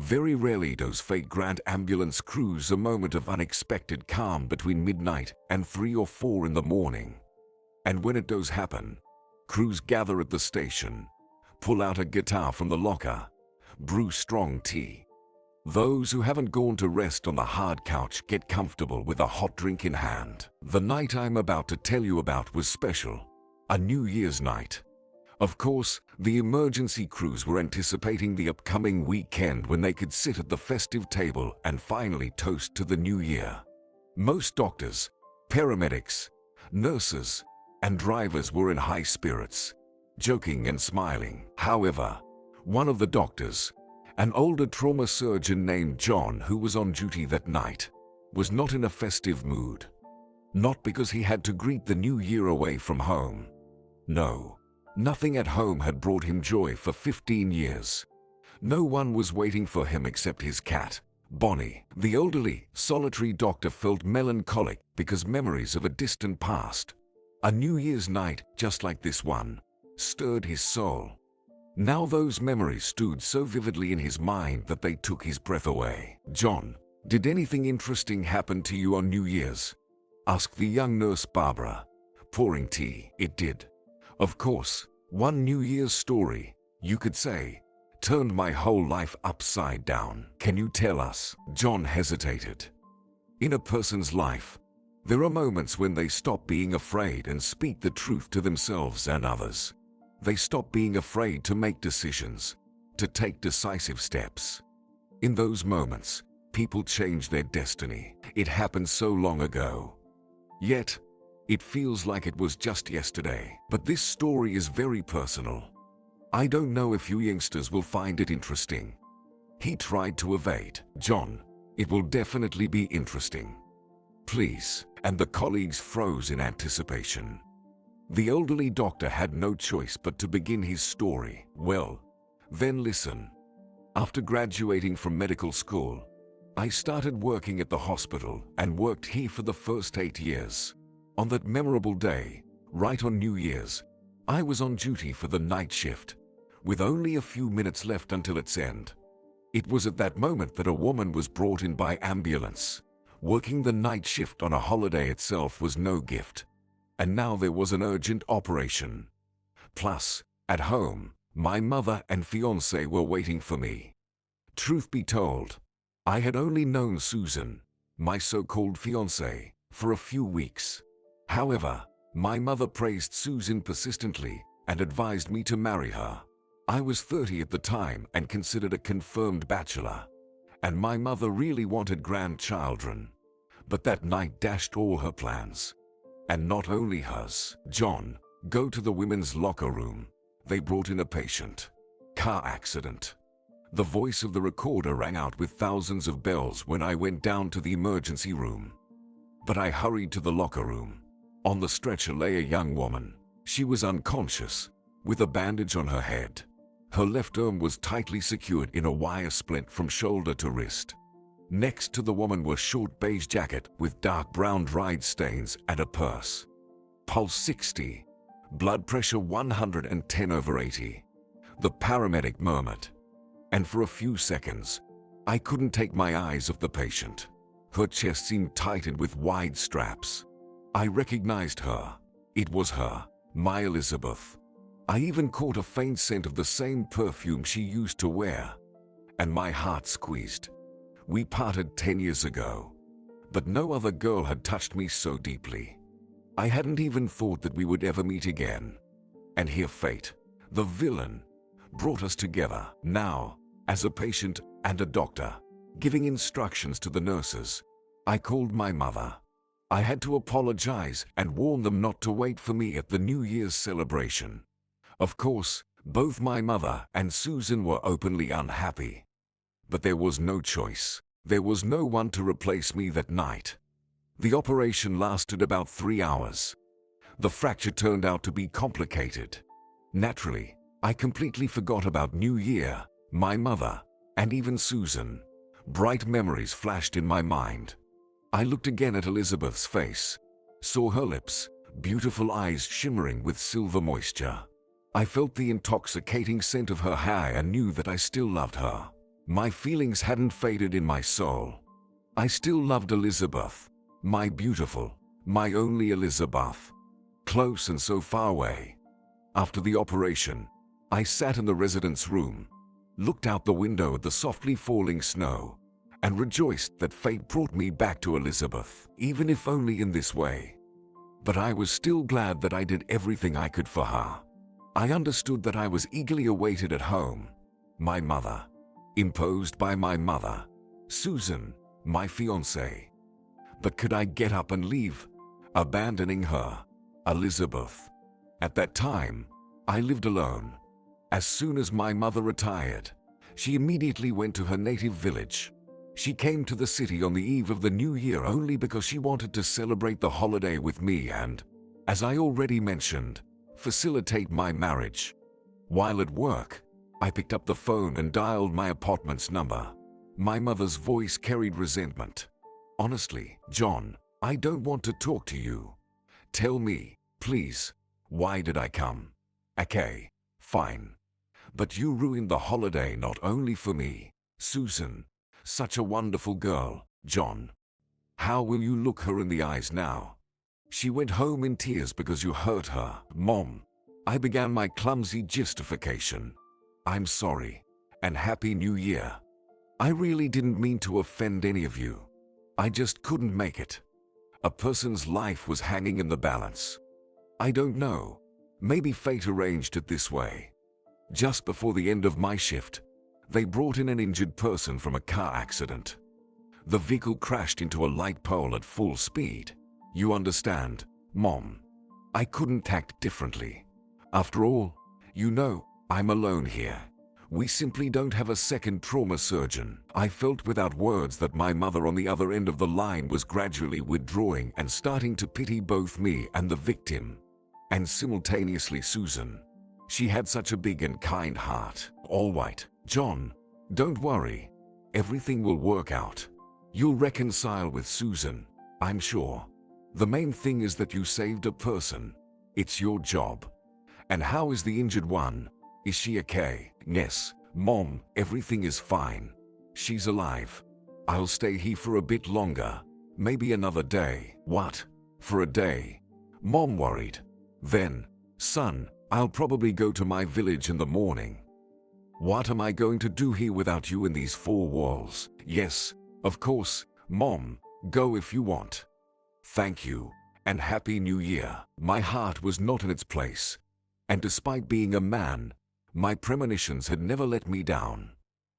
Very rarely does fate grant ambulance crews a moment of unexpected calm between midnight and 3 or 4 in the morning. And when it does happen, crews gather at the station, pull out a guitar from the locker, brew strong tea. Those who haven't gone to rest on the hard couch get comfortable with a hot drink in hand. The night I'm about to tell you about was special, a New Year's night. Of course, the emergency crews were anticipating the upcoming weekend when they could sit at the festive table and finally toast to the new year. Most doctors, paramedics, nurses, and drivers were in high spirits, joking and smiling. However, one of the doctors, an older trauma surgeon named John, who was on duty that night, was not in a festive mood. Not because he had to greet the new year away from home. No, nothing at home had brought him joy for 15 years. No one was waiting for him except his cat, Bonnie. The elderly, solitary doctor felt melancholic because memories of a distant past, a New Year's night just like this one, stirred his soul. Now those memories stood so vividly in his mind that they took his breath away. "John, did anything interesting happen to you on New Year's?" asked the young nurse Barbara, pouring tea. "It did. Of course, one New Year's story, you could say, turned my whole life upside down." "Can you tell us?" John hesitated. In a person's life, there are moments when they stop being afraid and speak the truth to themselves and others. They stop being afraid to make decisions, to take decisive steps. In those moments, people change their destiny. It happened so long ago. Yet, it feels like it was just yesterday. But this story is very personal. I don't know if you youngsters will find it interesting. He tried to evade. "John, it will definitely be interesting. Please." And the colleagues froze in anticipation. The elderly doctor had no choice but to begin his story. "Well, then listen. After graduating from medical school, I started working at the hospital and worked here for the first 8 years. On that memorable day, right on New Year's, I was on duty for the night shift, with only a few minutes left until its end. It was at that moment that a woman was brought in by ambulance. Working the night shift on a holiday itself was no gift. And now there was an urgent operation. Plus, at home, my mother and fiancé were waiting for me. Truth be told, I had only known Susan, my so-called fiancé, for a few weeks. However, my mother praised Susan persistently and advised me to marry her. I was 30 at the time and considered a confirmed bachelor, and my mother really wanted grandchildren. But that night dashed all her plans. And not only hers. "John, go to the women's locker room. They brought in a patient. Car accident." The voice of the recorder rang out with thousands of bells when I went down to the emergency room. But I hurried to the locker room. On the stretcher lay a young woman. She was unconscious, with a bandage on her head. Her left arm was tightly secured in a wire splint from shoulder to wrist. Next to the woman was short beige jacket with dark brown dried stains and a purse. Pulse 60. Blood pressure 110/80. The paramedic murmured. And for a few seconds, I couldn't take my eyes off the patient. Her chest seemed tightened with wide straps. I recognized her. It was her, my Elizabeth. I even caught a faint scent of the same perfume she used to wear. And my heart squeezed. We parted 10 years ago, but no other girl had touched me so deeply. I hadn't even thought that we would ever meet again. And here fate, the villain, brought us together. Now, as a patient and a doctor, giving instructions to the nurses, I called my mother. I had to apologize and warn them not to wait for me at the New Year's celebration. Of course, both my mother and Susan were openly unhappy. But there was no choice. There was no one to replace me that night. The operation lasted about 3 hours. The fracture turned out to be complicated. Naturally, I completely forgot about New Year, my mother, and even Susan. Bright memories flashed in my mind. I looked again at Elizabeth's face, saw her lips, beautiful eyes shimmering with silver moisture. I felt the intoxicating scent of her hair and knew that I still loved her. My feelings hadn't faded in my soul. I still loved Elizabeth, my beautiful, my only Elizabeth, close and so far away. After the operation, I sat in the residence room, looked out the window at the softly falling snow, and rejoiced that fate brought me back to Elizabeth, even if only in this way. But I was still glad that I did everything I could for her. I understood that I was eagerly awaited at home. My mother, imposed by my mother, Susan, my fiancée. But could I get up and leave, abandoning her, Elizabeth? At that time, I lived alone. As soon as my mother retired, she immediately went to her native village. She came to the city on the eve of the new year only because she wanted to celebrate the holiday with me and, as I already mentioned, facilitate my marriage. While at work, I picked up the phone and dialed my apartment's number. My mother's voice carried resentment. "Honestly, John, I don't want to talk to you. Tell me, please, why did I come? Okay, fine. But you ruined the holiday not only for me, Susan, such a wonderful girl, John. How will you look her in the eyes now? She went home in tears because you hurt her, Mom." I began my clumsy justification. "I'm sorry, and Happy New Year. I really didn't mean to offend any of you. I just couldn't make it. A person's life was hanging in the balance. I don't know, maybe fate arranged it this way." Just before the end of my shift, they brought in an injured person from a car accident. The vehicle crashed into a light pole at full speed. You understand, Mom? I couldn't act differently. After all, you know, I'm alone here. We simply don't have a second trauma surgeon. I felt without words that my mother on the other end of the line was gradually withdrawing and starting to pity both me and the victim. And simultaneously Susan. She had such a big and kind heart. "All right, John, don't worry. Everything will work out. You'll reconcile with Susan, I'm sure. The main thing is that you saved a person. It's your job. And how is the injured one? Is she okay?" "Yes, Mom, everything is fine. She's alive. I'll stay here for a bit longer, maybe another day." "What? For a day?" Mom worried. "Then, son, I'll probably go to my village in the morning." "What am I going to do here without you in these four walls?" "Yes, of course, Mom, go if you want. Thank you, and Happy New Year." My heart was not in its place, and despite being a man, my premonitions had never let me down.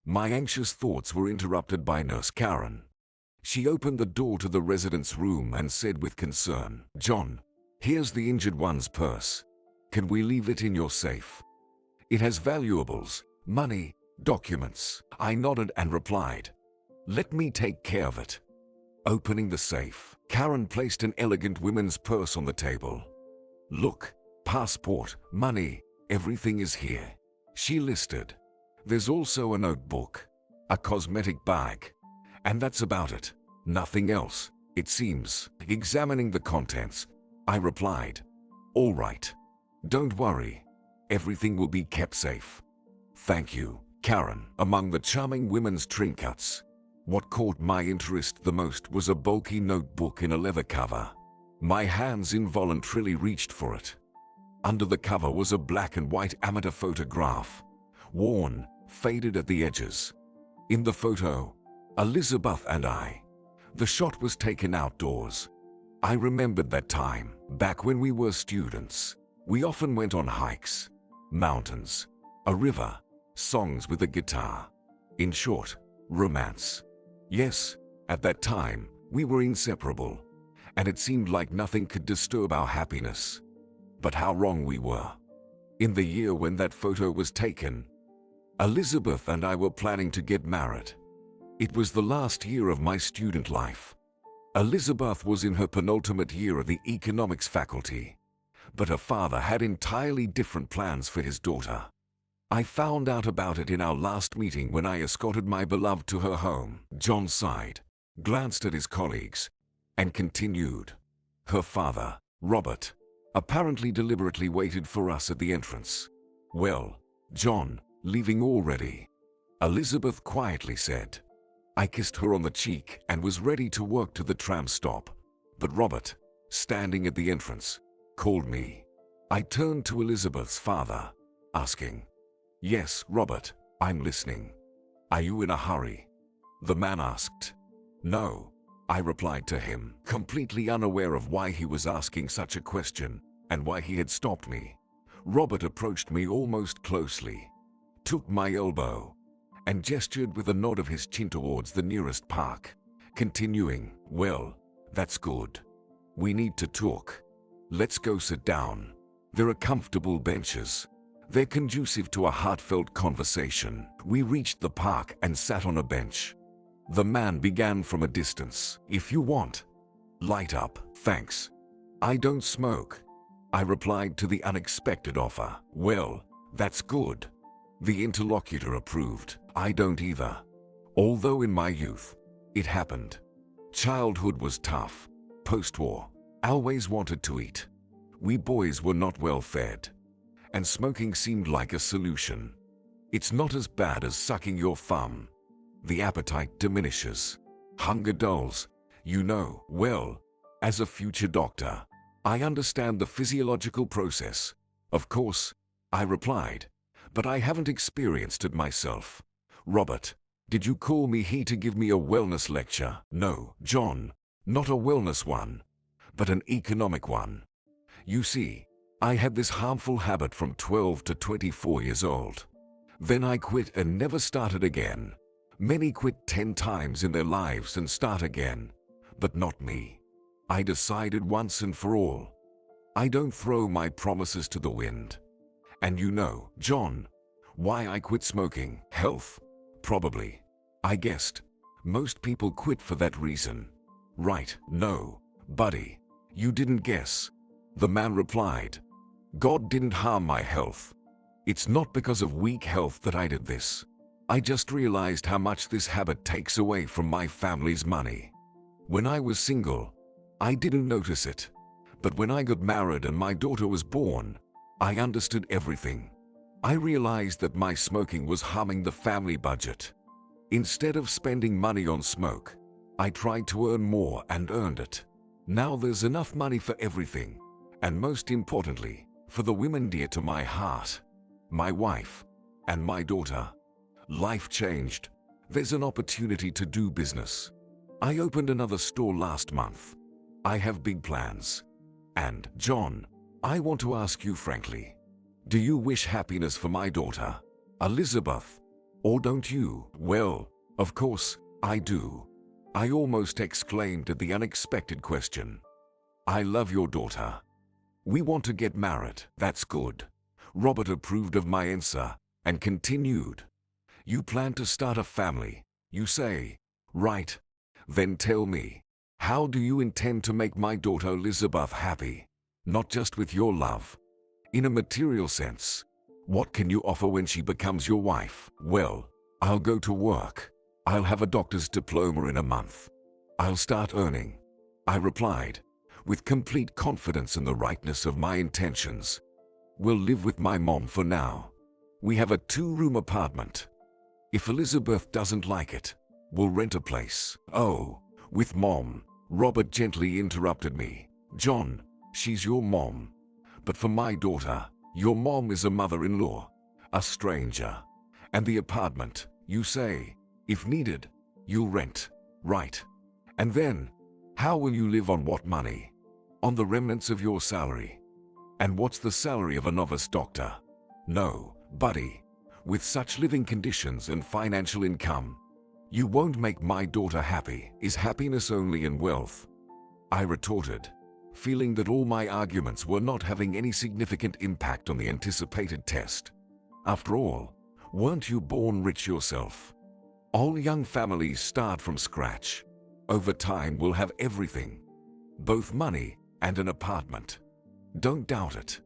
My anxious thoughts were interrupted by Nurse Karen. She opened the door to the residence room and said with concern, "John, here's the injured one's purse. Can we leave it in your safe? It has valuables, money, documents." I nodded and replied, "Let me take care of it." Opening the safe, Karen placed an elegant women's purse on the table. "Look, passport, money, everything is here," she listed. "There's also a notebook, a cosmetic bag, and that's about it. Nothing else, it seems." Examining the contents, I replied, "All right. Don't worry. Everything will be kept safe. Thank you, Karen." Among the charming women's trinkets, what caught my interest the most was a bulky notebook in a leather cover. My hands involuntarily reached for it. Under the cover was a black and white amateur photograph, worn, faded at the edges. In the photo, Elizabeth and I. The shot was taken outdoors. I remembered that time, back when we were students. We often went on hikes, mountains, a river, songs with a guitar. In short, romance. Yes, at that time, we were inseparable, and it seemed like nothing could disturb our happiness. But how wrong we were. In the year when that photo was taken, Elizabeth and I were planning to get married. It was the last year of my student life. Elizabeth was in her penultimate year at the economics faculty, but her father had entirely different plans for his daughter. I found out about it in our last meeting when I escorted my beloved to her home. John sighed, glanced at his colleagues, and continued. Her father, Robert, apparently deliberately waited for us at the entrance. "Well, John, leaving already?" Elizabeth quietly said. I kissed her on the cheek and was ready to walk to the tram stop. But Robert, standing at the entrance, called me. I turned to Elizabeth's father, asking, Yes, Robert, I'm listening. Are you in a hurry? The man asked. No, I replied to him, completely unaware of why he was asking such a question and why he had stopped me. Robert approached me almost closely, took my elbow, and gestured with a nod of his chin towards the nearest park, continuing, Well, that's good. We need to talk. Let's go sit down. There are comfortable benches. They're conducive to a heartfelt conversation. We reached the park and sat on a bench. The man began from a distance. If you want. Light up, thanks. I don't smoke. I replied to the unexpected offer. Well, that's good. The interlocutor approved. I don't either. Although in my youth, it happened. Childhood was tough. Post-war, I always wanted to eat. We boys were not well fed. And smoking seemed like a solution. It's not as bad as sucking your thumb. The appetite diminishes. Hunger dulls. You know, well, as a future doctor, I understand the physiological process. Of course, I replied, but I haven't experienced it myself. Robert, did you call me here to give me a wellness lecture? No, John, not a wellness one, but an economic one. You see, I had this harmful habit from 12 to 24 years old. Then I quit and never started again. Many quit 10 times in their lives and start again, but not me. I decided once and for all. I don't throw my promises to the wind. And you know, John, why I quit smoking? Health? Probably. I guessed. Most people quit for that reason. Right? No, buddy. You didn't guess. The man replied. God didn't harm my health. It's not because of weak health that I did this. I just realized how much this habit takes away from my family's money. When I was single, I didn't notice it. But when I got married and my daughter was born, I understood everything. I realized that my smoking was harming the family budget. Instead of spending money on smoke, I tried to earn more and earned it. Now there's enough money for everything, and most importantly, for the women dear to my heart, my wife, and my daughter. Life changed. There's an opportunity to do business. I opened another store last month. I have big plans. And, John, I want to ask you frankly, do you wish happiness for my daughter, Elizabeth, or don't you? Well, of course, I do. I almost exclaimed at the unexpected question. I love your daughter. We want to get married. That's good. Robert approved of my answer and continued. You plan to start a family, you say, right? Then tell me, how do you intend to make my daughter Elizabeth happy? Not just with your love. In a material sense, what can you offer when she becomes your wife? Well, I'll go to work. I'll have a doctor's diploma in a month. I'll start earning. I replied, with complete confidence in the rightness of my intentions. We'll live with my mom for now. We have a 2-room apartment. If Elizabeth doesn't like it, we'll rent a place. Oh, with mom, Robert gently interrupted me. John, she's your mom. But for my daughter, your mom is a mother-in-law, a stranger. And the apartment, you say, if needed, you'll rent, right? And then, how will you live on what money? On the remnants of your salary. And what's the salary of a novice doctor? No, buddy. With such living conditions and financial income, you won't make my daughter happy. Is happiness only in wealth? I retorted, feeling that all my arguments were not having any significant impact on the anticipated test. After all, weren't you born rich yourself? All young families start from scratch. Over time we'll have everything, both money and an apartment. Don't doubt it.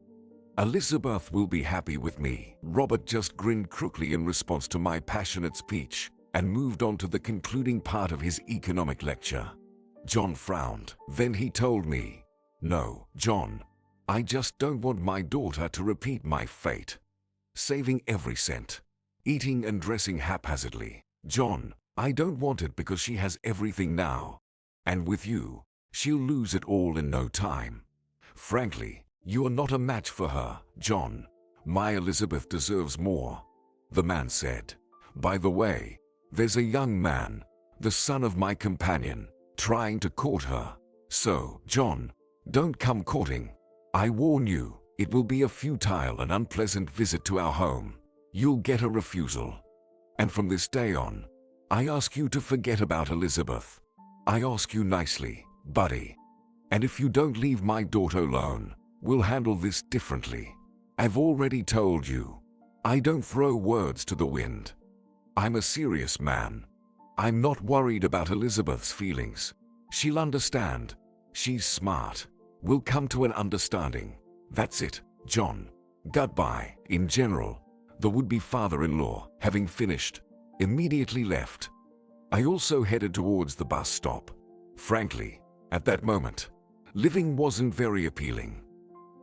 Elizabeth will be happy with me. Robert just grinned crookedly in response to my passionate speech and moved on to the concluding part of his economic lecture. John frowned. Then he told me, No, John, I just don't want my daughter to repeat my fate. Saving every cent. eating and dressing haphazardly. John, I don't want it because she has everything now. And with you, she'll lose it all in no time. Frankly, you are not a match for her, John. My Elizabeth deserves more. The man said. By the way, there's a young man, the son of my companion, trying to court her. So, John, don't come courting. I warn you, it will be a futile and unpleasant visit to our home. You'll get a refusal. And from this day on, I ask you to forget about Elizabeth. I ask you nicely, buddy. And if you don't leave my daughter alone, we'll handle this differently. I've already told you. I don't throw words to the wind. I'm a serious man. I'm not worried about Elizabeth's feelings. She'll understand. She's smart. We'll come to an understanding. That's it, John. Goodbye. In general, the would-be father-in-law, having finished, immediately left. I also headed towards the bus stop. Frankly, at that moment, living wasn't very appealing.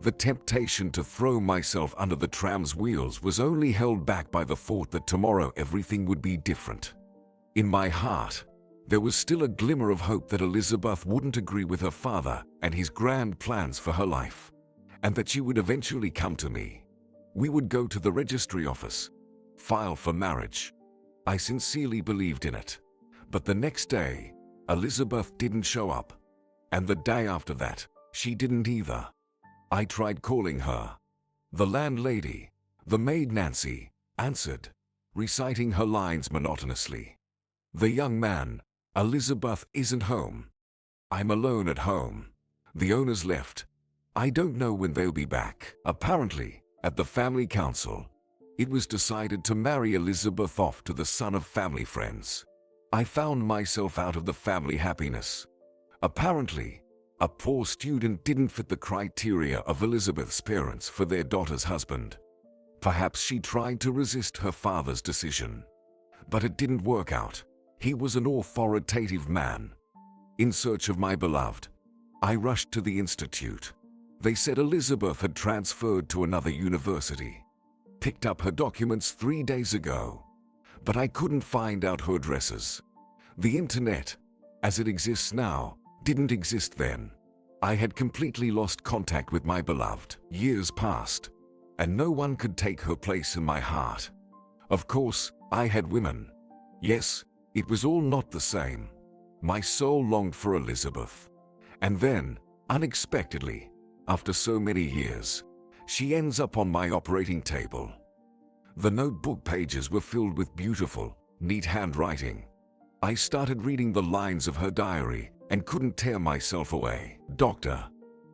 The temptation to throw myself under the tram's wheels was only held back by the thought that tomorrow everything would be different. In my heart, there was still a glimmer of hope that Elizabeth wouldn't agree with her father and his grand plans for her life, and that she would eventually come to me. We would go to the registry office, file for marriage. I sincerely believed in it. But the next day, Elizabeth didn't show up. And the day after that, she didn't either. I tried calling her. The landlady, the maid Nancy, answered, reciting her lines monotonously. The young man, Elizabeth isn't home. I'm alone at home. The owners left. I don't know when they'll be back. Apparently, at the family council, it was decided to marry Elizabeth off to the son of family friends. I found myself out of the family happiness. Apparently, a poor student didn't fit the criteria of Elizabeth's parents for their daughter's husband. Perhaps she tried to resist her father's decision. But it didn't work out. He was an authoritative man. In search of my beloved, I rushed to the institute. They said Elizabeth had transferred to another university. Picked up her documents 3 days ago. But I couldn't find out her addresses. The internet, as it exists now, didn't exist then. I had completely lost contact with my beloved. Years passed, and no one could take her place in my heart. Of course, I had women. Yes, it was all not the same. My soul longed for Elizabeth. And then, unexpectedly, after so many years, she ends up on my operating table. The notebook pages were filled with beautiful, neat handwriting. I started reading the lines of her diary and couldn't tear myself away. Doctor,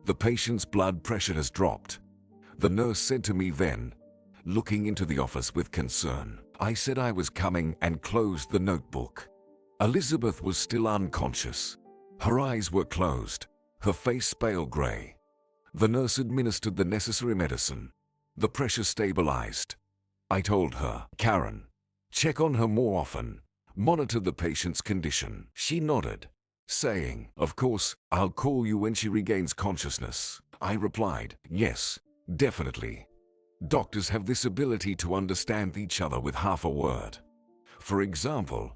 the patient's blood pressure has dropped. The nurse said to me then, looking into the office with concern. I said I was coming and closed the notebook. Elizabeth was still unconscious. Her eyes were closed, her face pale gray. The nurse administered the necessary medicine. The pressure stabilized. I told her, Karen, check on her more often. Monitor the patient's condition. She nodded, saying, of course, I'll call you when she regains consciousness. I replied, yes, definitely. Doctors have this ability to understand each other with half a word. For example,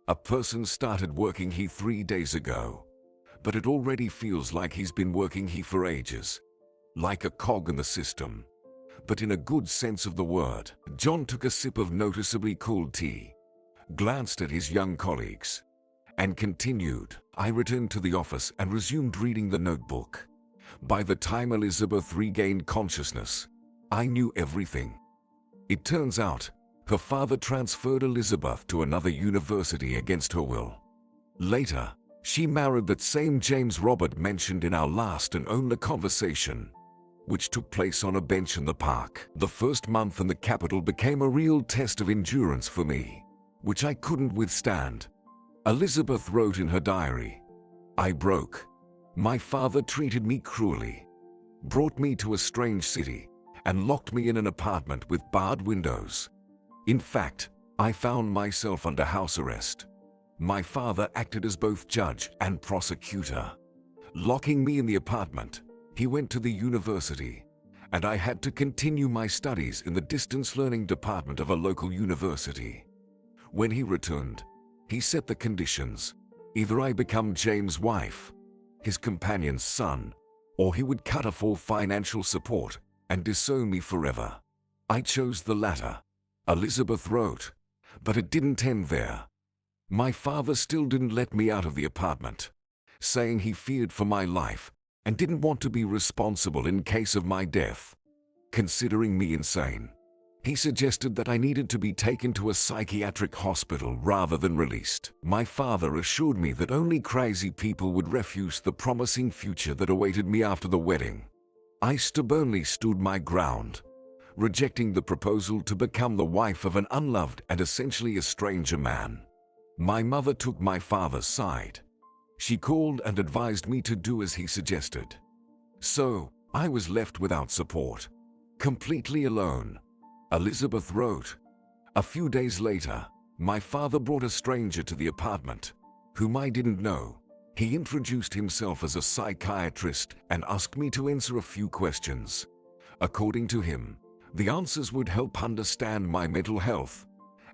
a person started working here 3 days ago, but it already feels like he's been working here for ages. Like a cog in the system, but in a good sense of the word. John took a sip of noticeably cold tea, glanced at his young colleagues, and continued. I returned to the office and resumed reading the notebook. By the time Elizabeth regained consciousness, I knew everything. It turns out, her father transferred Elizabeth to another university against her will. Later, she married that same James Robert mentioned in our last and only conversation, which took place on a bench in the park. The first month in the capital became a real test of endurance for me, which I couldn't withstand. Elizabeth wrote in her diary, I broke. My father treated me cruelly, brought me to a strange city, and locked me in an apartment with barred windows. In fact, I found myself under house arrest. My father acted as both judge and prosecutor. Locking me in the apartment, he went to the university and I had to continue my studies in the distance learning department of a local university. When he returned, he set the conditions. Either I become James' wife, his companion's son, or he would cut off all financial support and disown me forever. I chose the latter, Elizabeth wrote, but it didn't end there. My father still didn't let me out of the apartment, saying he feared for my life and didn't want to be responsible in case of my death. Considering me insane, he suggested that I needed to be taken to a psychiatric hospital rather than released. My father assured me that only crazy people would refuse the promising future that awaited me after the wedding. I stubbornly stood my ground, rejecting the proposal to become the wife of an unloved and essentially a stranger man. My mother took my father's side. She called and advised me to do as he suggested. So, I was left without support, completely alone. Elizabeth wrote. A few days later, my father brought a stranger to the apartment, whom I didn't know. He introduced himself as a psychiatrist and asked me to answer a few questions. According to him, the answers would help understand my mental health,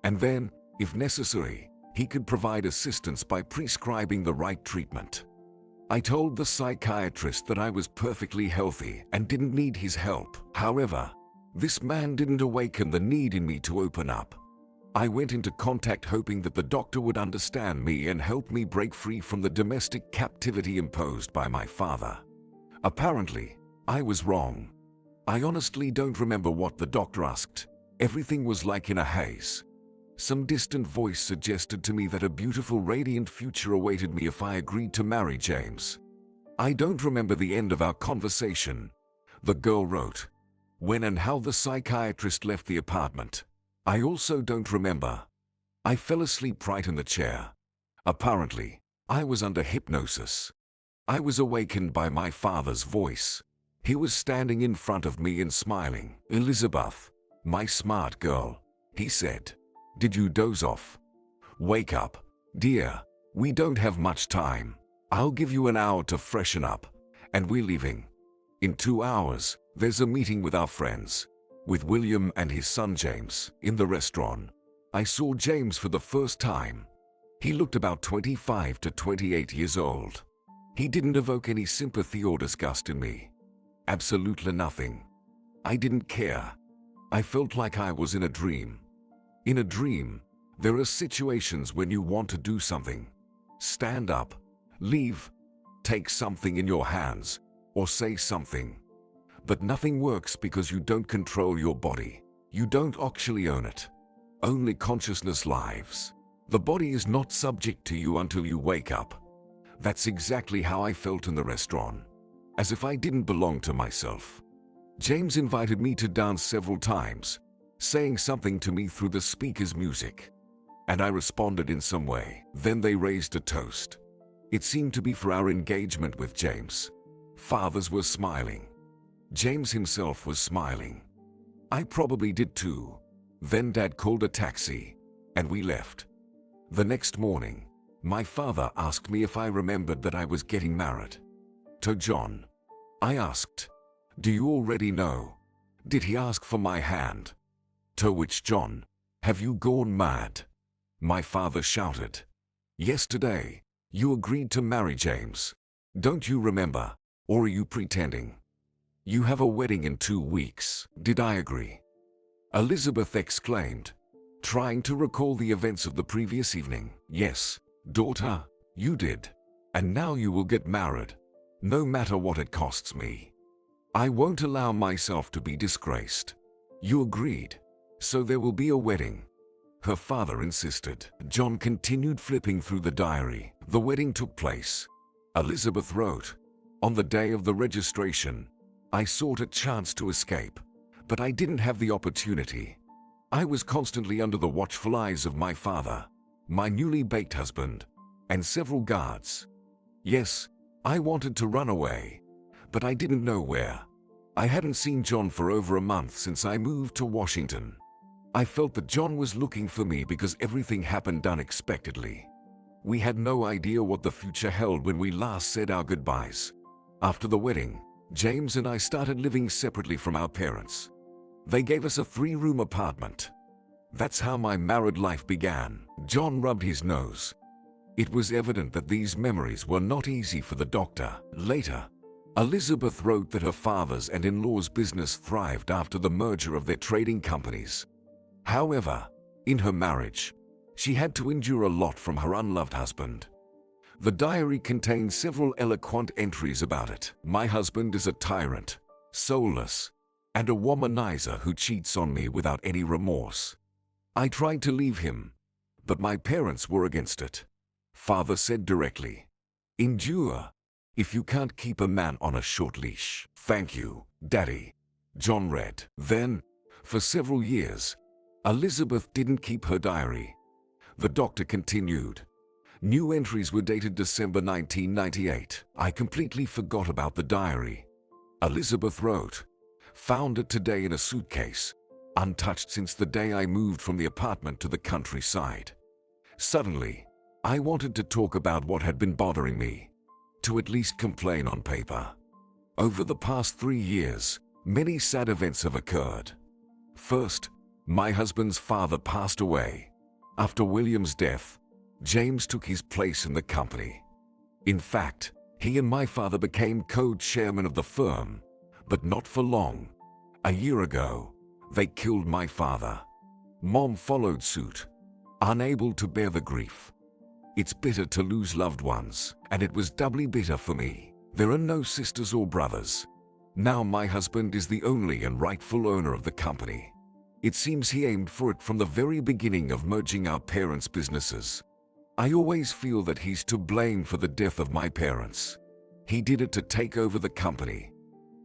and then, if necessary, he could provide assistance by prescribing the right treatment. I told the psychiatrist that I was perfectly healthy and didn't need his help. However, this man didn't awaken the need in me to open up. I went into contact hoping that the doctor would understand me and help me break free from the domestic captivity imposed by my father. Apparently, I was wrong. I honestly don't remember what the doctor asked. Everything was like in a haze. Some distant voice suggested to me that a beautiful, radiant future awaited me if I agreed to marry James. I don't remember the end of our conversation, the girl wrote. When and how the psychiatrist left the apartment, I also don't remember. I fell asleep right in the chair. Apparently, I was under hypnosis. I was awakened by my father's voice. He was standing in front of me and smiling. "Elizabeth, my smart girl," he said. "Did you doze off? Wake up, dear. We don't have much time. I'll give you an hour to freshen up, and we're leaving. In 2 hours, there's a meeting with our friends, with William and his son James, in the restaurant." I saw James for the first time. He looked about 25 to 28 years old. He didn't evoke any sympathy or disgust in me. Absolutely nothing. I didn't care. I felt like I was in a dream. In a dream, there are situations when you want to do something. Stand up, leave, take something in your hands, or say something. But nothing works because you don't control your body. You don't actually own it. Only consciousness lives. The body is not subject to you until you wake up. That's exactly how I felt in the restaurant. As if I didn't belong to myself. James invited me to dance several times, saying something to me through the speaker's music. And I responded in some way. Then they raised a toast. It seemed to be for our engagement with James. Fathers were smiling. James himself was smiling. I probably did too. Then Dad called a taxi, and we left. The next morning, my father asked me if I remembered that I was getting married to John. I asked, "Do you already know?" Did he ask for my hand? To which John, "Have you gone mad?" My father shouted, "Yesterday, you agreed to marry James. Don't you remember? Or are you pretending? You have a wedding in 2 weeks." Did I agree? Elizabeth exclaimed, trying to recall the events of the previous evening. "Yes, daughter, you did. And now you will get married, no matter what it costs me. I won't allow myself to be disgraced." You agreed, so there will be a wedding, her father insisted. John continued flipping through the diary. The wedding took place. Elizabeth wrote, "On the day of the registration, I sought a chance to escape, but I didn't have the opportunity. I was constantly under the watchful eyes of my father, my newly baked husband, and several guards. Yes, I wanted to run away, but I didn't know where. I hadn't seen John for over a month since I moved to Washington. I felt that John was looking for me because everything happened unexpectedly. We had no idea what the future held when we last said our goodbyes. After the wedding, James and I started living separately from our parents. They gave us a 3-room apartment. That's how my married life began. John rubbed his nose. It was evident that these memories were not easy for the doctor. Later, Elizabeth wrote that her father's and in-laws' business thrived after the merger of their trading companies. However, in her marriage, she had to endure a lot from her unloved husband. The diary contains several eloquent entries about it. My husband is a tyrant, soulless, and a womanizer who cheats on me without any remorse. I tried to leave him, but my parents were against it. Father said directly, "Endure, if you can't keep a man on a short leash." "Thank you, Daddy," John read. Then, for several years, Elizabeth didn't keep her diary. The doctor continued. New entries were dated December 1998. "I completely forgot about the diary," Elizabeth wrote. "Found it today in a suitcase, untouched since the day I moved from the apartment to the countryside. Suddenly, I wanted to talk about what had been bothering me, to at least complain on paper. Over the past 3 years, many sad events have occurred. First, my husband's father passed away. After William's death, James took his place in the company. In fact, he and my father became co-chairman of the firm, but not for long. A year ago, they killed my father. Mom followed suit, unable to bear the grief. It's bitter to lose loved ones, and it was doubly bitter for me. There are no sisters or brothers. Now my husband is the only and rightful owner of the company. It seems he aimed for it from the very beginning of merging our parents' businesses. I always feel that he's to blame for the death of my parents. He did it to take over the company,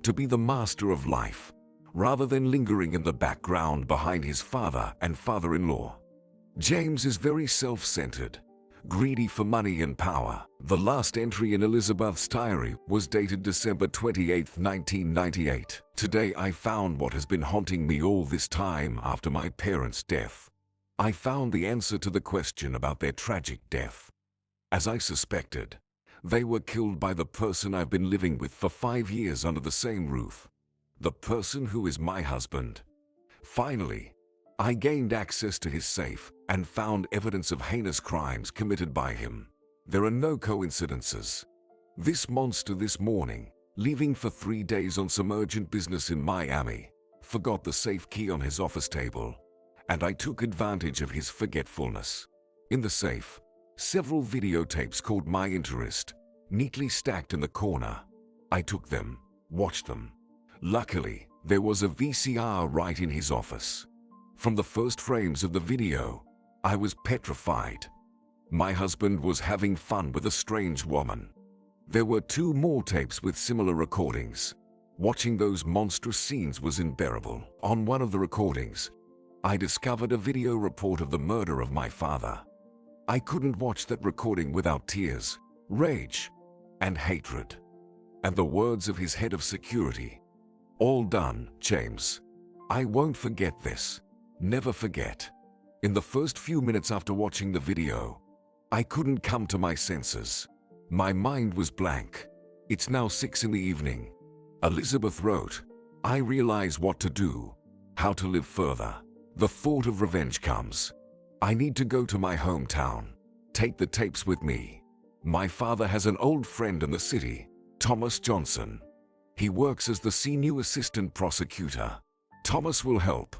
to be the master of life, rather than lingering in the background behind his father and father-in-law. James is very self-centered, greedy for money and power. The last entry in Elizabeth's diary was dated December 28, 1998. Today I found what has been haunting me all this time after my parents' death. I found the answer to the question about their tragic death. As I suspected, they were killed by the person I've been living with for 5 years under the same roof. The person who is my husband. Finally, I gained access to his safe and found evidence of heinous crimes committed by him. There are no coincidences. This monster this morning, leaving for 3 days on some urgent business in Miami, forgot the safe key on his office table, and I took advantage of his forgetfulness. In the safe, several videotapes caught my interest, neatly stacked in the corner. I took them, watched them. Luckily, there was a VCR right in his office. From the first frames of the video, I was petrified. My husband was having fun with a strange woman. There were 2 more tapes with similar recordings. Watching those monstrous scenes was unbearable. On one of the recordings, I discovered a video report of the murder of my father. I couldn't watch that recording without tears, rage, and hatred. And the words of his head of security. "All done, James. I won't forget this. Never forget." In the first few minutes after watching the video, I couldn't come to my senses. My mind was blank. It's now 6 in the evening. Elizabeth wrote, "I realize what to do, how to live further. The thought of revenge comes. I need to go to my hometown. Take the tapes with me. My father has an old friend in the city, Thomas Johnson. He works as the senior assistant prosecutor. Thomas will help.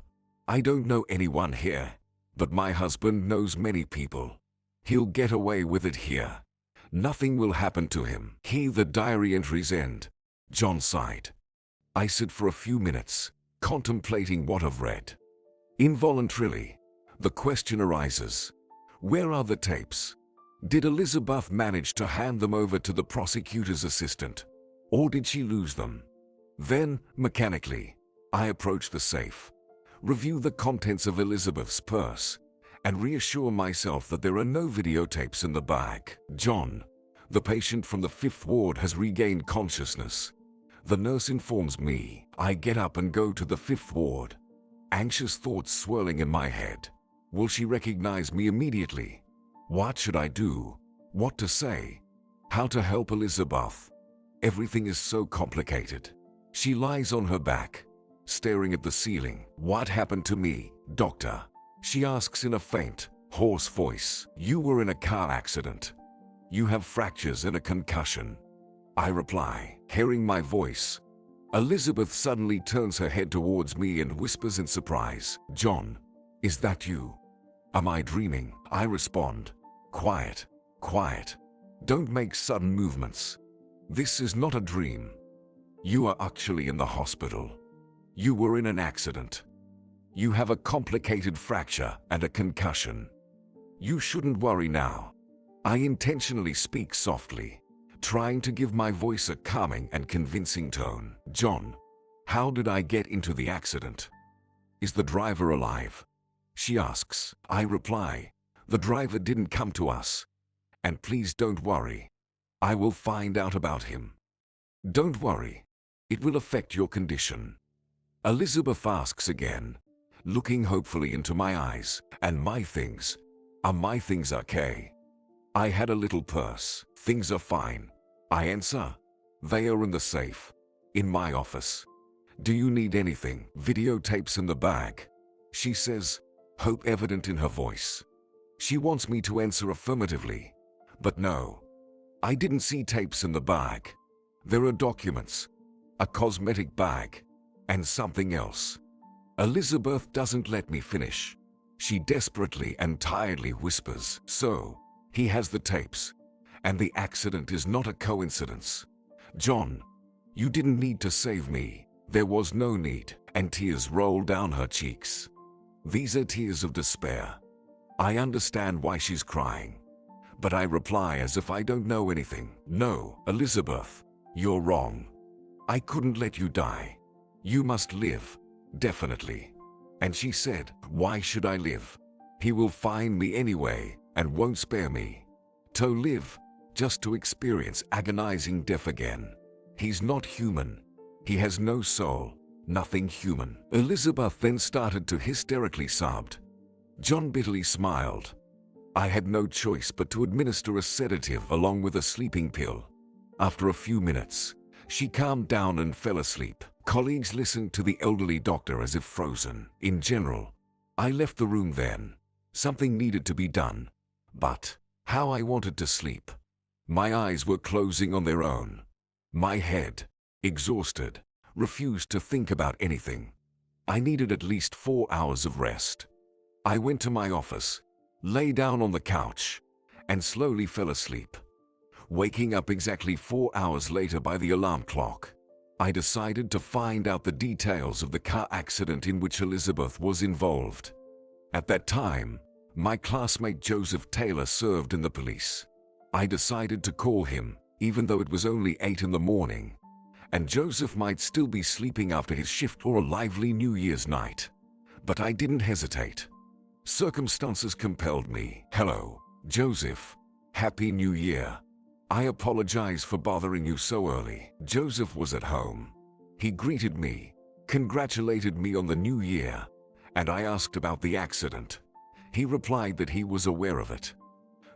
I don't know anyone here, but my husband knows many people. He'll get away with it here. Nothing will happen to him." Here the diary entries end. John sighed. I sit for a few minutes, contemplating what I've read. Involuntarily, the question arises, where are the tapes? Did Elizabeth manage to hand them over to the prosecutor's assistant, or did she lose them? Then, mechanically, I approach the safe, review the contents of Elizabeth's purse, and reassure myself that there are no videotapes in the bag. John, the patient from the 5th ward, has regained consciousness. The nurse informs me. I get up and go to the 5th ward. Anxious thoughts swirling in my head. Will she recognize me immediately? What should I do? What to say? How to help Elizabeth? Everything is so complicated. She lies on her back, staring at the ceiling. "What happened to me, doctor?" she asks in a faint, hoarse voice. "You were in a car accident. You have fractures and a concussion," I reply. Hearing my voice, Elizabeth suddenly turns her head towards me and whispers in surprise, "John, is that you? Am I dreaming?" I respond, "Quiet, quiet. Don't make sudden movements. This is not a dream. You are actually in the hospital. You were in an accident. You have a complicated fracture and a concussion. You shouldn't worry now." I intentionally speak softly, trying to give my voice a calming and convincing tone. "John, how did I get into the accident? Is the driver alive?" she asks. I reply, "The driver didn't come to us. And please don't worry. I will find out about him. Don't worry. It will affect your condition." Elizabeth asks again, looking hopefully into my eyes, "And my things? Are my things okay?" "I had a little purse. Things are fine," I answer. "They are in the safe, in my office. Do you need anything?" "Videotapes in the bag," she says, hope evident in her voice. She wants me to answer affirmatively, but no. I didn't see tapes in the bag. There are documents, a cosmetic bag, and something else. Elizabeth doesn't let me finish. She desperately and tiredly whispers, "So, he has the tapes, and the accident is not a coincidence. John, you didn't need to save me. There was no need." And tears roll down her cheeks. These are tears of despair. I understand why she's crying, but I reply as if I don't know anything. "No, Elizabeth, you're wrong. I couldn't let you die. You must live, definitely." And she said, "Why should I live? He will find me anyway and won't spare me. To live, just to experience agonizing death again. He's not human. He has no soul, nothing human." Elizabeth then started to hysterically sob. John bitterly smiled. I had no choice but to administer a sedative along with a sleeping pill. After a few minutes, she calmed down and fell asleep. Colleagues listened to the elderly doctor as if frozen. In general, I left the room then. Something needed to be done. But how I wanted to sleep. My eyes were closing on their own. My head, exhausted, refused to think about anything. I needed at least 4 hours of rest. I went to my office, lay down on the couch, and slowly fell asleep. Waking up exactly 4 hours later by the alarm clock, I decided to find out the details of the car accident in which Elizabeth was involved. At that time, my classmate Joseph Taylor served in the police. I decided to call him, even though it was only 8 in the morning, and Joseph might still be sleeping after his shift or a lively New Year's night. But I didn't hesitate. Circumstances compelled me. "Hello, Joseph. Happy New Year. I apologize for bothering you so early." Joseph was at home. He greeted me, congratulated me on the new year, and I asked about the accident. He replied that he was aware of it.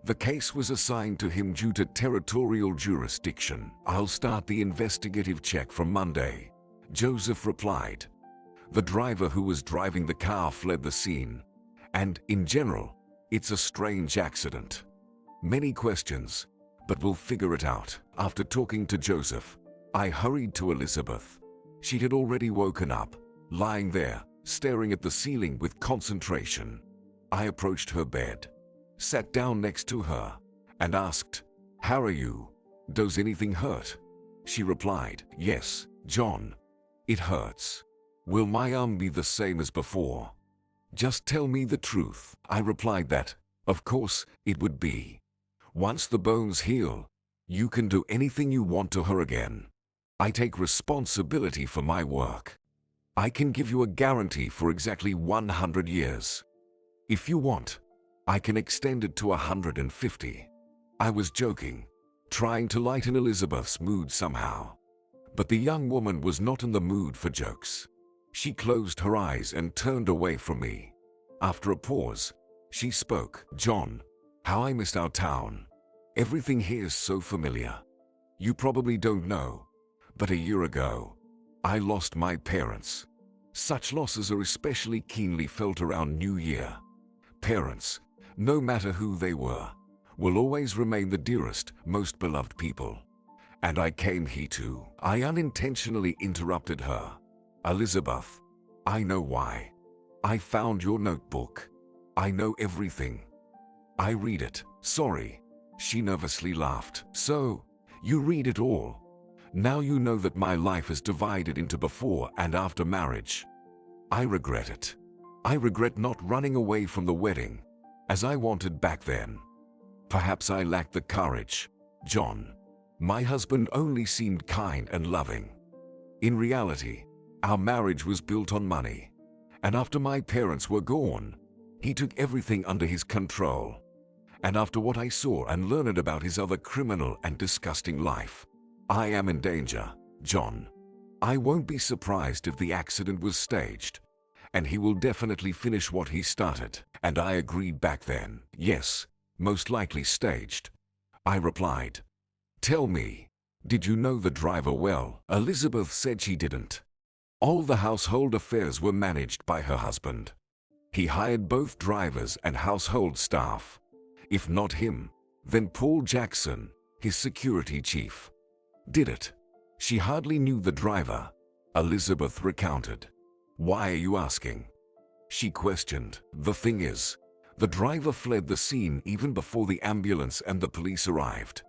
The case was assigned to him due to territorial jurisdiction. "I'll start the investigative check from Monday," Joseph replied. The driver who was driving the car fled the scene, and, in general, it's a strange accident. Many questions, but we'll figure it out. After talking to Joseph, I hurried to Elizabeth. She had already woken up, lying there, staring at the ceiling with concentration. I approached her bed, sat down next to her, and asked, "How are you? Does anything hurt?" She replied, "Yes, John. It hurts. Will my arm be the same as before? Just tell me the truth." I replied that, of course, it would be. "Once the bones heal, you can do anything you want to her again. I take responsibility for my work. I can give you a guarantee for exactly 100 years. If you want, I can extend it to 150. I was joking, trying to lighten Elizabeth's mood somehow. But the young woman was not in the mood for jokes. She closed her eyes and turned away from me. After a pause, she spoke. "John, how I missed our town. Everything here is so familiar. You probably don't know, but a year ago, I lost my parents. Such losses are especially keenly felt around New Year. Parents, no matter who they were, will always remain the dearest, most beloved people. And I came here to. I unintentionally interrupted her. Elizabeth, I know why. I found your notebook. I know everything. I read it. Sorry. She nervously laughed. So, you read it all. Now you know that my life is divided into before and after marriage. I regret it. I regret not running away from the wedding, as I wanted back then. Perhaps I lacked the courage. John, my husband, only seemed kind and loving. In reality, our marriage was built on money. And after my parents were gone, he took everything under his control. And after what I saw and learned about his other criminal and disgusting life, I am in danger, John. I won't be surprised if the accident was staged, and he will definitely finish what he started. And I agreed back then, yes, most likely staged. I replied, tell me, did you know the driver well? Elizabeth said she didn't. All the household affairs were managed by her husband. He hired both drivers and household staff. If not him, then Paul Jackson, his security chief, did it. She hardly knew the driver, Elizabeth recounted. Why are you asking? She questioned. The thing is, the driver fled the scene even before the ambulance and the police arrived.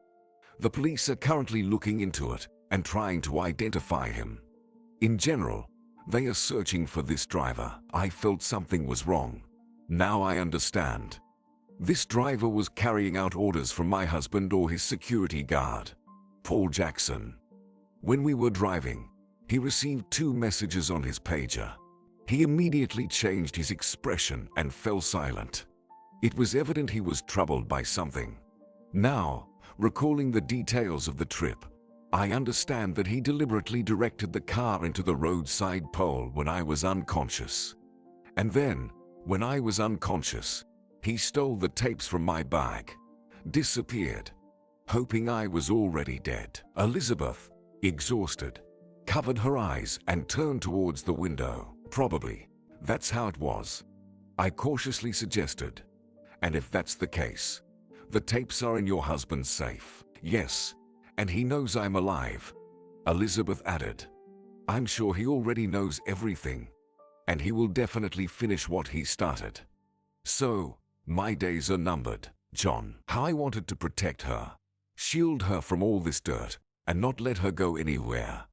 The police are currently looking into it and trying to identify him. In general, they are searching for this driver. I felt something was wrong. Now I understand. This driver was carrying out orders from my husband or his security guard, Paul Jackson. When we were driving, he received 2 messages on his pager. He immediately changed his expression and fell silent. It was evident he was troubled by something. Now, recalling the details of the trip, I understand that he deliberately directed the car into the roadside pole when I was unconscious. And then, when I was unconscious, he stole the tapes from my bag, disappeared, hoping I was already dead. Elizabeth, exhausted, covered her eyes and turned towards the window. Probably, that's how it was, I cautiously suggested. And if that's the case, the tapes are in your husband's safe. Yes, and he knows I'm alive, Elizabeth added. I'm sure he already knows everything, and he will definitely finish what he started. So, my days are numbered, John. How I wanted to protect her, shield her from all this dirt, and not let her go anywhere.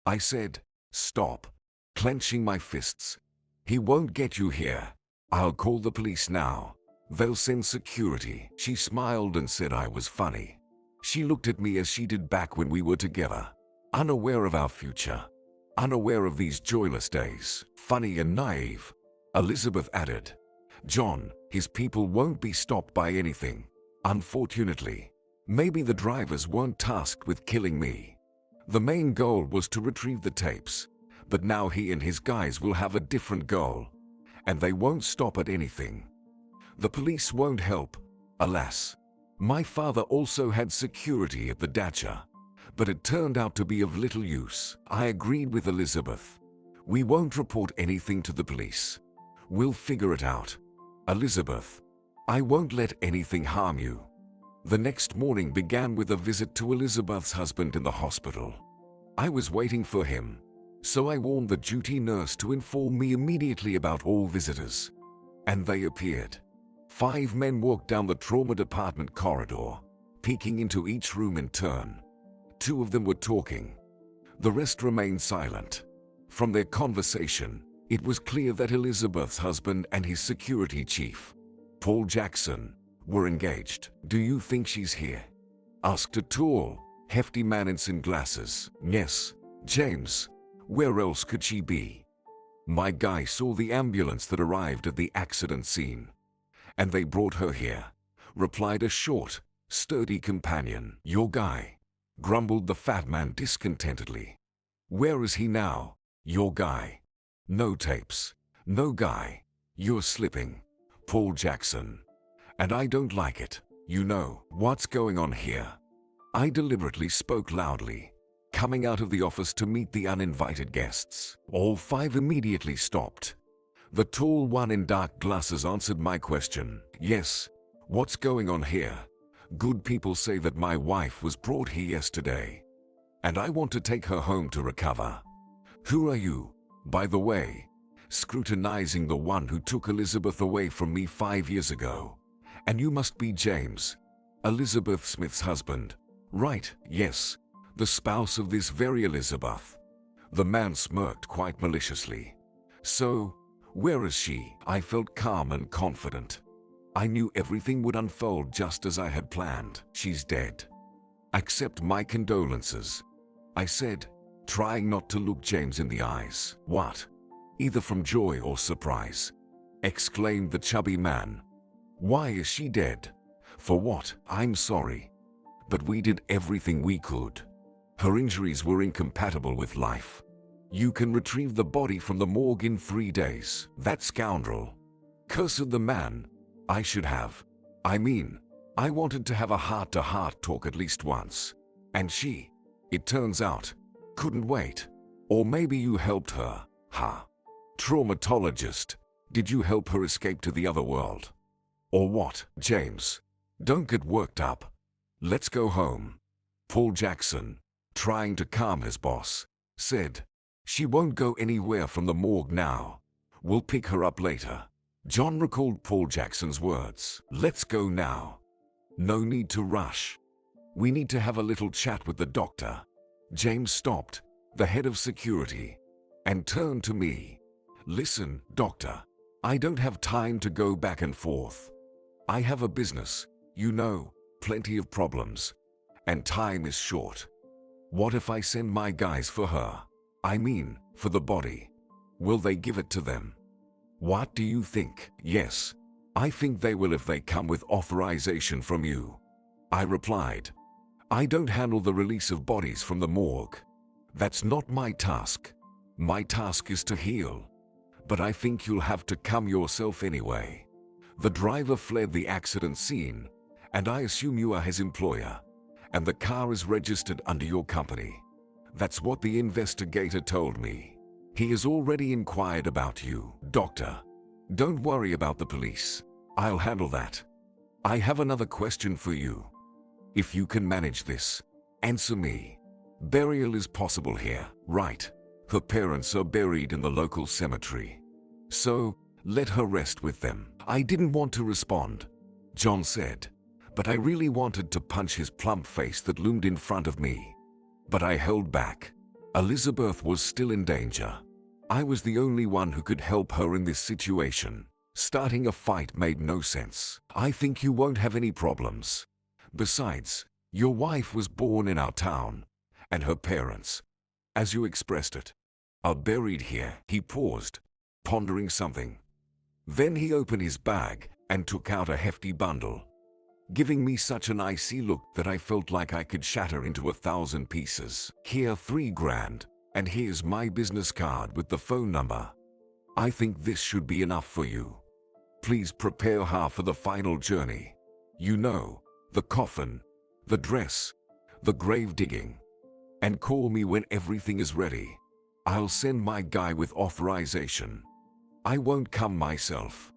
I said, stop, clenching my fists. He won't get you here. I'll call the police now. They'll send security. She smiled and said I was funny. She looked at me as she did back when we were together, unaware of our future, unaware of these joyless days. Funny and naive, Elizabeth added. John, his people won't be stopped by anything. Unfortunately, maybe the drivers weren't tasked with killing me. The main goal was to retrieve the tapes, but now he and his guys will have a different goal, and they won't stop at anything. The police won't help, alas. My father also had security at the dacha, but it turned out to be of little use. I agreed with Elizabeth. We won't report anything to the police. We'll figure it out. Elizabeth, I won't let anything harm you. The next morning began with a visit to Elizabeth's husband in the hospital. I was waiting for him, so I warned the duty nurse to inform me immediately about all visitors. And they appeared. 5 men walked down the trauma department corridor, peeking into each room in turn. 2 of them were talking. The rest remained silent. From their conversation, it was clear that Elizabeth's husband and his security chief, Paul Jackson, were engaged. Do you think she's here? Asked a tall, hefty man in sunglasses. Yes, James. Where else could she be? My guy saw the ambulance that arrived at the accident scene. And they brought her here, replied a short, sturdy companion. Your guy, grumbled the fat man discontentedly. Where is he now, your guy? No tapes, no guy. You're slipping, Paul Jackson. And I don't like it. You know what's going on here. I deliberately spoke loudly, coming out of the office to meet the uninvited guests. All 5 immediately stopped. The tall one in dark glasses answered my question. Yes, what's going on here? Good people say that my wife was brought here yesterday, and I want to take her home to recover. Who are you, by the way? Scrutinizing the one who took Elizabeth away from me 5 years ago. And you must be James, Elizabeth Smith's husband. Right, yes, the spouse of this very Elizabeth. The man smirked quite maliciously. So, where is she? I felt calm and confident. I knew everything would unfold just as I had planned. She's dead. Accept my condolences, I said, trying not to look James in the eyes. What? Either from joy or surprise, exclaimed the chubby man. Why is she dead? For what? I'm sorry, but we did everything we could. Her injuries were incompatible with life. You can retrieve the body from the morgue in 3 days. That scoundrel. Cursed the man. I should have. I wanted to have a heart-to-heart talk at least once. And she, it turns out, couldn't wait. Or maybe you helped her. Ha. Traumatologist. Did you help her escape to the other world? Or what? James, don't get worked up. Let's go home. Paul Jackson, trying to calm his boss, said, she won't go anywhere from the morgue now. We'll pick her up later. John recalled Paul Jackson's words. Let's go now. No need to rush. We need to have a little chat with the doctor. James stopped, the head of security, and turned to me. Listen, doctor, I don't have time to go back and forth. I have a business, you know, plenty of problems, and time is short. What if I send my guys for her? For the body. Will they give it to them? What do you think? Yes, I think they will if they come with authorization from you. I replied. I don't handle the release of bodies from the morgue. That's not my task. My task is to heal. But I think you'll have to come yourself anyway. The driver fled the accident scene, and I assume you are his employer, and the car is registered under your company. That's what the investigator told me. He has already inquired about you. Doctor, don't worry about the police. I'll handle that. I have another question for you. If you can manage this, answer me. Burial is possible here, right? Her parents are buried in the local cemetery. So, let her rest with them. I didn't want to respond, John said, but I really wanted to punch his plump face that loomed in front of me. But I held back. Elizabeth was still in danger. I was the only one who could help her in this situation. Starting a fight made no sense. I think you won't have any problems. Besides, your wife was born in our town, and her parents, as you expressed it, are buried here. He paused, pondering something. Then he opened his bag and took out a hefty bundle, giving me such an icy look that I felt like I could shatter into 1,000 pieces. Here, 3 grand, and here's my business card with the phone number. I think this should be enough for you. Please prepare her for the final journey. You know, the coffin, the dress, the grave digging. And call me when everything is ready. I'll send my guy with authorization. I won't come myself.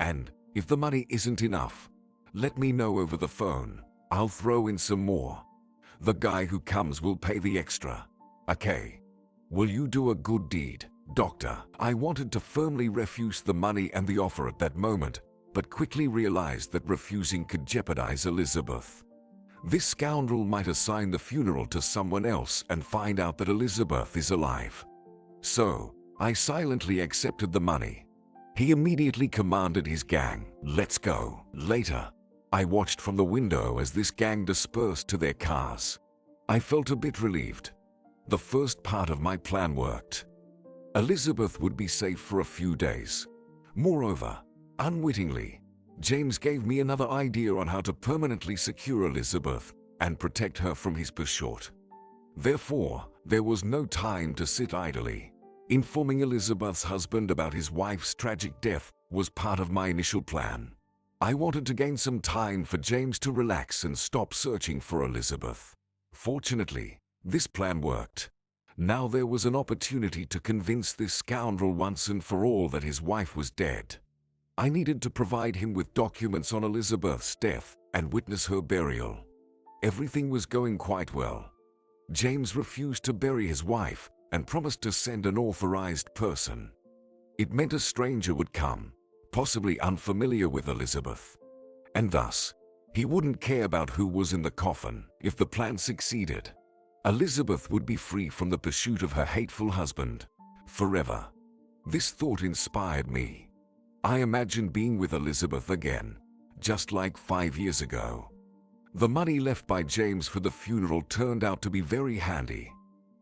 And, if the money isn't enough, let me know over the phone. I'll throw in some more. The guy who comes will pay the extra. Okay. Will you do a good deed, doctor? I wanted to firmly refuse the money and the offer at that moment, but quickly realized that refusing could jeopardize Elizabeth. This scoundrel might assign the funeral to someone else and find out that Elizabeth is alive. So, I silently accepted the money. He immediately commanded his gang, let's go. Later, I watched from the window as this gang dispersed to their cars. I felt a bit relieved. The first part of my plan worked. Elizabeth would be safe for a few days. Moreover, unwittingly, James gave me another idea on how to permanently secure Elizabeth and protect her from his pursuit. Therefore, there was no time to sit idly. Informing Elizabeth's husband about his wife's tragic death was part of my initial plan. I wanted to gain some time for James to relax and stop searching for Elizabeth. Fortunately, This plan worked. Now there was an opportunity to convince this scoundrel once and for all that his wife was dead. I needed to provide him with documents on Elizabeth's death and witness her burial. Everything was going quite well. James refused to bury his wife and promised to send an authorized person. It meant a stranger would come, possibly unfamiliar with Elizabeth. And thus, he wouldn't care about who was in the coffin. If the plan succeeded, Elizabeth would be free from the pursuit of her hateful husband forever. This thought inspired me. I imagined being with Elizabeth again, just like 5 years ago. The money left by James for the funeral turned out to be very handy.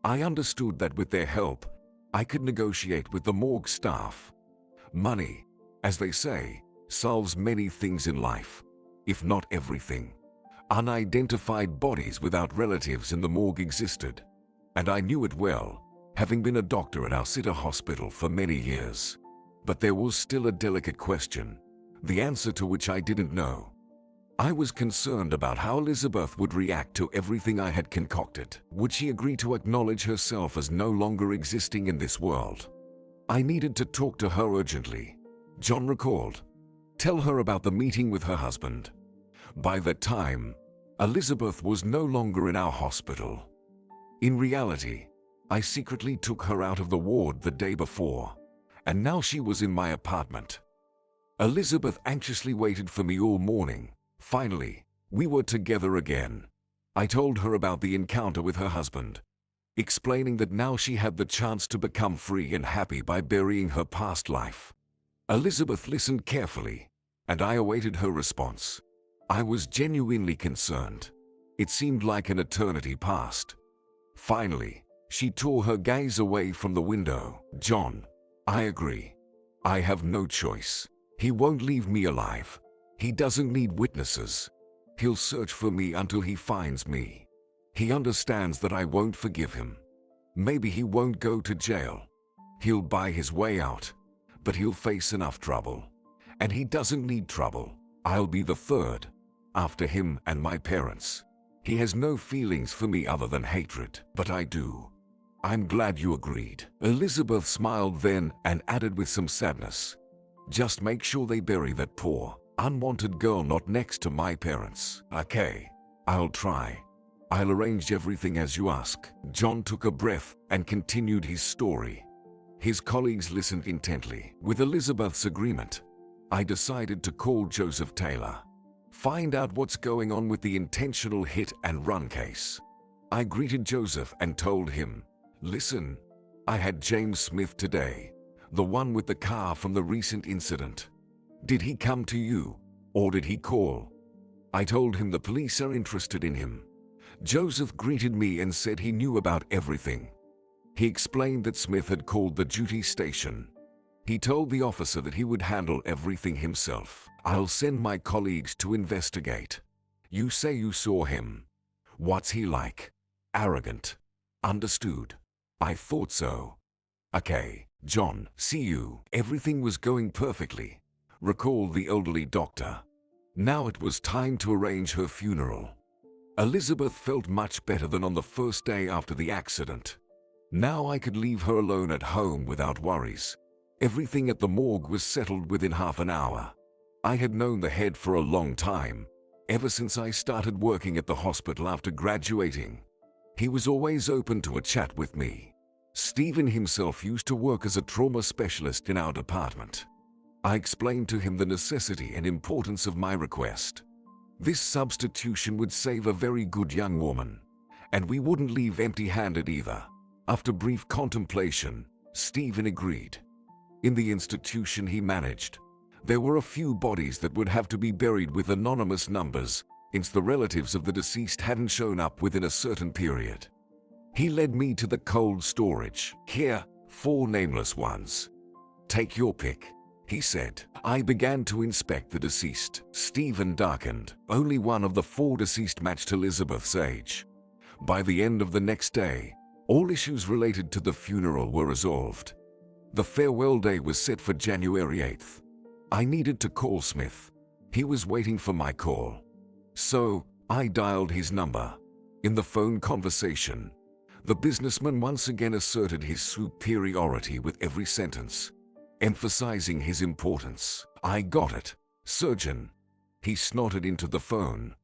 I understood that with their help, I could negotiate with the morgue staff. Money, as they say, solves many things in life, if not everything. Unidentified bodies without relatives in the morgue existed, and I knew it well, having been a doctor at our City Hospital for many years. But there was still a delicate question, the answer to which I didn't know. I was concerned about how Elizabeth would react to everything I had concocted. Would she agree to acknowledge herself as no longer existing in this world? I needed to talk to her urgently, John recalled. Tell her about the meeting with her husband. By that time, Elizabeth was no longer in our hospital. In reality, I secretly took her out of the ward the day before, and now she was in my apartment. Elizabeth anxiously waited for me all morning. Finally, we were together again. I told her about the encounter with her husband, explaining that now she had the chance to become free and happy by burying her past life. Elizabeth listened carefully, and I awaited her response. I was genuinely concerned. It seemed like an eternity passed. Finally, she tore her gaze away from the window. John, I agree. I have no choice. He won't leave me alive. He doesn't need witnesses. He'll search for me until he finds me. He understands that I won't forgive him. Maybe he won't go to jail. He'll buy his way out, but he'll face enough trouble. And he doesn't need trouble. I'll be the third, after him and my parents. He has no feelings for me other than hatred, but I do. I'm glad you agreed. Elizabeth smiled then and added with some sadness, just make sure they bury that poor, unwanted girl not next to my parents. Okay, I'll try. I'll arrange everything as you ask. John took a breath and continued his story. His colleagues listened intently. With Elizabeth's agreement, I decided to call Joseph Taylor. Find out what's going on with the intentional hit and run case. I greeted Joseph and told him, listen, I had James Smith today, the one with the car from the recent incident. Did he come to you, or did he call? I told him the police are interested in him. Joseph greeted me and said he knew about everything. He explained that Smith had called the duty station. He told the officer that he would handle everything himself. I'll send my colleagues to investigate. You say you saw him. What's he like? Arrogant. Understood. I thought so. Okay, John, see you. Everything was going perfectly, recalled the elderly doctor. Now it was time to arrange her funeral. Elizabeth felt much better than on the first day after the accident. Now I could leave her alone at home without worries. Everything at the morgue was settled within half an hour. I had known the head for a long time, ever since I started working at the hospital after graduating. He was always open to a chat with me. Stephen himself used to work as a trauma specialist in our department. I explained to him the necessity and importance of my request. This substitution would save a very good young woman, and we wouldn't leave empty-handed either. After brief contemplation, Stephen agreed. In the institution he managed, there were a few bodies that would have to be buried with anonymous numbers, since the relatives of the deceased hadn't shown up within a certain period. He led me to the cold storage. Here, 4 nameless ones. Take your pick, he said. I began to inspect the deceased. Stephen darkened. Only one of the 4 deceased matched Elizabeth's age. By the end of the next day, all issues related to the funeral were resolved. The farewell day was set for January 8th. I needed to call Smith. He was waiting for my call. So, I dialed his number. In the phone conversation, The businessman once again asserted his superiority with every sentence, emphasizing his importance. "I got it, surgeon." He snorted into the phone.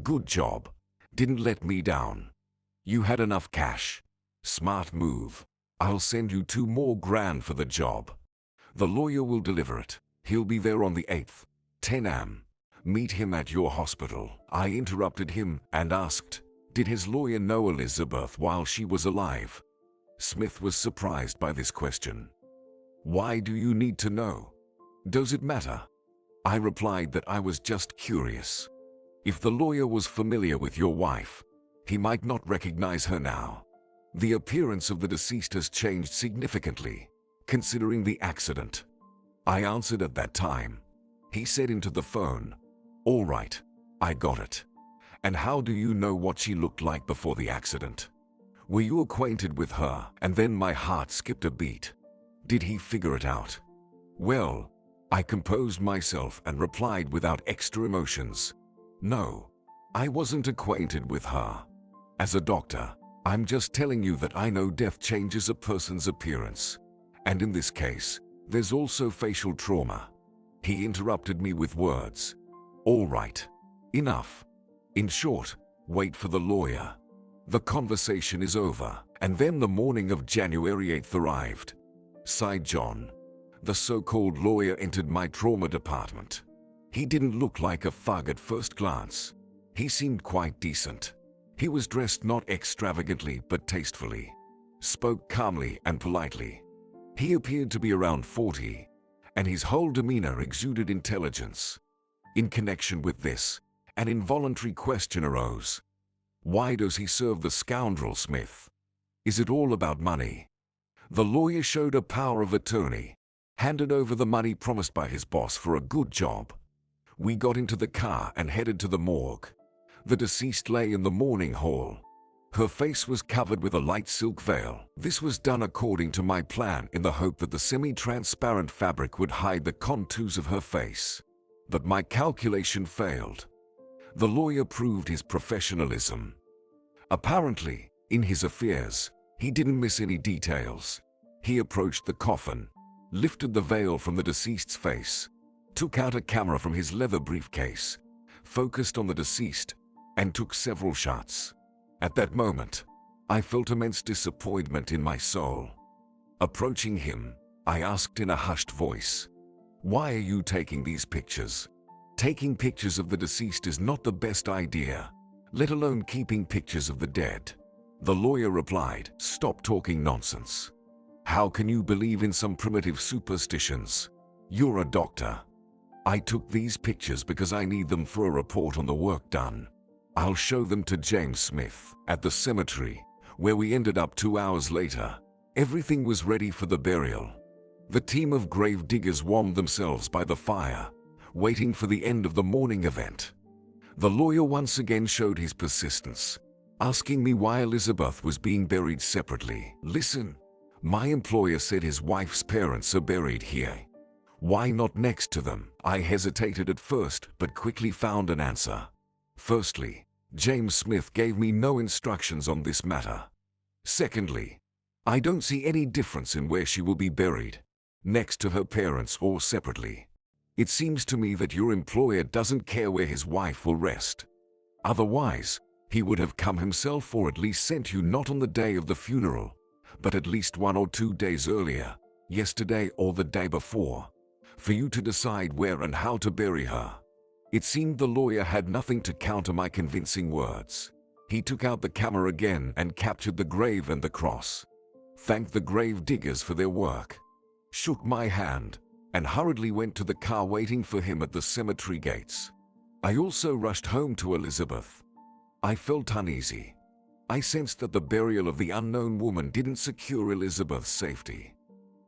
"Good job. Didn't let me down. You had enough cash. Smart move. I'll send you 2 more grand for the job. The lawyer will deliver it. He'll be there on the 8th, 10 a.m. Meet him at your hospital." I interrupted him and asked, did his lawyer know Elizabeth while she was alive? Smith was surprised by this question. "Why do you need to know? Does it matter?" I replied that I was just curious. If the lawyer was familiar with your wife, he might not recognize her now. The appearance of the deceased has changed significantly, considering the accident. I answered at that time. He said into the phone, "All right, I got it. And how do you know what she looked like before the accident? Were you acquainted with her?" And then my heart skipped a beat. Did he figure it out? Well, I composed myself and replied without extra emotions. "No, I wasn't acquainted with her. As a doctor, I'm just telling you that I know death changes a person's appearance. And in this case, there's also facial trauma." He interrupted me with words. "All right. Enough. In short, wait for the lawyer. The conversation is over." And then the morning of January 8th arrived. Sighed John. The so-called lawyer entered my trauma department. He didn't look like a thug at first glance. He seemed quite decent. He was dressed not extravagantly but tastefully. Spoke calmly and politely. He appeared to be around 40, and his whole demeanor exuded intelligence. In connection with this, an involuntary question arose. Why does he serve the scoundrel Smith? Is it all about money? The lawyer showed a power of attorney, handed over the money promised by his boss for a good job. We got into the car and headed to the morgue. The deceased lay in the mourning hall. Her face was covered with a light silk veil. This was done according to my plan in the hope that the semi-transparent fabric would hide the contours of her face. But my calculation failed. The lawyer proved his professionalism. Apparently, in his affairs, he didn't miss any details. He approached the coffin, lifted the veil from the deceased's face, took out a camera from his leather briefcase, focused on the deceased, and took several shots. At that moment, I felt immense disappointment in my soul. Approaching him, I asked in a hushed voice, "Why are you taking these pictures? Taking pictures of the deceased is not the best idea, let alone keeping pictures of the dead." The lawyer replied, "Stop talking nonsense. How can you believe in some primitive superstitions? You're a doctor. I took these pictures because I need them for a report on the work done. I'll show them to James Smith." At the cemetery, where we ended up 2 hours later, everything was ready for the burial. The team of grave diggers warmed themselves by the fire, waiting for the end of the morning event. The lawyer once again showed his persistence, asking me why Elizabeth was being buried separately. "Listen, my employer said his wife's parents are buried here. Why not next to them?" I hesitated at first, but quickly found an answer. Firstly, James Smith gave me no instructions on this matter. Secondly, I don't see any difference in where she will be buried, next to her parents or separately. It seems to me that your employer doesn't care where his wife will rest. Otherwise, he would have come himself or at least sent you not on the day of the funeral, but at least 1 or 2 days earlier, yesterday or the day before, for you to decide where and how to bury her. It seemed the lawyer had nothing to counter my convincing words. He took out the camera again and captured the grave and the cross, thanked the grave diggers for their work, shook my hand, and hurriedly went to the car waiting for him at the cemetery gates. I also rushed home to Elizabeth. I felt uneasy. I sensed that the burial of the unknown woman didn't secure Elizabeth's safety.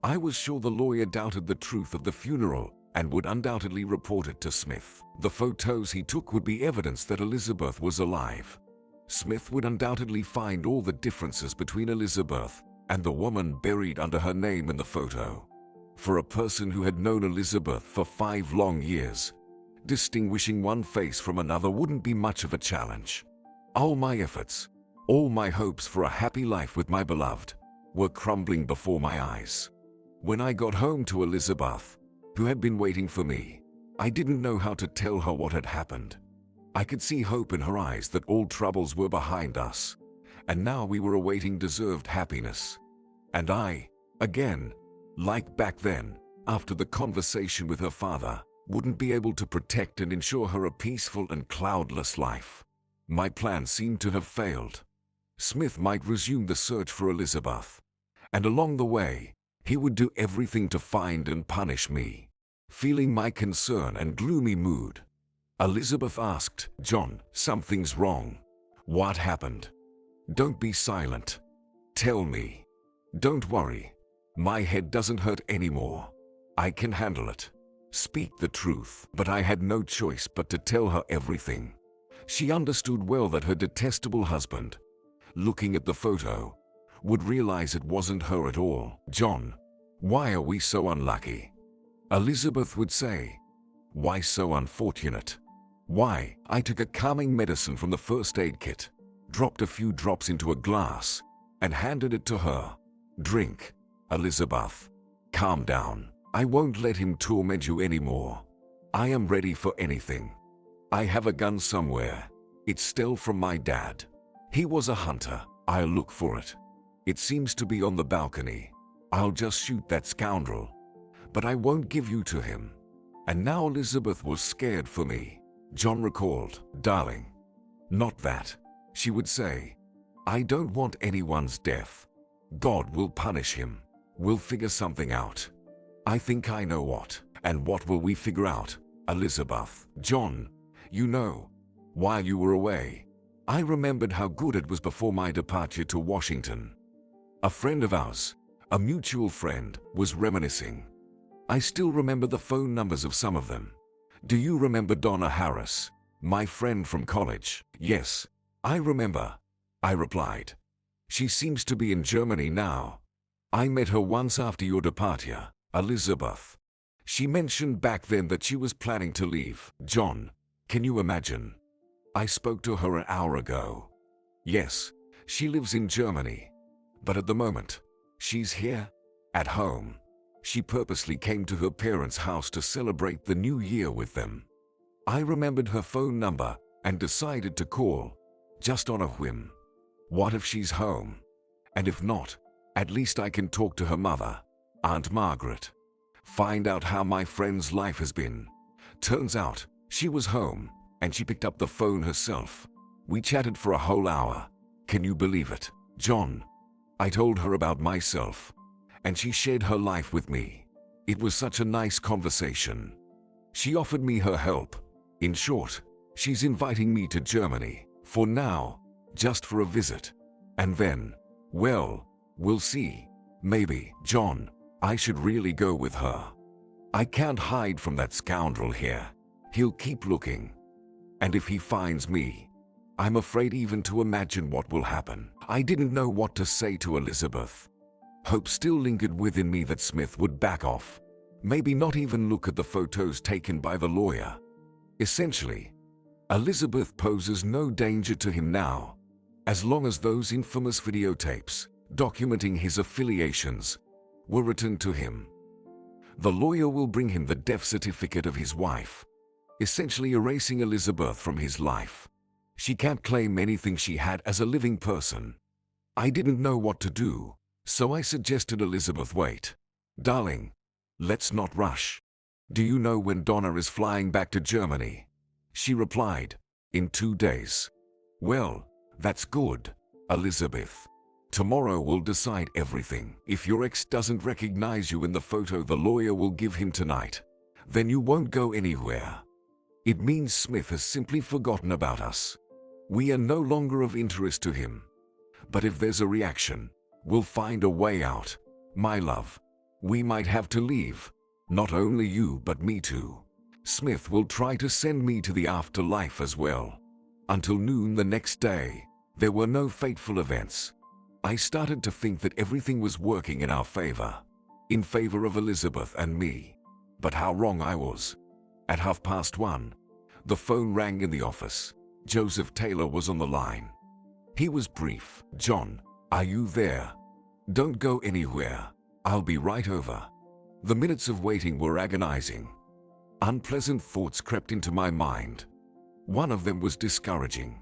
I was sure the lawyer doubted the truth of the funeral and would undoubtedly report it to Smith. The photos he took would be evidence that Elizabeth was alive. Smith would undoubtedly find all the differences between Elizabeth and the woman buried under her name in the photo. For a person who had known Elizabeth for 5 long years, distinguishing one face from another wouldn't be much of a challenge. All my efforts, All my hopes for a happy life with my beloved were crumbling before my eyes. When I got home to Elizabeth, who had been waiting for me, I didn't know how to tell her what had happened. I could see hope in her eyes that all troubles were behind us, and now we were awaiting deserved happiness. And I, again, like back then, after the conversation with her father, wouldn't be able to protect and ensure her a peaceful and cloudless life. My plan seemed to have failed. Smith might resume the search for Elizabeth, and along the way, he would do everything to find and punish me. Feeling my concern and gloomy mood, Elizabeth asked, "John, something's wrong. What happened? Don't be silent. Tell me. Don't worry. My head doesn't hurt anymore. I can handle it. Speak the truth." But I had no choice but to tell her everything. She understood well that her detestable husband, looking at the photo, would realize it wasn't her at all. "John, why are we so unlucky?" Elizabeth would say. "Why so unfortunate?" "Why?" I took a calming medicine from the first aid kit, dropped a few drops into a glass, and handed it to her. "Drink, Elizabeth. Calm down. I won't let him torment you anymore. I am ready for anything. I have a gun somewhere. It's still from my dad. He was a hunter. I'll look for it. It seems to be on the balcony. I'll just shoot that scoundrel. But I won't give you to him." And now Elizabeth was scared for me. John recalled. "Darling, not that," she would say. "I don't want anyone's death. God will punish him. We'll figure something out. I think I know what." "And what will we figure out, Elizabeth?" "John, you know, while you were away, I remembered how good it was before my departure to Washington. A friend of ours, a mutual friend, was reminiscing. I still remember the phone numbers of some of them. Do you remember Donna Harris, my friend from college?" "Yes, I remember," I replied. "She seems to be in Germany now. I met her once after your departure, Elizabeth. She mentioned back then that she was planning to leave." "John, can you imagine? I spoke to her an hour ago. Yes, she lives in Germany. But at the moment, she's here, at home. She purposely came to her parents' house to celebrate the new year with them. I remembered her phone number and decided to call, just on a whim. What if she's home? And if not, at least I can talk to her mother, Aunt Margaret. Find out how my friend's life has been." Turns out, she was home, and she picked up the phone herself. We chatted for a whole hour. Can you believe it, John? I told her about myself, and she shared her life with me. It was such a nice conversation. She offered me her help. In short, she's inviting me to Germany, for now, just for a visit. And then, well, we'll see. Maybe, John, I should really go with her. I can't hide from that scoundrel here. He'll keep looking. And if he finds me, I'm afraid even to imagine what will happen. I didn't know what to say to Elizabeth. Hope still lingered within me that Smith would back off. Maybe not even look at the photos taken by the lawyer. Essentially, Elizabeth poses no danger to him now, as long as those infamous videotapes documenting his affiliations were returned to him. The lawyer will bring him the death certificate of his wife, essentially erasing Elizabeth from his life. She can't claim anything she had as a living person. I didn't know what to do, so I suggested Elizabeth wait. Darling, let's not rush. Do you know when Donna is flying back to Germany? She replied, in 2 days. Well, that's good, Elizabeth. Tomorrow we'll decide everything. If your ex doesn't recognize you in the photo the lawyer will give him tonight, then you won't go anywhere. It means Smith has simply forgotten about us. We are no longer of interest to him. But if there's a reaction, we'll find a way out. My love, we might have to leave. Not only you but me too. Smith will try to send me to the afterlife as well. Until noon the next day, there were no fateful events. I started to think that everything was working in our favor. In favor of Elizabeth and me. But how wrong I was. At 1:30, the phone rang in the office. Joseph Taylor was on the line. He was brief. "John, are you there? Don't go anywhere. I'll be right over." The minutes of waiting were agonizing. Unpleasant thoughts crept into my mind. One of them was discouraging.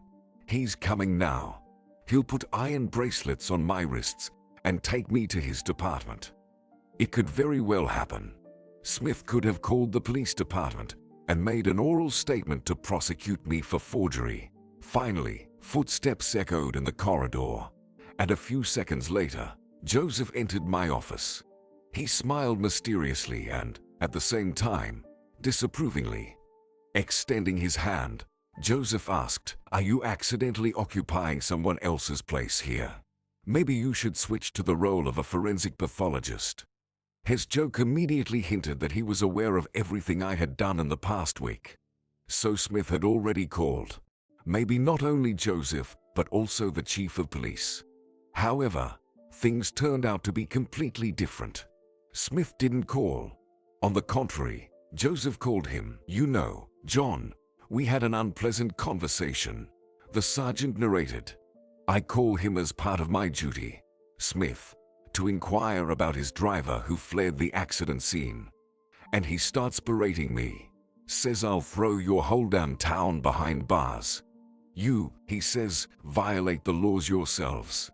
He's coming now. He'll put iron bracelets on my wrists and take me to his department. It could very well happen. Smith could have called the police department and made an oral statement to prosecute me for forgery. Finally, footsteps echoed in the corridor, and a few seconds later, Joseph entered my office. He smiled mysteriously and, at the same time, disapprovingly. Extending his hand, Joseph asked, "Are you accidentally occupying someone else's place here? Maybe you should switch to the role of a forensic pathologist." His joke immediately hinted that he was aware of everything I had done in the past week. So Smith had already called. Maybe not only Joseph, but also the chief of police. However, things turned out to be completely different. Smith didn't call. On the contrary, Joseph called him. "You know, John, we had an unpleasant conversation," the sergeant narrated. "I call him as part of my duty, Smith, to inquire about his driver who fled the accident scene. And he starts berating me. Says I'll throw your whole damn town behind bars. You, he says, violate the laws yourselves.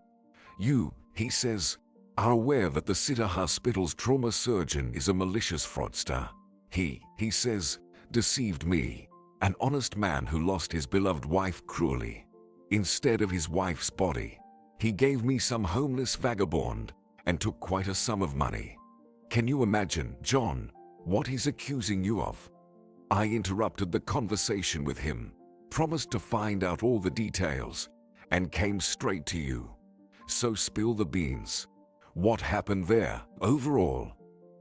You, he says, are aware that the City Hospital's trauma surgeon is a malicious fraudster. He says, deceived me, an honest man who lost his beloved wife cruelly. Instead of his wife's body, he gave me some homeless vagabond and took quite a sum of money. Can you imagine, John, what he's accusing you of?" I interrupted the conversation with him, promised to find out all the details, and came straight to you. So spill the beans. What happened there? Overall,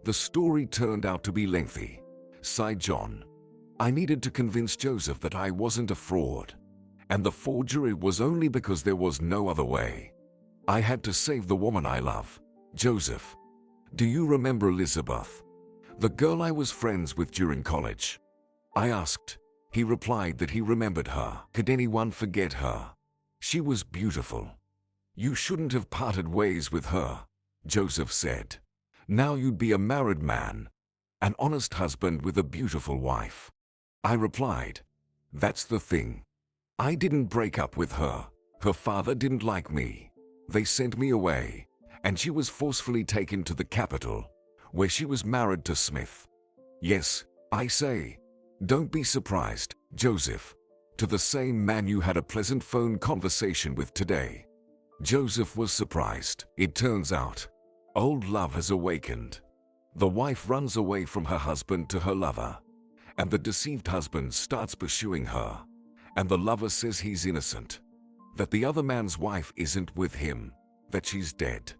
the story turned out to be lengthy, sighed John. I needed to convince Joseph that I wasn't a fraud, and the forgery was only because there was no other way. I had to save the woman I love. Joseph, do you remember Elizabeth, the girl I was friends with during college? I asked. He replied that he remembered her. Could anyone forget her? She was beautiful. You shouldn't have parted ways with her, Joseph said. Now you'd be a married man, an honest husband with a beautiful wife. I replied, that's the thing. I didn't break up with her. Her father didn't like me. They sent me away, and she was forcefully taken to the capital, where she was married to Smith. Yes, I say, don't be surprised, Joseph, to the same man you had a pleasant phone conversation with today. Joseph was surprised. It turns out, old love has awakened. The wife runs away from her husband to her lover, and the deceived husband starts pursuing her, and the lover says he's innocent, that the other man's wife isn't with him, that she's dead.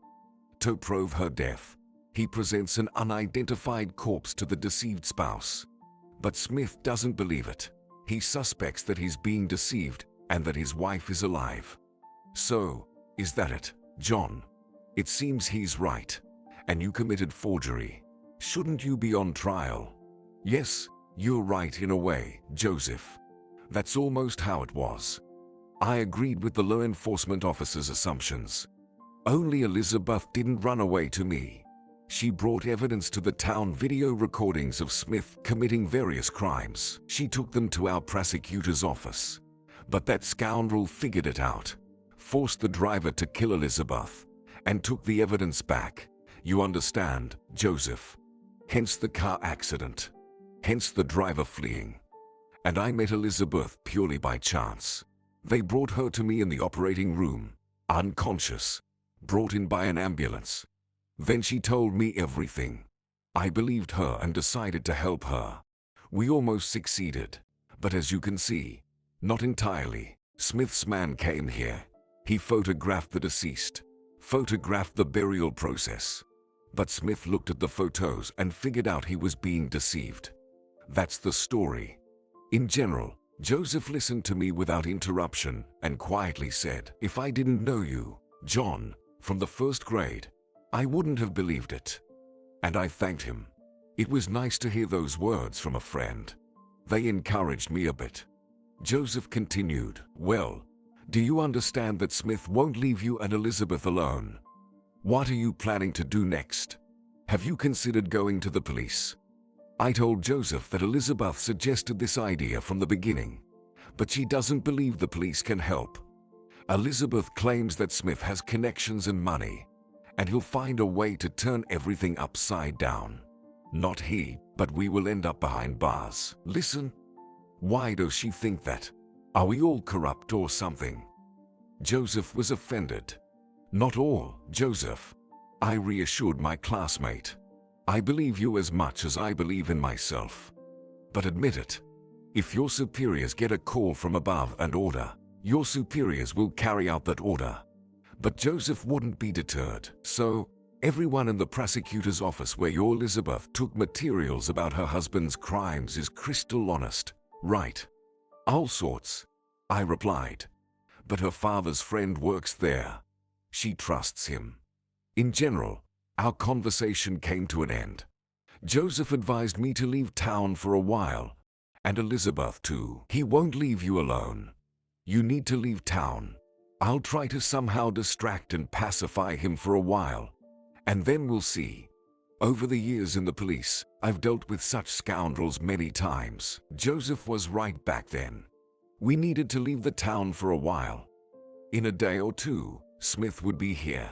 To prove her death, he presents an unidentified corpse to the deceived spouse. But Smith doesn't believe it. He suspects that he's being deceived and that his wife is alive. So, is that it, John? It seems he's right, and you committed forgery. Shouldn't you be on trial? Yes, you're right in a way, Joseph. That's almost how it was. I agreed with the law enforcement officer's assumptions. Only Elizabeth didn't run away to me. She brought evidence to the town video recordings of Smith committing various crimes. She took them to our prosecutor's office. But that scoundrel figured it out, forced the driver to kill Elizabeth, and took the evidence back. You understand, Joseph? Hence the car accident. Hence the driver fleeing. And I met Elizabeth purely by chance. They brought her to me in the operating room, unconscious, brought in by an ambulance. Then she told me everything. I believed her and decided to help her. We almost succeeded, but as you can see, not entirely. Smith's man came here. He photographed the deceased, photographed the burial process. But Smith looked at the photos and figured out he was being deceived. That's the story. In general, Joseph listened to me without interruption and quietly said, if I didn't know you, John, from the first grade, I wouldn't have believed it. And I thanked him. It was nice to hear those words from a friend. They encouraged me a bit. Joseph continued, well, Do you understand that Smith won't leave you and Elizabeth alone? What are you planning to do next? Have you considered going to the police? I told Joseph that Elizabeth suggested this idea from the beginning, but she doesn't believe the police can help. Elizabeth claims that Smith has connections and money, and he'll find a way to turn everything upside down. Not he, but we will end up behind bars. Listen, why does she think that? Are we all corrupt or something? Joseph was offended. Not all, Joseph. I reassured my classmate. I believe you as much as I believe in myself. But admit it. If your superiors get a call from above and order, your superiors will carry out that order. But Joseph wouldn't be deterred. So, everyone in the prosecutor's office where your Elizabeth took materials about her husband's crimes is crystal honest, right? All sorts, I replied. But her father's friend works there. She trusts him. In general, our conversation came to an end. Joseph advised me to leave town for a while, and Elizabeth too. He won't leave you alone. You need to leave town. I'll try to somehow distract and pacify him for a while, and then we'll see. Over the years in the police, I've dealt with such scoundrels many times. Joseph was right back then. We needed to leave the town for a while. In a day or two, Smith would be here,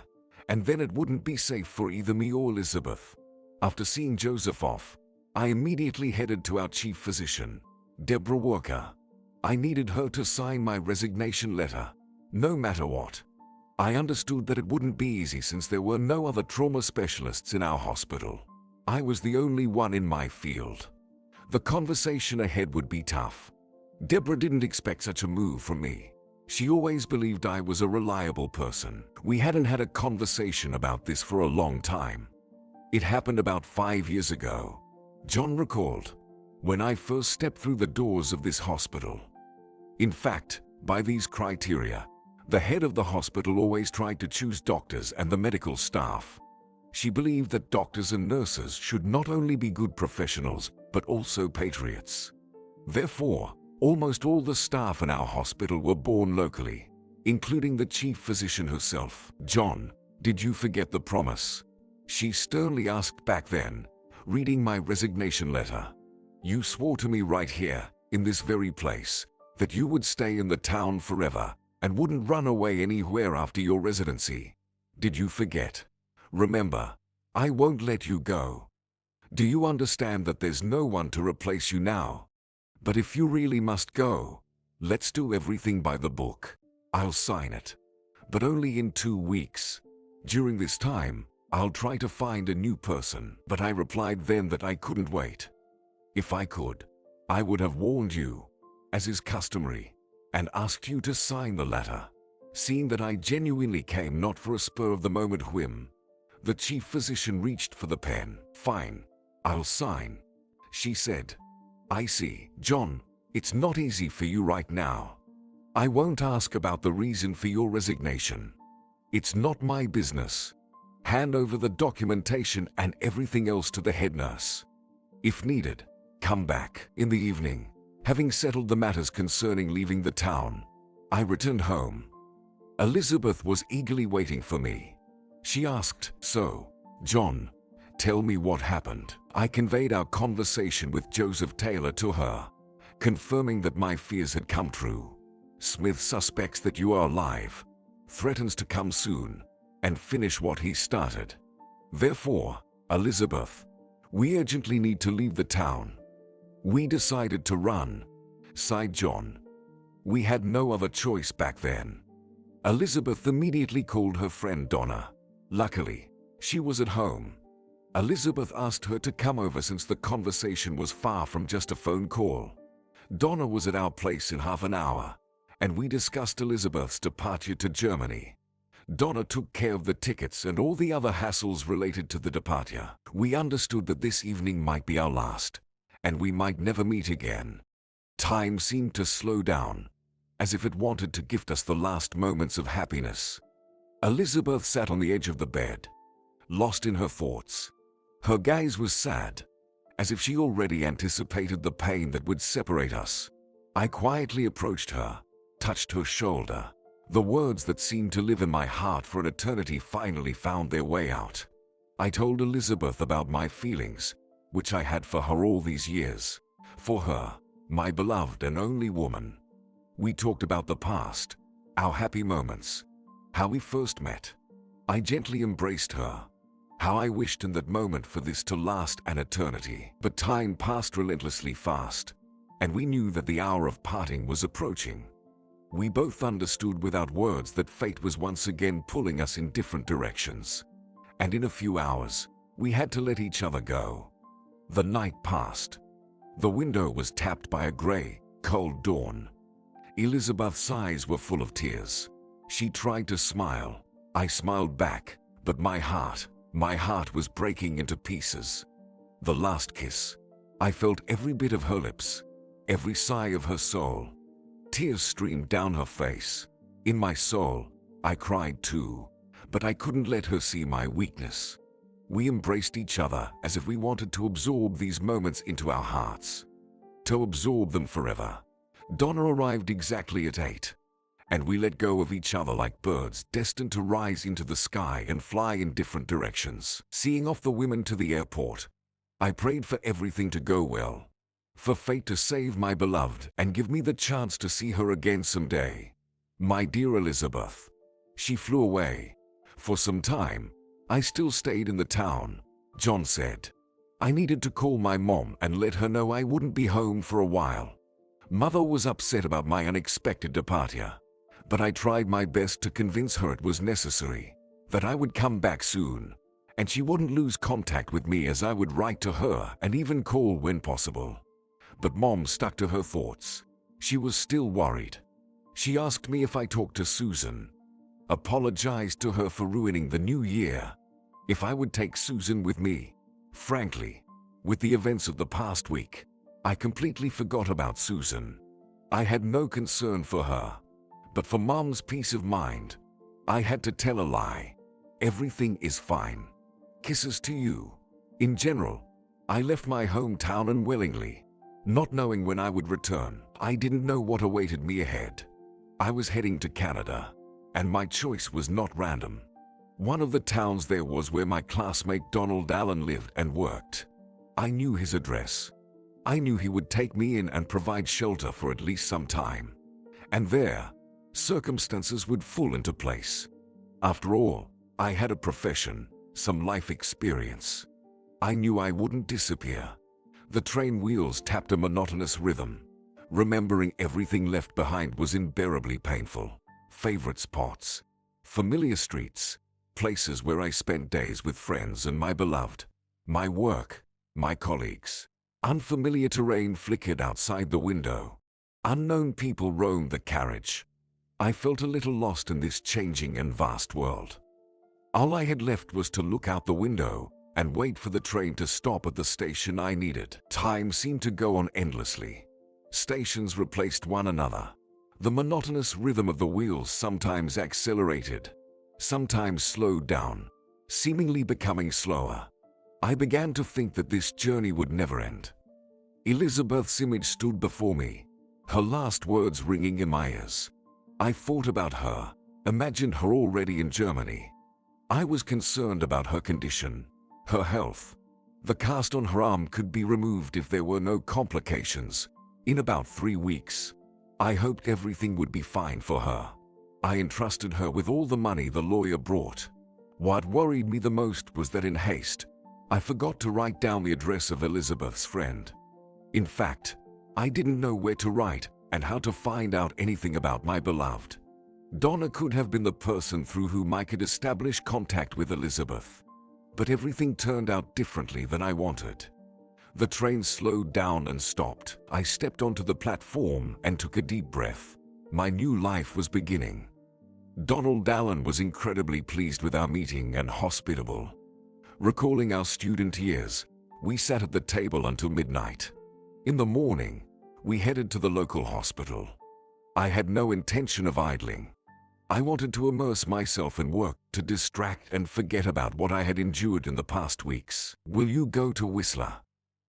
and then it wouldn't be safe for either me or Elizabeth. After seeing Joseph off, I immediately headed to our chief physician, Deborah Walker. I needed her to sign my resignation letter, no matter what. I understood that it wouldn't be easy since there were no other trauma specialists in our hospital. I was the only one in my field. The conversation ahead would be tough. Deborah didn't expect such a move from me. She always believed I was a reliable person. We hadn't had a conversation about this for a long time. It happened about 5 years ago, John recalled, when I first stepped through the doors of this hospital. In fact, by these criteria, the head of the hospital always tried to choose doctors and the medical staff. She believed that doctors and nurses should not only be good professionals, but also patriots. Therefore, almost all the staff in our hospital were born locally, including the chief physician herself. John, did you forget the promise? She sternly asked back then, reading my resignation letter. You swore to me right here, in this very place, that you would stay in the town forever and wouldn't run away anywhere after your residency. Did you forget? Remember, I won't let you go. Do you understand that there's no one to replace you now? But if you really must go, let's do everything by the book. I'll sign it. But only in 2 weeks. During this time, I'll try to find a new person. But I replied then that I couldn't wait. If I could, I would have warned you, as is customary, and asked you to sign the letter. Seeing that I genuinely came not for a spur-of-the-moment whim, the chief physician reached for the pen. Fine, I'll sign, she said. I see, John, it's not easy for you right now. I won't ask about the reason for your resignation. It's not my business. Hand over the documentation and everything else to the head nurse. If needed, come back in the evening. Having settled the matters concerning leaving the town, I returned home. Elizabeth was eagerly waiting for me. She asked, "So, John, tell me what happened." I conveyed our conversation with Joseph Taylor to her, confirming that my fears had come true. Smith suspects that you are alive, threatens to come soon, and finish what he started. Therefore, Elizabeth, we urgently need to leave the town. We decided to run, sighed John. We had no other choice back then. Elizabeth immediately called her friend Donna. Luckily, she was at home. Elizabeth asked her to come over since the conversation was far from just a phone call. Donna was at our place in half an hour, and we discussed Elizabeth's departure to Germany. Donna took care of the tickets and all the other hassles related to the departure. We understood that this evening might be our last, and we might never meet again. Time seemed to slow down, as if it wanted to gift us the last moments of happiness. Elizabeth sat on the edge of the bed, lost in her thoughts. Her gaze was sad, as if she already anticipated the pain that would separate us. I quietly approached her, touched her shoulder, The words that seemed to live in my heart for an eternity finally found their way out. I told Elizabeth about my feelings, which I had for her all these years. For her, my beloved and only woman. We talked about the past, our happy moments, how we first met. I gently embraced her, how I wished in that moment for this to last an eternity. But time passed relentlessly fast, and we knew that the hour of parting was approaching. We both understood without words that fate was once again pulling us in different directions. And in a few hours, we had to let each other go. The night passed. The window was tapped by a gray, cold dawn. Elizabeth's eyes were full of tears. She tried to smile. I smiled back, but my heart was breaking into pieces. The last kiss. I felt every bit of her lips, every sigh of her soul. Tears streamed down her face. In my soul, I cried too, but I couldn't let her see my weakness. We embraced each other as if we wanted to absorb these moments into our hearts, to absorb them forever. Donna arrived exactly at 8, and we let go of each other like birds destined to rise into the sky and fly in different directions. Seeing off the women to the airport, I prayed for everything to go well, for fate to save my beloved and give me the chance to see her again someday. My dear Elizabeth. She flew away. For some time, I still stayed in the town. John said I needed to call my mom and let her know I wouldn't be home for a while. Mother was upset about my unexpected departure, but I tried my best to convince her it was necessary, that I would come back soon, and she wouldn't lose contact with me as I would write to her and even call when possible. But Mom stuck to her thoughts. She was still worried. She asked me if I talked to Susan, apologized to her for ruining the new year, if I would take Susan with me. Frankly, with the events of the past week, I completely forgot about Susan. I had no concern for her, but for Mom's peace of mind, I had to tell a lie. Everything is fine. Kisses to you. In general, I left my hometown unwillingly, not knowing when I would return. I didn't know what awaited me ahead. I was heading to Canada, and my choice was not random. One of the towns there was where my classmate Donald Allen lived and worked. I knew his address. I knew he would take me in and provide shelter for at least some time. And there, circumstances would fall into place. After all, I had a profession, some life experience. I knew I wouldn't disappear. The train wheels tapped a monotonous rhythm. Remembering everything left behind was unbearably painful. Favorite spots, familiar streets, places where I spent days with friends and my beloved, my work, my colleagues. Unfamiliar terrain flickered outside the window. Unknown people roamed the carriage. I felt a little lost in this changing and vast world. All I had left was to look out the window and wait for the train to stop at the station I needed. Time seemed to go on endlessly. Stations replaced one another. The monotonous rhythm of the wheels sometimes accelerated, sometimes slowed down, seemingly becoming slower. I began to think that this journey would never end. Elizabeth's image stood before me, her last words ringing in my ears. I thought about her, imagined her already in Germany. I was concerned about her condition, her health. The cast on her arm could be removed if there were no complications. In about 3 weeks, I hoped everything would be fine for her. I entrusted her with all the money the lawyer brought. What worried me the most was that in haste, I forgot to write down the address of Elizabeth's friend. In fact, I didn't know where to write and how to find out anything about my beloved. Donna could have been the person through whom I could establish contact with Elizabeth. But everything turned out differently than I wanted. The train slowed down and stopped. I stepped onto the platform and took a deep breath. My new life was beginning. Donald Allen was incredibly pleased with our meeting and hospitable. Recalling our student years, we sat at the table until midnight. In the morning, we headed to the local hospital. I had no intention of idling. I wanted to immerse myself in work, to distract and forget about what I had endured in the past weeks. "Will you go to Whistler?"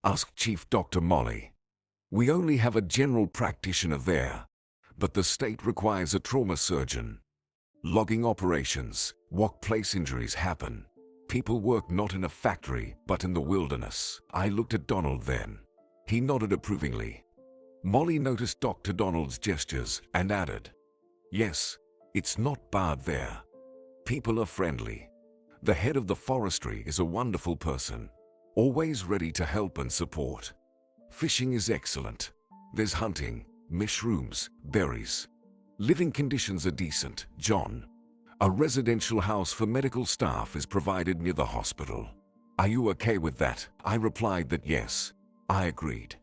asked Chief Dr. Molly. "We only have a general practitioner there, but the state requires a trauma surgeon. logging operations, workplace injuries happen. People work not in a factory, but in the wilderness. I looked at Donald then. He nodded approvingly. Molly noticed Dr. Donald's gestures and added, "Yes, it's not bad there. People are friendly. The head of the forestry is a wonderful person, always ready to help and support. Fishing is excellent. There's hunting, mushrooms, berries. Living conditions are decent, John. A residential house for medical staff is provided near the hospital. Are you okay with that?" I replied that yes, I agreed,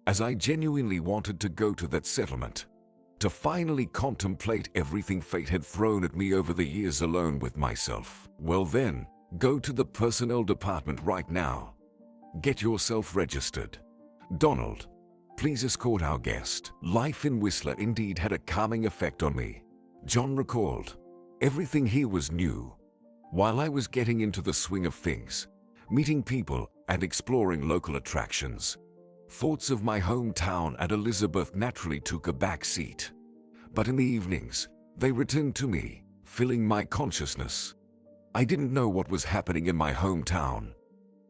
as I genuinely wanted to go to that settlement, to finally contemplate everything fate had thrown at me over the years alone with myself. "Well then, go to the personnel department right now. Get yourself registered. Donald, please escort our guest." Life in Whistler indeed had a calming effect on me, John recalled. Everything here was new. While I was getting into the swing of things, meeting people and exploring local attractions, thoughts of my hometown and Elizabeth naturally took a back seat. But in the evenings, they returned to me, filling my consciousness. I didn't know what was happening in my hometown,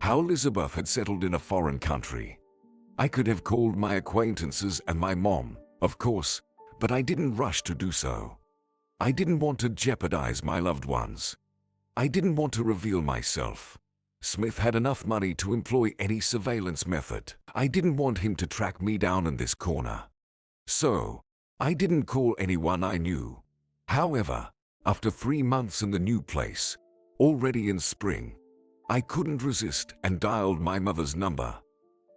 how Elizabeth had settled in a foreign country. I could have called my acquaintances and my mom, of course, but I didn't rush to do so. I didn't want to jeopardize my loved ones. I didn't want to reveal myself. Smith had enough money to employ any surveillance method. I didn't want him to track me down in this corner. So, I didn't call anyone I knew. However, after 3 months in the new place, already in spring, I couldn't resist and dialed my mother's number.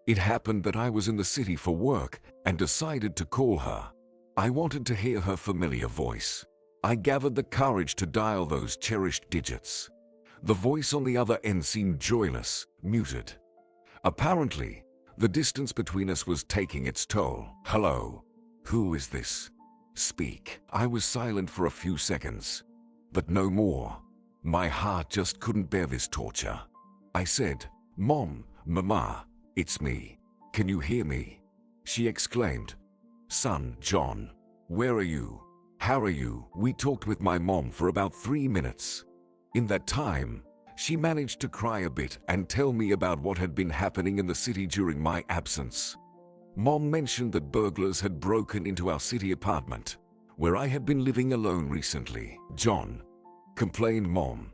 It happened that I was in the city for work and decided to call her. I wanted to hear her familiar voice. I gathered the courage to dial those cherished digits. The voice on the other end seemed joyless, muted. Apparently, the distance between us was taking its toll. "Hello? Who is this? Speak." I was silent for a few seconds, but no more. My heart just couldn't bear this torture. I said, Mama, it's me. Can you hear me?" She exclaimed, "Son, John, where are you? How are you?" We talked with my mom for about 3 minutes. In that time, she managed to cry a bit and tell me about what had been happening in the city during my absence. Mom mentioned that burglars had broken into our city apartment, where I had been living alone recently. "John," complained Mom,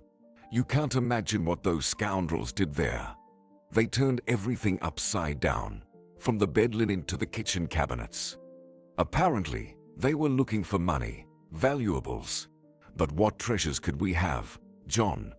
"you can't imagine what those scoundrels did there. They turned everything upside down, from the bed linen to the kitchen cabinets. Apparently, they were looking for money, valuables. But what treasures could we have, John?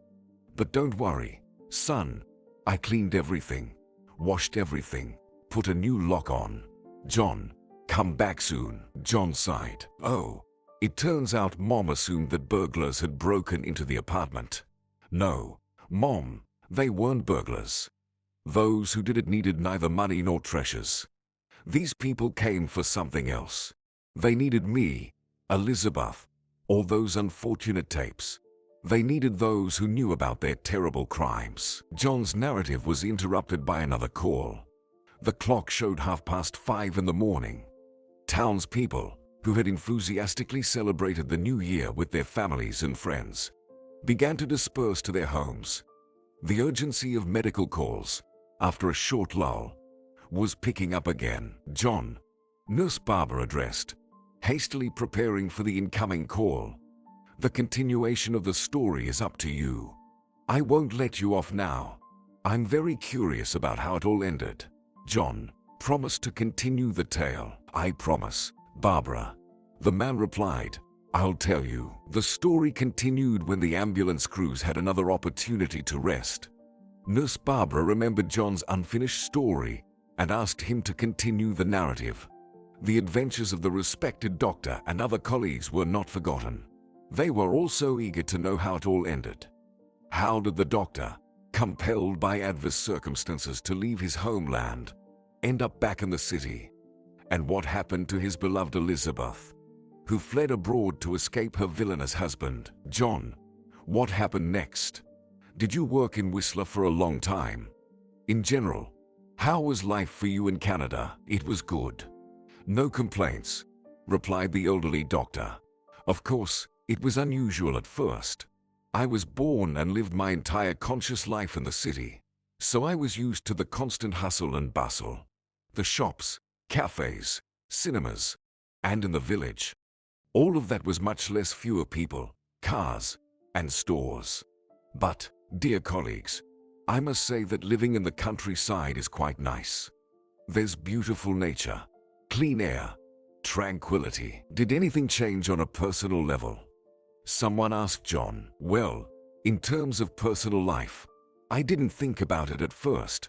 But don't worry, son. I cleaned everything, washed everything, put a new lock on. John, come back soon." John sighed. "Oh, it turns out Mom assumed that burglars had broken into the apartment. No, Mom, they weren't burglars. Those who did it needed neither money nor treasures. These people came for something else. They needed me, Elizabeth, or those unfortunate tapes. They needed those who knew about their terrible crimes." John's narrative was interrupted by another call. The clock showed 5:30 in the morning. Townspeople, who had enthusiastically celebrated the new year with their families and friends, began to disperse to their homes. The urgency of medical calls, after a short lull, was picking up again. "John," Nurse Barbara addressed, hastily preparing for the incoming call. "The continuation of the story is up to you. I won't let you off now. I'm very curious about how it all ended." John, "Promise to continue the tale." "I promise, Barbara," the man replied. "I'll tell you." The story continued when the ambulance crews had another opportunity to rest. Nurse Barbara remembered John's unfinished story and asked him to continue the narrative. The adventures of the respected doctor and other colleagues were not forgotten. They were also eager to know how it all ended. How did the doctor, compelled by adverse circumstances to leave his homeland, end up back in the city? And what happened to his beloved Elizabeth, who fled abroad to escape her villainous husband? John, what happened next? Did you work in Whistler for a long time? In general, how was life for you in Canada? "It was good. No complaints," replied the elderly doctor. "Of course, It was unusual at first. I was born and lived my entire conscious life in the city, so I was used to the constant hustle and bustle. The shops, cafes, cinemas, and in the village. All of that was much less, fewer people, cars, and stores. But, dear colleagues, I must say that living in the countryside is quite nice. There's beautiful nature, clean air, tranquility. Did anything change on a personal level? Someone asked John. Well, in terms of personal life, I didn't think about it at first.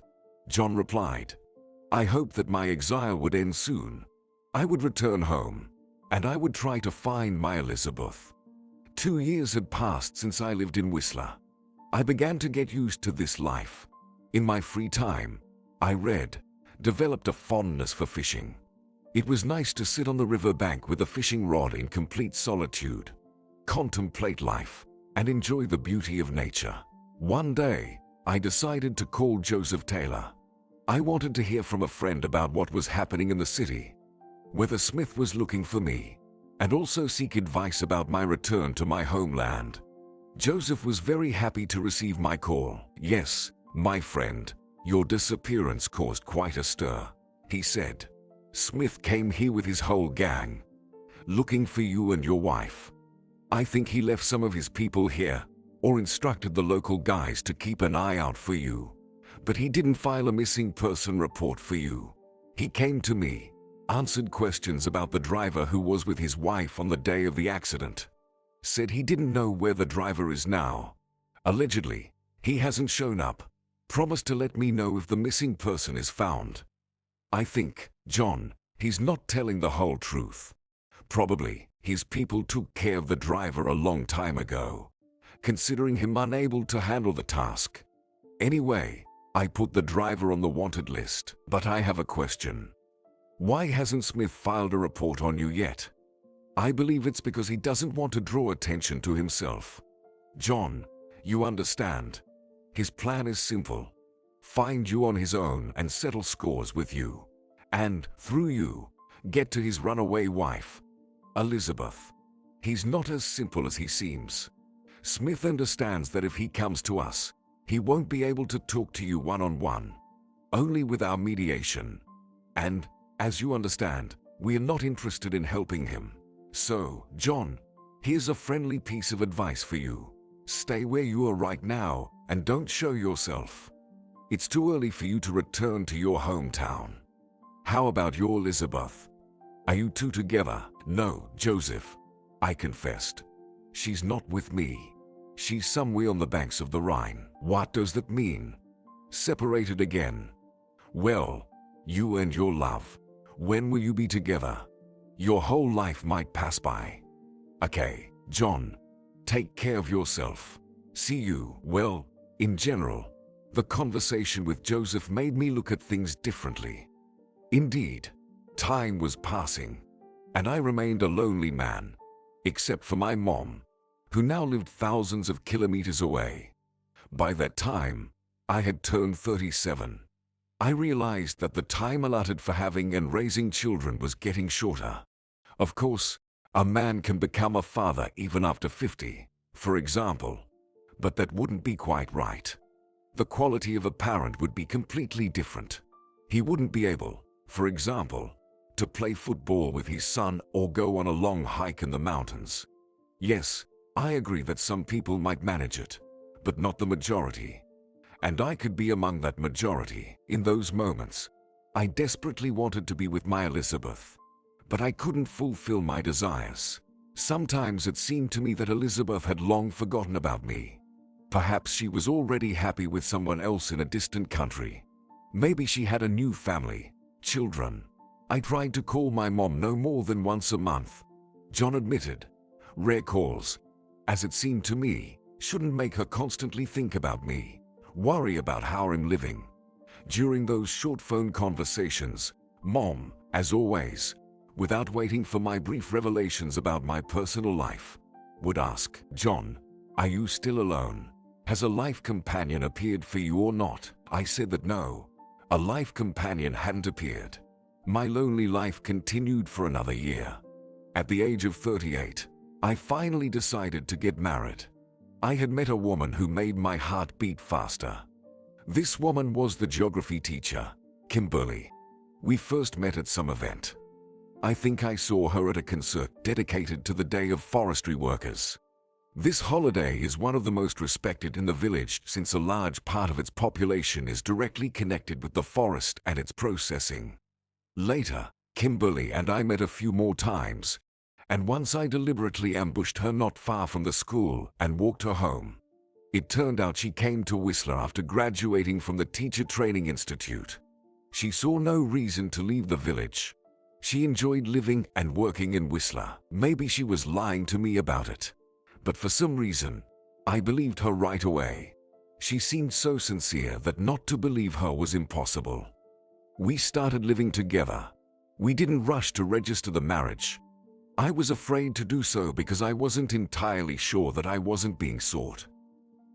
John replied, I hoped that my exile would end soon. I would return home, and I would try to find my Elizabeth. 2 years had passed since I lived in Whistler. I began to get used to this life. In my free time, I read, developed a fondness for fishing. It was nice to sit on the riverbank with a fishing rod in complete solitude, contemplate life, and enjoy the beauty of nature. One day, I decided to call Joseph Taylor. I wanted to hear from a friend about what was happening in the city, whether Smith was looking for me, and also seek advice about my return to my homeland. Joseph was very happy to receive my call. Yes, my friend, your disappearance caused quite a stir, he said. Smith came here with his whole gang, looking for you and your wife. I think he left some of his people here, or instructed the local guys to keep an eye out for you. But he didn't file a missing person report for you. He came to me, answered questions about the driver who was with his wife on the day of the accident. Said he didn't know where the driver is now. Allegedly, he hasn't shown up. Promised to let me know if the missing person is found. I think, John, he's not telling the whole truth. Probably, his people took care of the driver a long time ago, considering him unable to handle the task. Anyway, I put the driver on the wanted list. But I have a question. Why hasn't Smith filed a report on you yet? I believe it's because he doesn't want to draw attention to himself. John, you understand. His plan is simple. Find you on his own and settle scores with you. And, through you, get to his runaway wife, Elizabeth. He's not as simple as he seems. Smith understands that if he comes to us, he won't be able to talk to you one-on-one, only with our mediation. And, as you understand, we are not interested in helping him. So, John, here's a friendly piece of advice for you. Stay where you are right now and don't show yourself. It's too early for you to return to your hometown. How about your Elizabeth? Are you two together? No, Joseph, I confessed. She's not with me. She's somewhere on the banks of the Rhine. What does that mean? Separated again? Well, you and your love, when will you be together? Your whole life might pass by. Okay, John, take care of yourself. See you. Well, in general, the conversation with Joseph made me look at things differently. Indeed, time was passing, and I remained a lonely man, except for my mom, who now lived thousands of kilometers away. By that time, I had turned 37. I realized that the time allotted for having and raising children was getting shorter. Of course, a man can become a father even after 50, for example, but that wouldn't be quite right. The quality of a parent would be completely different. He wouldn't be able, for example, to play football with his son or go on a long hike in the mountains. Yes, I agree that some people might manage it, but not the majority. And I could be among that majority. In those moments, I desperately wanted to be with my Elizabeth, but I couldn't fulfill my desires. Sometimes it seemed to me that Elizabeth had long forgotten about me. Perhaps she was already happy with someone else in a distant country. Maybe she had a new family, children. I tried to call my mom no more than once a month. John admitted, rare calls, as it seemed to me, shouldn't make her constantly think about me, worry about how I'm living. During those short phone conversations, Mom, as always, without waiting for my brief revelations about my personal life, would ask, John, are you still alone? Has a life companion appeared for you or not? I said that no, a life companion hadn't appeared. My lonely life continued for another year. At the age of 38, I finally decided to get married. I had met a woman who made my heart beat faster. This woman was the geography teacher, Kimberly. We first met at some event. I think I saw her at a concert dedicated to the Day of Forestry Workers. This holiday is one of the most respected in the village since a large part of its population is directly connected with the forest and its processing. Later, Kimberly and I met a few more times, and once I deliberately ambushed her not far from the school and walked her home. It turned out she came to Whistler after graduating from the Teacher Training Institute. She saw no reason to leave the village. She enjoyed living and working in Whistler. Maybe she was lying to me about it. But for some reason, I believed her right away. She seemed so sincere that not to believe her was impossible. We started living together. We didn't rush to register the marriage. I was afraid to do so because I wasn't entirely sure that I wasn't being sought.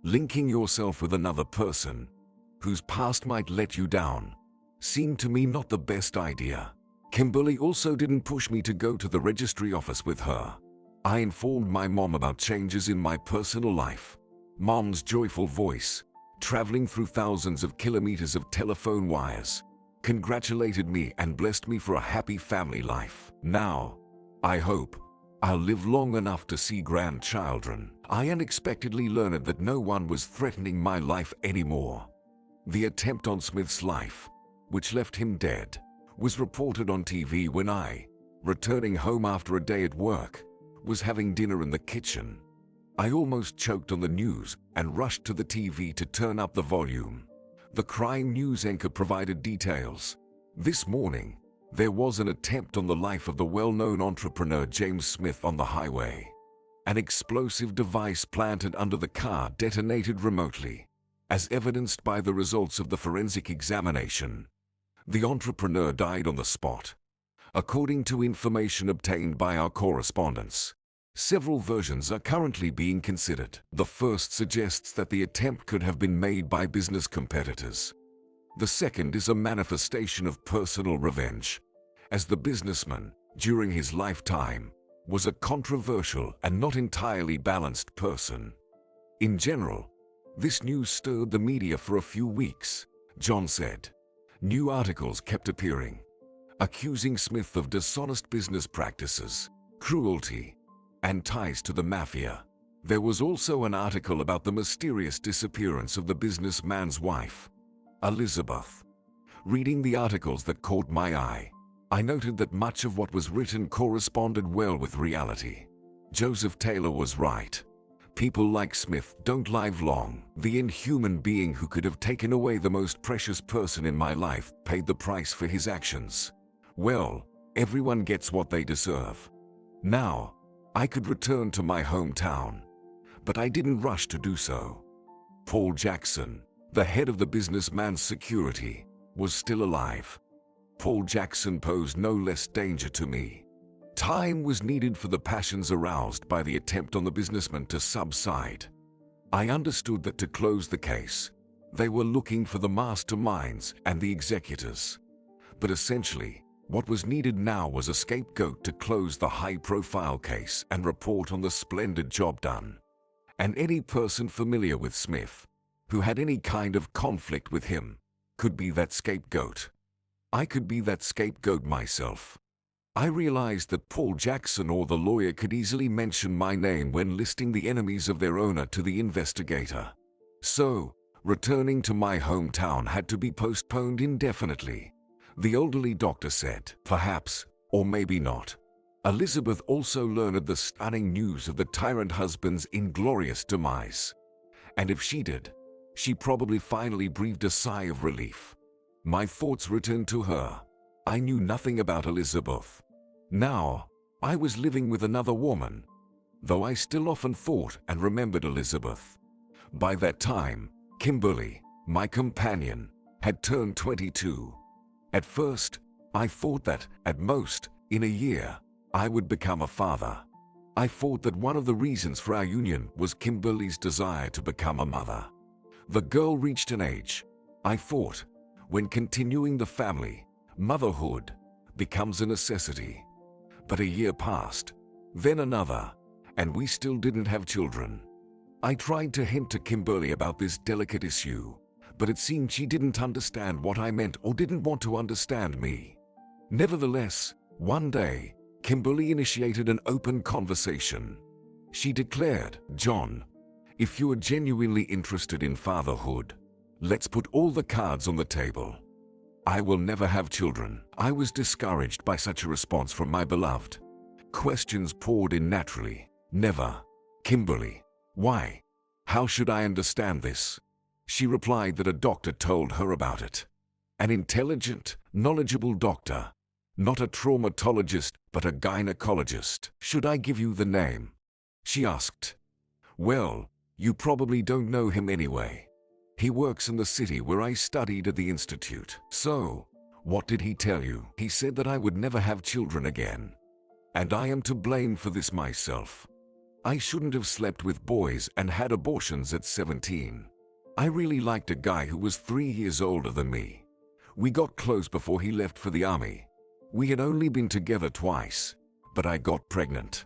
Linking yourself with another person, whose past might let you down, seemed to me not the best idea. Kimberly also didn't push me to go to the registry office with her. I informed my mom about changes in my personal life. Mom's joyful voice, traveling through thousands of kilometers of telephone wires, congratulated me and blessed me for a happy family life. Now, I hope I'll live long enough to see grandchildren. I unexpectedly learned that no one was threatening my life anymore. The attempt on Smith's life, which left him dead, was reported on TV when I, returning home after a day at work, was having dinner in the kitchen. I almost choked on the news and rushed to the TV to turn up the volume. The crime news anchor provided details. This morning, there was an attempt on the life of the well-known entrepreneur James Smith on the highway. An explosive device planted under the car detonated remotely, as evidenced by the results of the forensic examination. The entrepreneur died on the spot. According to information obtained by our correspondents, several versions are currently being considered. The first suggests that the attempt could have been made by business competitors. The second is a manifestation of personal revenge, as the businessman, during his lifetime, was a controversial and not entirely balanced person. In general, this news stirred the media for a few weeks, John said. New articles kept appearing, accusing Smith of dishonest business practices, cruelty, and ties to the mafia. There was also an article about the mysterious disappearance of the businessman's wife, Elizabeth. Reading the articles that caught my eye, I noted that much of what was written corresponded well with reality. Joseph Taylor was right. People like Smith don't live long. The inhuman being who could have taken away the most precious person in my life paid the price for his actions. Well, everyone gets what they deserve. Now, I could return to my hometown, but I didn't rush to do so. Paul Jackson, the head of the businessman's security, was still alive. Paul Jackson posed no less danger to me. Time was needed for the passions aroused by the attempt on the businessman to subside. I understood that to close the case, they were looking for the masterminds and the executors. But essentially, what was needed now was a scapegoat to close the high-profile case and report on the splendid job done. And any person familiar with Smith, who had any kind of conflict with him, could be that scapegoat. I could be that scapegoat myself. I realized that Paul Jackson or the lawyer could easily mention my name when listing the enemies of their owner to the investigator. So, returning to my hometown had to be postponed indefinitely. The elderly doctor said, perhaps, or maybe not. Elizabeth also learned the stunning news of the tyrant husband's inglorious demise. And if she did, she probably finally breathed a sigh of relief. My thoughts returned to her. I knew nothing about Elizabeth. Now, I was living with another woman, though I still often thought and remembered Elizabeth. By that time, Kimberly, my companion, had turned 22. At first, I thought that, at most, in a year, I would become a father. I thought that one of the reasons for our union was Kimberly's desire to become a mother. The girl reached an age, I thought, when continuing the family, motherhood, becomes a necessity. But a year passed, then another, and we still didn't have children. I tried to hint to Kimberly about this delicate issue, but it seemed she didn't understand what I meant or didn't want to understand me. Nevertheless, one day, Kimberly initiated an open conversation. She declared, "John, if you are genuinely interested in fatherhood, let's put all the cards on the table. I will never have children." I was discouraged by such a response from my beloved. Questions poured in naturally. "Never. Kimberly, why? How should I understand this?" She replied that a doctor told her about it. An intelligent, knowledgeable doctor. Not a traumatologist, but a gynecologist. "Should I give you the name?" she asked. "Well, you probably don't know him anyway. He works in the city where I studied at the institute." "So, what did he tell you?" "He said that I would never have children again. And I am to blame for this myself. I shouldn't have slept with boys and had abortions at 17. I really liked a guy who was 3 years older than me. We got close before he left for the army. We had only been together twice, but I got pregnant.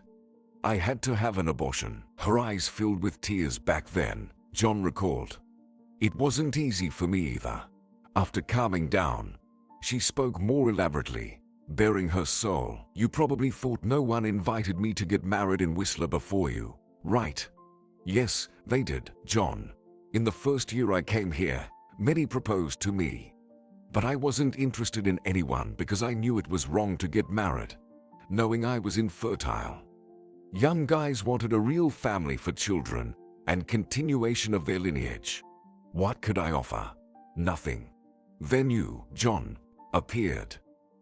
I had to have an abortion." Her eyes filled with tears back then, John recalled. "It wasn't easy for me either." After calming down, she spoke more elaborately, bearing her soul. "You probably thought no one invited me to get married in Whistler before you, right?" "Yes, they did, John. In the first year I came here, many proposed to me. But I wasn't interested in anyone because I knew it was wrong to get married, knowing I was infertile. Young guys wanted a real family for children and continuation of their lineage. What could I offer? Nothing. Then you, John, appeared.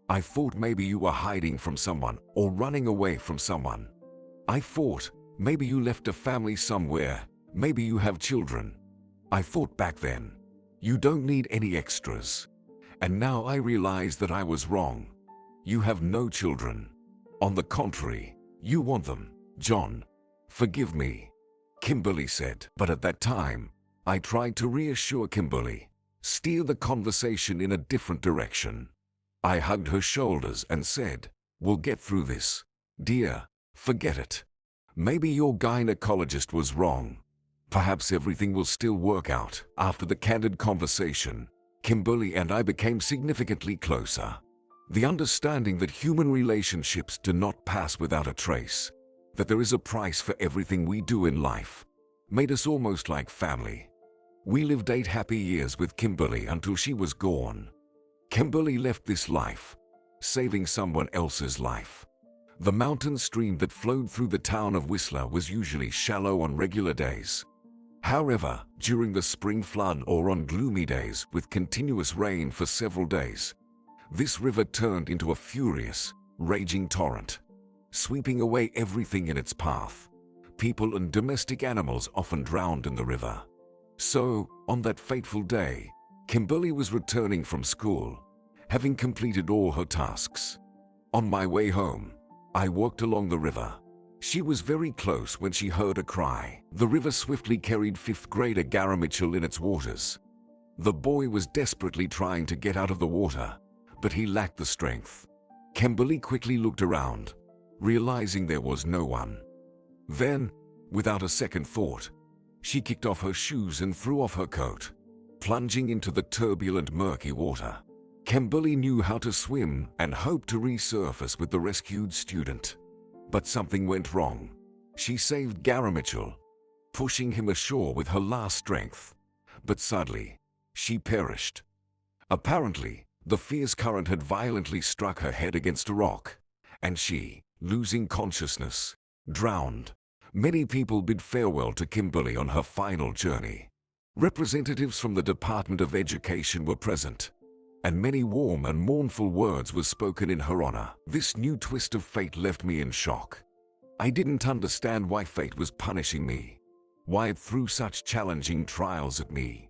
I thought maybe you were hiding from someone or running away from someone. I thought maybe you left a family somewhere, maybe you have children. I thought back then, you don't need any extras. And now I realize that I was wrong. You have no children. On the contrary, you want them, John. Forgive me," Kimberly said. But at that time, I tried to reassure Kimberly, steer the conversation in a different direction. I hugged her shoulders and said, "We'll get through this. Dear, forget it. Maybe your gynecologist was wrong. Perhaps everything will still work out." After the candid conversation, Kimberly and I became significantly closer. The understanding that human relationships do not pass without a trace, that there is a price for everything we do in life, made us almost like family. We lived 8 happy years with Kimberly until she was gone. Kimberly left this life, saving someone else's life. The mountain stream that flowed through the town of Whistler was usually shallow on regular days. However, during the spring flood or on gloomy days with continuous rain for several days, this river turned into a furious, raging torrent, sweeping away everything in its path. People and domestic animals often drowned in the river. So, on that fateful day, Kimberly was returning from school, having completed all her tasks. On my way home, I walked along the river. She was very close when she heard a cry. The river swiftly carried 5th grader Gary Mitchell in its waters. The boy was desperately trying to get out of the water, but he lacked the strength. Kimberly quickly looked around, realizing there was no one. Then, without a second thought, she kicked off her shoes and threw off her coat, plunging into the turbulent, murky water. Kimberly knew how to swim and hoped to resurface with the rescued student. But something went wrong. She saved Gary Mitchell, pushing him ashore with her last strength. But sadly, she perished. Apparently, the fierce current had violently struck her head against a rock, and she, losing consciousness, drowned. Many people bid farewell to Kimberly on her final journey. Representatives from the Department of Education were present, and many warm and mournful words were spoken in her honor. This new twist of fate left me in shock. I didn't understand why fate was punishing me, why it threw such challenging trials at me.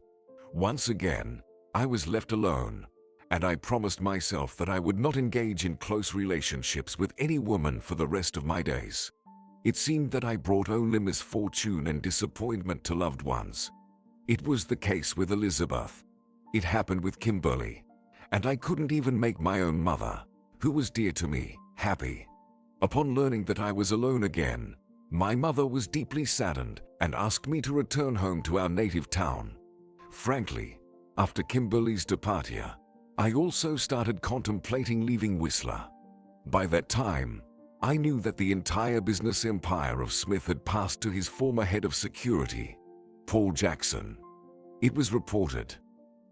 Once again, I was left alone, and I promised myself that I would not engage in close relationships with any woman for the rest of my days. It seemed that I brought only misfortune and disappointment to loved ones. It was the case with Elizabeth. It happened with Kimberly. And I couldn't even make my own mother, who was dear to me, happy. Upon learning that I was alone again, My mother was deeply saddened and asked me to return home to our native town. Frankly, after Kimberly's departure, I also started contemplating leaving Whistler. By that time, I knew that the entire business empire of Smith had passed to his former head of security, Paul Jackson. It was reported.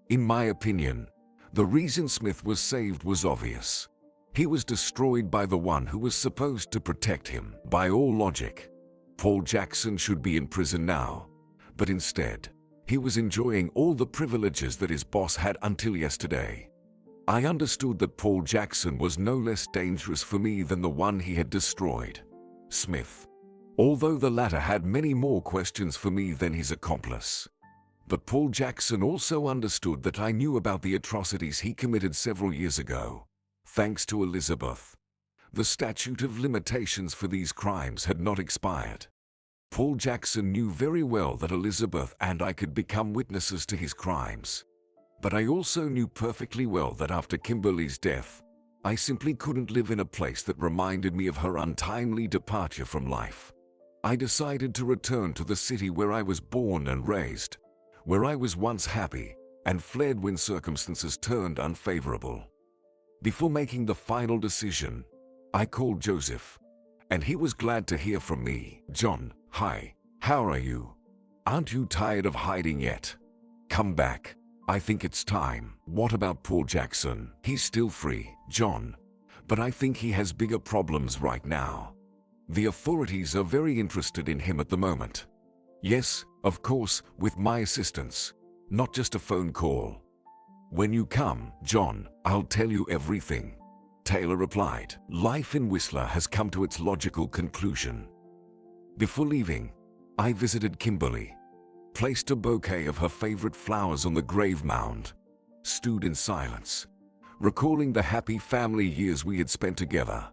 In my opinion, the reason Smith was saved was obvious. He was destroyed by the one who was supposed to protect him. By all logic, Paul Jackson should be in prison now, but instead, he was enjoying all the privileges that his boss had until yesterday. I understood that Paul Jackson was no less dangerous for me than the one he had destroyed, Smith, although the latter had many more questions for me than his accomplice. But Paul Jackson also understood that I knew about the atrocities he committed several years ago. Thanks to Elizabeth, the statute of limitations for these crimes had not expired. Paul Jackson knew very well that Elizabeth and I could become witnesses to his crimes. But I also knew perfectly well that after Kimberly's death, I simply couldn't live in a place that reminded me of her untimely departure from life. I decided to return to the city where I was born and raised, where I was once happy, and fled when circumstances turned unfavorable. Before making the final decision, I called Joseph, and he was glad to hear from me. "John, hi, how are you? Aren't you tired of hiding yet? Come back. I think it's time." "What about Paul Jackson?" "He's still free, John, but I think he has bigger problems right now. The authorities are very interested in him at the moment." "Yes, of course, with my assistance, not just a phone call." "When you come, John, I'll tell you everything," Taylor replied. Life in Whistler has come to its logical conclusion. Before leaving, I visited Kimberly, placed a bouquet of her favorite flowers on the grave mound, stood in silence, recalling the happy family years we had spent together.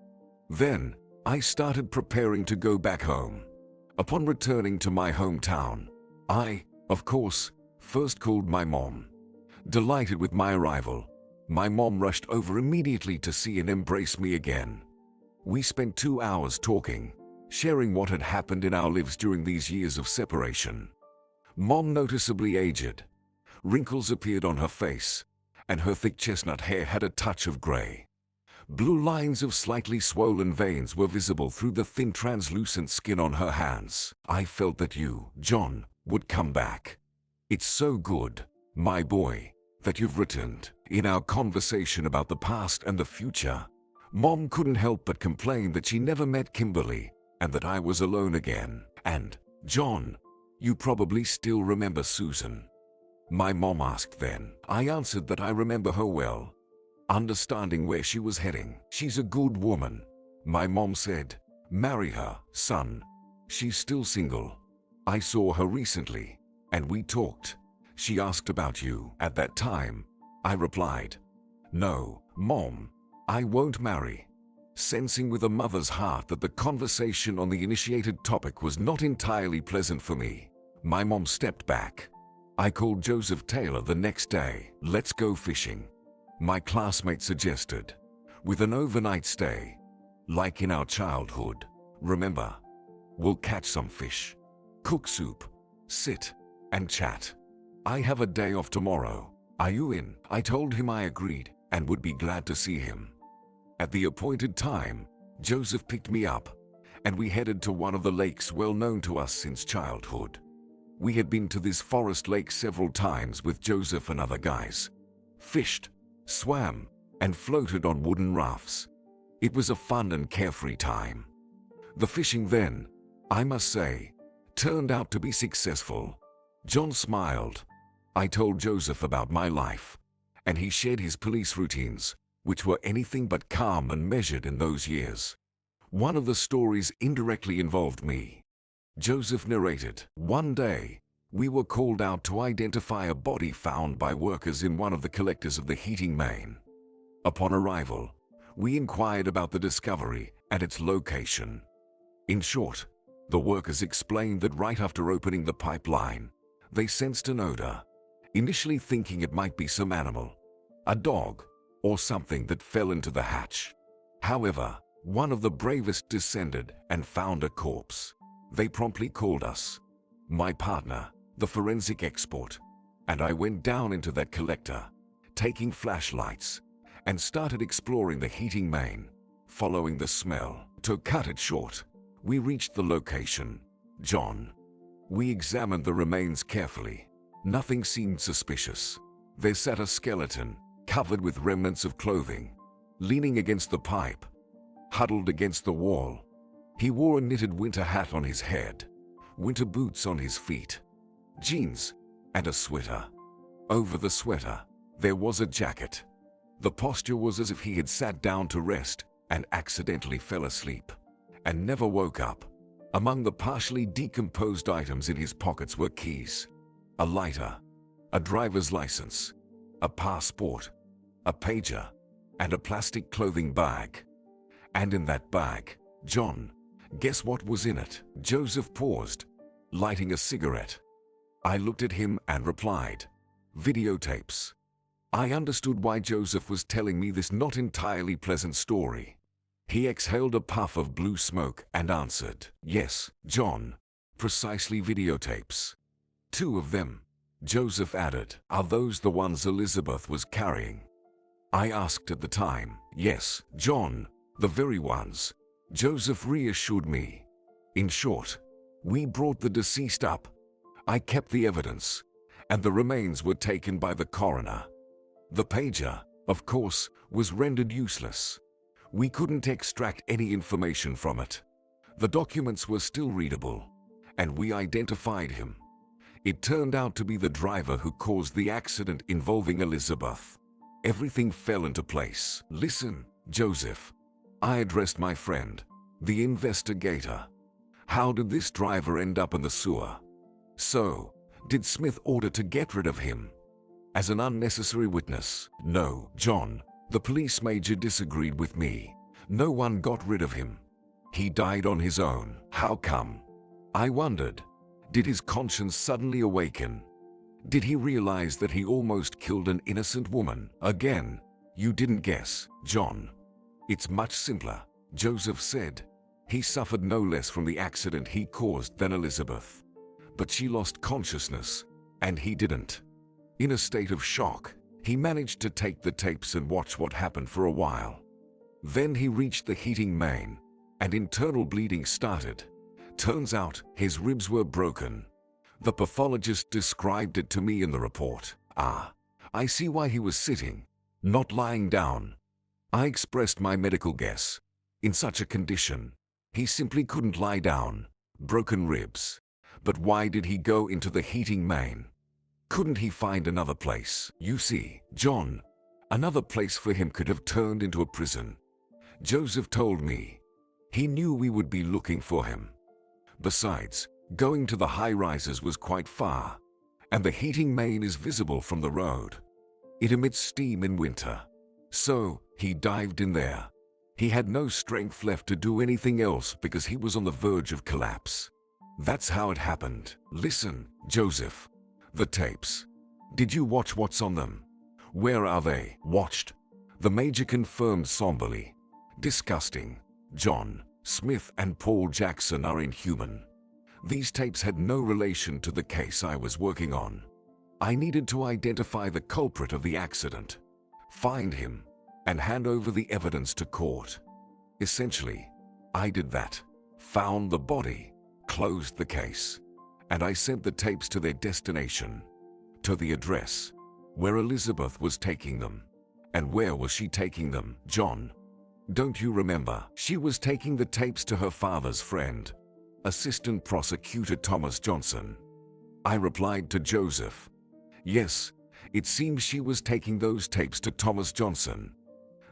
Then, I started preparing to go back home. Upon returning to my hometown, I, of course, first called my mom. Delighted with my arrival, my mom rushed over immediately to see and embrace me again. We spent 2 hours talking, sharing what had happened in our lives during these years of separation. Mom noticeably aged. Wrinkles appeared on her face, and her thick chestnut hair had a touch of gray. Blue lines of slightly swollen veins were visible through the thin translucent skin on her hands. "I felt that you, John, would come back. It's so good, my boy, that you've returned." In our conversation about the past and the future, Mom couldn't help but complain that she never met Kimberly and that I was alone again. "And, John, you probably still remember Susan?" my mom asked then. I answered that I remember her well, understanding where she was heading. "She's a good woman," my mom said. "Marry her, son. She's still single. I saw her recently, and we talked. She asked about you." At that time, I replied, "No, Mom, I won't marry." Sensing with a mother's heart that the conversation on the initiated topic was not entirely pleasant for me, my mom stepped back. I called Joseph Taylor the next day. "Let's go fishing," my classmate suggested, "with an overnight stay, like in our childhood. Remember? We'll catch some fish, cook soup, sit, and chat. I have a day off tomorrow. Are you in?" I told him I agreed and would be glad to see him. At the appointed time, Joseph picked me up, and we headed to one of the lakes well known to us since childhood. We had been to this forest lake several times with Joseph and other guys, fished, swam, and floated on wooden rafts. It was a fun and carefree time. The fishing then, I must say, turned out to be successful. John smiled. I told Joseph about my life, and he shared his police routines, which were anything but calm and measured in those years. One of the stories indirectly involved me. Joseph narrated, "One day, we were called out to identify a body found by workers in one of the collectors of the heating main. Upon arrival, we inquired about the discovery and its location. In short, the workers explained that right after opening the pipeline, they sensed an odor, initially thinking it might be some animal, a dog, or something that fell into the hatch. However, one of the bravest descended and found a corpse. They promptly called us, my partner, the forensic expert, and I went down into that collector, taking flashlights, and started exploring the heating main, following the smell. To cut it short, we reached the location, John. We examined the remains carefully. Nothing seemed suspicious. There sat a skeleton, covered with remnants of clothing, leaning against the pipe, huddled against the wall. He wore a knitted winter hat on his head, winter boots on his feet, jeans, and a sweater. Over the sweater, there was a jacket. The posture was as if he had sat down to rest and accidentally fell asleep, and never woke up. Among the partially decomposed items in his pockets were keys, a lighter, a driver's license, a passport, a pager, and a plastic clothing bag. And in that bag, John, guess what was in it? Joseph paused, lighting a cigarette. I looked at him and replied, videotapes. I understood why Joseph was telling me this not entirely pleasant story. He exhaled a puff of blue smoke and answered, yes, John, precisely videotapes. 2 of them, Joseph added. Are those the ones Elizabeth was carrying? I asked at the time. Yes, John, the very ones. Joseph reassured me. In short, we brought the deceased up. I kept the evidence, and the remains were taken by the coroner. The pager, of course, was rendered useless. We couldn't extract any information from it. The documents were still readable, and we identified him. It turned out to be the driver who caused the accident involving Elizabeth. Everything fell into place. Listen, Joseph. I addressed my friend, the investigator. How did this driver end up in the sewer? So, did Smith order to get rid of him as an unnecessary witness? No, John. The police major disagreed with me. No one got rid of him. He died on his own. How come? I wondered. Did his conscience suddenly awaken? Did he realize that he almost killed an innocent woman? Again, you didn't guess, John. It's much simpler, Joseph said. He suffered no less from the accident he caused than Elizabeth. But she lost consciousness, and he didn't. In a state of shock, he managed to take the tapes and watch what happened for a while. Then he reached the heating main, and internal bleeding started. Turns out, his ribs were broken. The pathologist described it to me in the report. Ah, I see why he was sitting, not lying down. I expressed my medical guess. In such a condition, he simply couldn't lie down. Broken ribs. But why did he go into the heating main? Couldn't he find another place? You see, John, another place for him could have turned into a prison. Joseph told me. He knew we would be looking for him. Besides, going to the high-rises was quite far, and the heating main is visible from the road. It emits steam in winter. So, he dived in there. He had no strength left to do anything else because he was on the verge of collapse. That's how it happened. Listen, Joseph. The tapes. Did you watch what's on them? Where are they? Watched. The major confirmed somberly. Disgusting. John, Smith and Paul Jackson are inhuman. These tapes had no relation to the case I was working on. I needed to identify the culprit of the accident, find him, and hand over the evidence to court. Essentially, I did that. Found the body, closed the case, and I sent the tapes to their destination, to the address where Elizabeth was taking them. And where was she taking them, John? Don't you remember? She was taking the tapes to her father's friend, Assistant Prosecutor Thomas Johnson. I replied to Joseph. Yes, it seems she was taking those tapes to Thomas Johnson.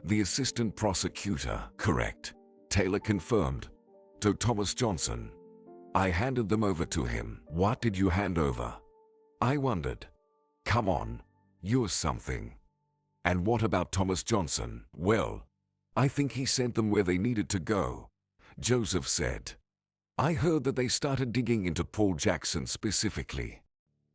The Assistant Prosecutor, correct. Taylor confirmed. To Thomas Johnson. I handed them over to him. What did you hand over? I wondered. Come on, you're something. And what about Thomas Johnson? Well, I think he sent them where they needed to go, Joseph said. I heard that they started digging into Paul Jackson specifically.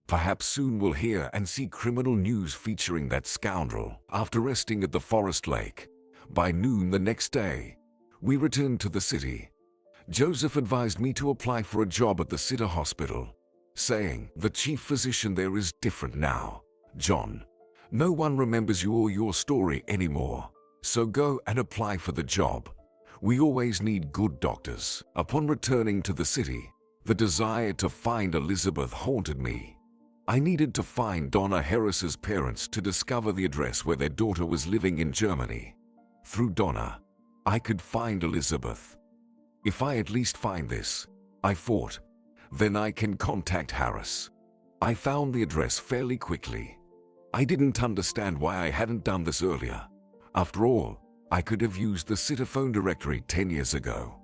Perhaps soon we'll hear and see criminal news featuring that scoundrel. After resting at the Forest Lake, by noon the next day, we returned to the city. Joseph advised me to apply for a job at the city hospital, saying, "The chief physician there is different now, John. No one remembers you or your story anymore. So go and apply for the job. We always need good doctors." Upon returning to the city, the desire to find Elizabeth haunted me. I needed to find Donna Harris's parents to discover the address where their daughter was living in Germany. Through Donna, I could find Elizabeth. If I at least find this, I thought, then I can contact Harris. I found the address fairly quickly. I didn't understand why I hadn't done this earlier. After all, I could have used the city phone directory 10 years ago.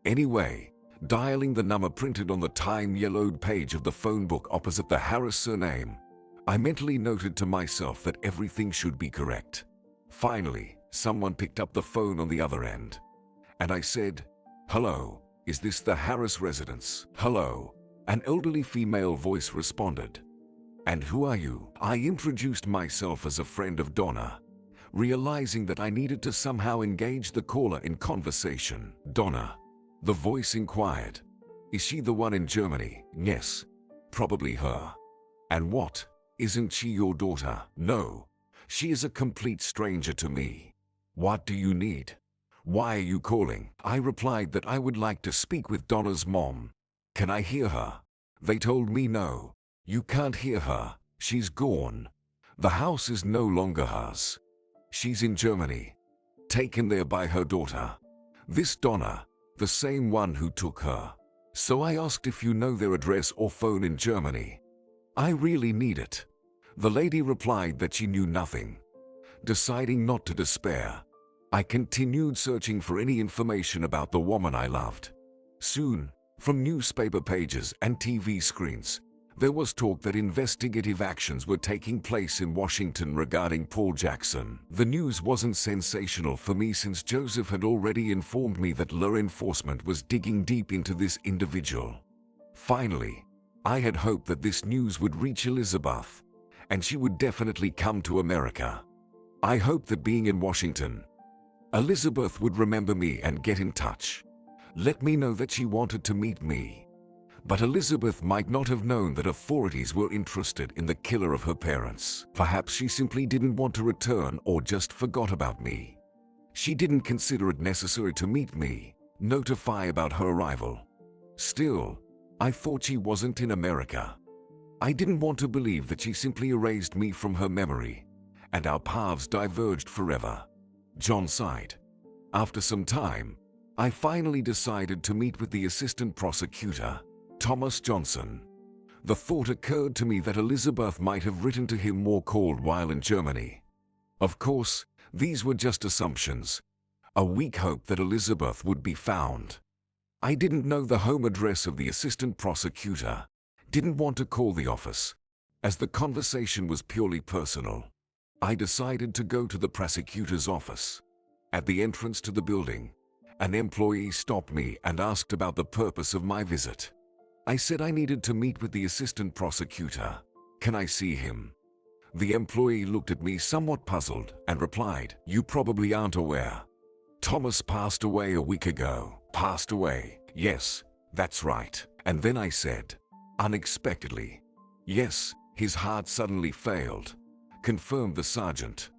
Anyway, dialing the number printed on the time-yellowed page of the phone book opposite the Harris surname, I mentally noted to myself that everything should be correct. Finally, someone picked up the phone on the other end, and I said, "Hello, is this the Harris residence?" "Hello," an elderly female voice responded. "And who are you?" I introduced myself as a friend of Donna, realizing that I needed to somehow engage the caller in conversation. "Donna," the voice inquired. "Is she the one in Germany?" "Yes, probably her." "And what? Isn't she your daughter?" "No, she is a complete stranger to me." "What do you need? Why are you calling?" I replied that I would like to speak with Donna's mom. "Can I hear her?" They told me no. "You can't hear her. She's gone. The house is no longer hers. She's in Germany, taken there by her daughter. This Donna, the same one who took her." So I asked if you know their address or phone in Germany. "I really need it." The lady replied that she knew nothing. Deciding not to despair, I continued searching for any information about the woman I loved. Soon, from newspaper pages and TV screens, there was talk that investigative actions were taking place in Washington regarding Paul Jackson. The news wasn't sensational for me since Joseph had already informed me that law enforcement was digging deep into this individual. Finally, I had hoped that this news would reach Elizabeth, and she would definitely come to America. I hoped that being in Washington, Elizabeth would remember me and get in touch, let me know that she wanted to meet me. But Elizabeth might not have known that authorities were interested in the killer of her parents. Perhaps she simply didn't want to return or just forgot about me. She didn't consider it necessary to meet me, notify about her arrival. Still, I thought she wasn't in America. I didn't want to believe that she simply erased me from her memory, and our paths diverged forever. John sighed. After some time, I finally decided to meet with the assistant prosecutor, Thomas Johnson. The thought occurred to me that Elizabeth might have written to him or called while in Germany. Of course, these were just assumptions, a weak hope that Elizabeth would be found. I didn't know the home address of the assistant prosecutor, didn't want to call the office, as the conversation was purely personal. I decided to go to the prosecutor's office. At the entrance to the building, an employee stopped me and asked about the purpose of my visit. I said I needed to meet with the assistant prosecutor. "Can I see him?" The employee looked at me somewhat puzzled and replied, "You probably aren't aware. Thomas passed away a week ago." "Passed away?" "Yes, that's right." And then I said, unexpectedly, "Yes, his heart suddenly failed," confirmed the sergeant.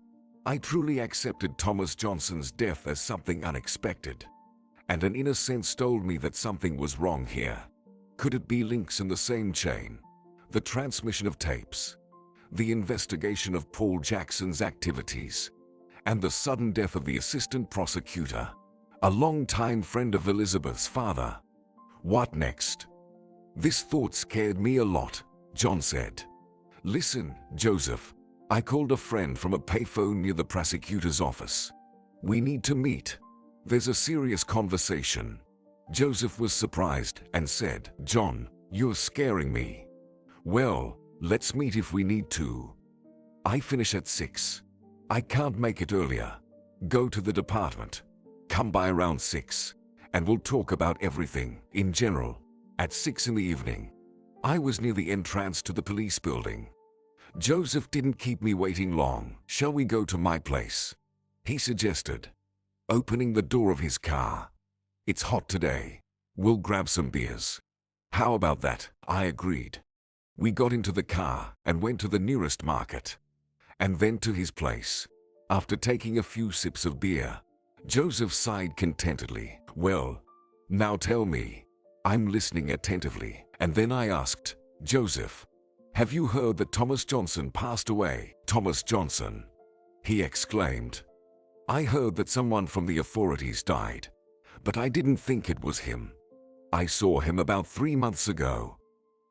I truly accepted Thomas Johnson's death as something unexpected, and an inner sense told me that something was wrong here. Could it be links in the same chain? The transmission of tapes, the investigation of Paul Jackson's activities, and the sudden death of the assistant prosecutor, a longtime friend of Elizabeth's father. What next? This thought scared me a lot. John said, "Listen, Joseph, I called a friend from a payphone near the prosecutor's office. We need to meet. There's a serious conversation." Joseph was surprised and said, "John, you're scaring me." "Well, let's meet if we need to. I finish at 6. I can't make it earlier. Go to the department. Come by around 6, and we'll talk about everything in general." At 6 in the evening, I was near the entrance to the police building. Joseph didn't keep me waiting long. "Shall we go to my place?" he suggested, opening the door of his car. "It's hot today. We'll grab some beers." "How about that?" I agreed. We got into the car and went to the nearest market, and then to his place. After taking a few sips of beer, Joseph sighed contentedly. "Well, now tell me." I'm listening attentively, and then I asked, "Joseph, have you heard that Thomas Johnson passed away?" "Thomas Johnson?" he exclaimed. "I heard that someone from the authorities died, but I didn't think it was him. I saw him about 3 months ago.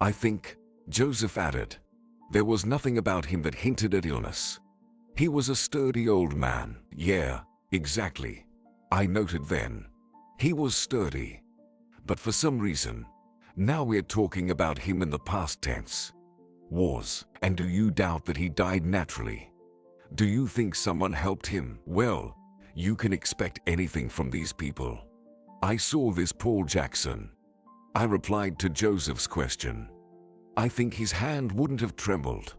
I think," Joseph added, "there was nothing about him that hinted at illness. He was a sturdy old man." "Yeah, exactly," I noted then. He was sturdy. But for some reason, now we're talking about him in the past tense. Was. And do you doubt that he died naturally? Do you think someone helped him? Well, you can expect anything from these people. "I saw this Paul Jackson," I replied to Joseph's question. "I think his hand wouldn't have trembled.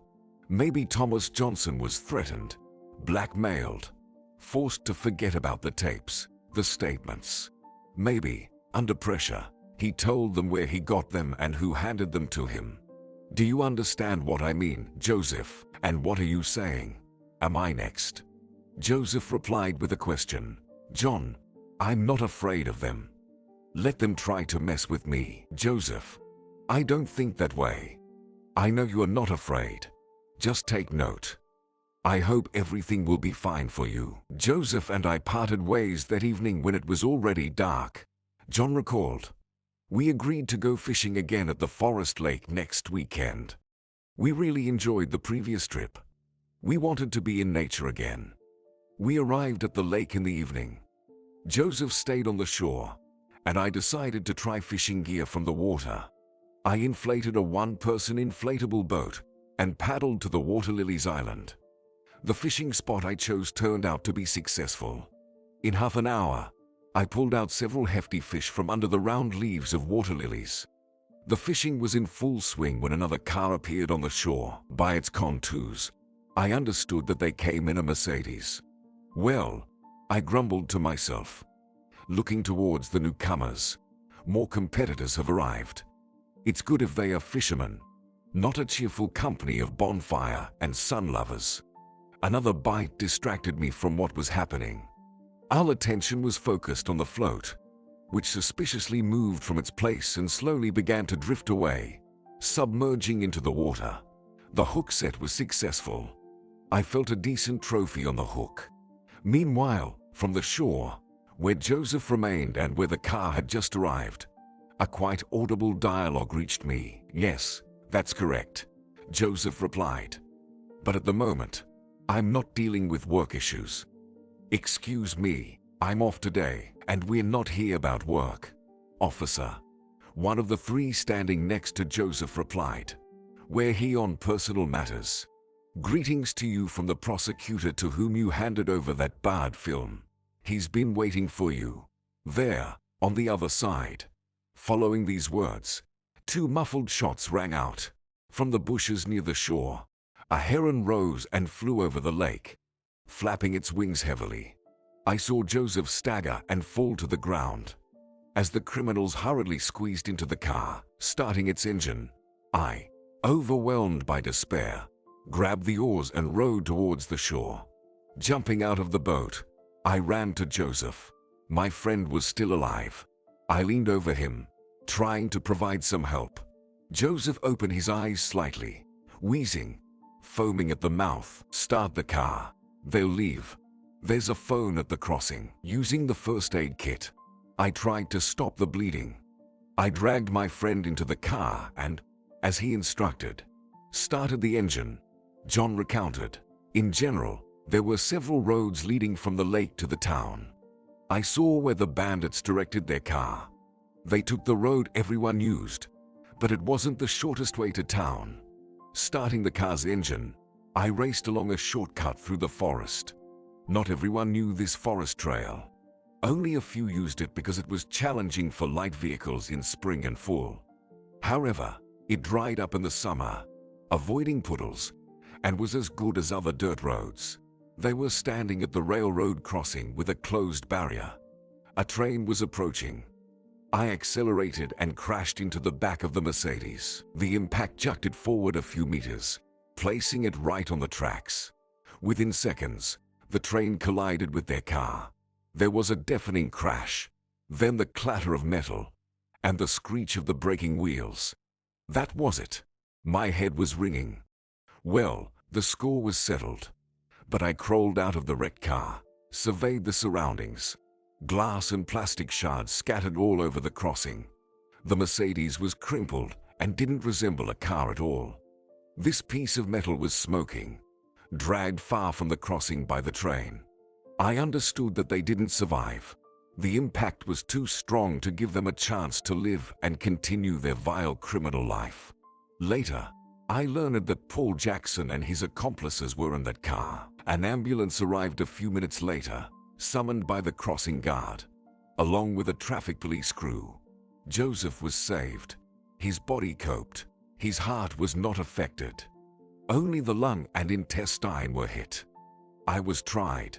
Maybe Thomas Johnson was threatened, blackmailed, forced to forget about the tapes, the statements. Maybe, under pressure, he told them where he got them and who handed them to him. Do you understand what I mean, Joseph? And what are you saying? Am I next?" Joseph replied with a question. "John, I'm not afraid of them. Let them try to mess with me." "Joseph, I don't think that way. I know you are not afraid. Just take note. I hope everything will be fine for you." Joseph and I parted ways that evening when it was already dark. John recalled. We agreed to go fishing again at the forest lake next weekend. We really enjoyed the previous trip. We wanted to be in nature again. We arrived at the lake in the evening. Joseph stayed on the shore, and I decided to try fishing gear from the water. I inflated a one-person inflatable boat and paddled to the Water Lilies Island. The fishing spot I chose turned out to be successful. In half an hour, I pulled out several hefty fish from under the round leaves of water lilies. The fishing was in full swing when another car appeared on the shore. By its contours, I understood that they came in a Mercedes. "Well," I grumbled to myself, looking towards the newcomers. "More competitors have arrived. It's good if they are fishermen, not a cheerful company of bonfire and sun lovers." Another bite distracted me from what was happening. Our attention was focused on the float, which suspiciously moved from its place and slowly began to drift away, submerging into the water. The hook set was successful. I felt a decent trophy on the hook. Meanwhile, from the shore, where Joseph remained and where the car had just arrived, a quite audible dialogue reached me. "Yes, that's correct," Joseph replied. "But at the moment, I'm not dealing with work issues." "Excuse me, I'm off today, and we're not here about work, officer," one of the three standing next to Joseph replied. "We're here on personal matters. Greetings to you from the prosecutor to whom you handed over that bad film. He's been waiting for you, there, on the other side." Following these words, 2 muffled shots rang out. From the bushes near the shore, a heron rose and flew over the lake, flapping its wings heavily. I saw Joseph stagger and fall to the ground. As the criminals hurriedly squeezed into the car, starting its engine, I, overwhelmed by despair, grabbed the oars and rowed towards the shore. Jumping out of the boat, I ran to Joseph. My friend was still alive. I leaned over him, trying to provide some help. Joseph opened his eyes slightly, wheezing, foaming at the mouth. "Start the car. They'll leave. There's a phone at the crossing." Using the first aid kit, I tried to stop the bleeding. I dragged my friend into the car and, as he instructed, started the engine. John recounted. In general, there were several roads leading from the lake to the town. I saw where the bandits directed their car. They took the road everyone used, but it wasn't the shortest way to town. Starting the car's engine, I raced along a shortcut through the forest. Not everyone knew this forest trail. Only a few used it because it was challenging for light vehicles in spring and fall. However, it dried up in the summer, avoiding puddles, and was as good as other dirt roads. They were standing at the railroad crossing with a closed barrier. A train was approaching. I accelerated and crashed into the back of the Mercedes. The impact jerked it forward a few meters, placing it right on the tracks. Within seconds, the train collided with their car. There was a deafening crash, then the clatter of metal, and the screech of the braking wheels. That was it. My head was ringing. Well, the score was settled. But I crawled out of the wrecked car, surveyed the surroundings. Glass and plastic shards scattered all over the crossing. The Mercedes was crumpled and didn't resemble a car at all. This piece of metal was smoking, dragged far from the crossing by the train. I understood that they didn't survive. The impact was too strong to give them a chance to live and continue their vile criminal life. Later, I learned that Paul Jackson and his accomplices were in that car. An ambulance arrived a few minutes later, summoned by the crossing guard, along with a traffic police crew. Joseph was saved. His body coped. His heart was not affected. Only the lung and intestine were hit. I was tried.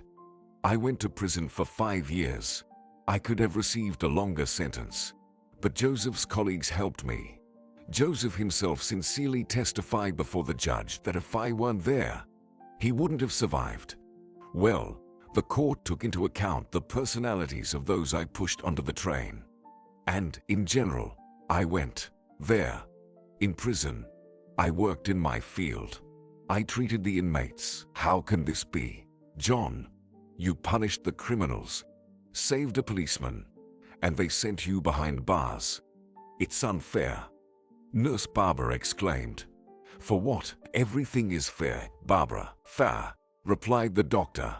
I went to prison for 5 years. I could have received a longer sentence, but Joseph's colleagues helped me. Joseph himself sincerely testified before the judge that if I weren't there, he wouldn't have survived. Well, the court took into account the personalities of those I pushed onto the train. And, in general, I went there. In prison, I worked in my field. I treated the inmates. How can this be? John, you punished the criminals, saved a policeman, and they sent you behind bars. It's unfair. Nurse Barbara exclaimed. For what? Everything is fair, Barbara. Fair, replied the doctor.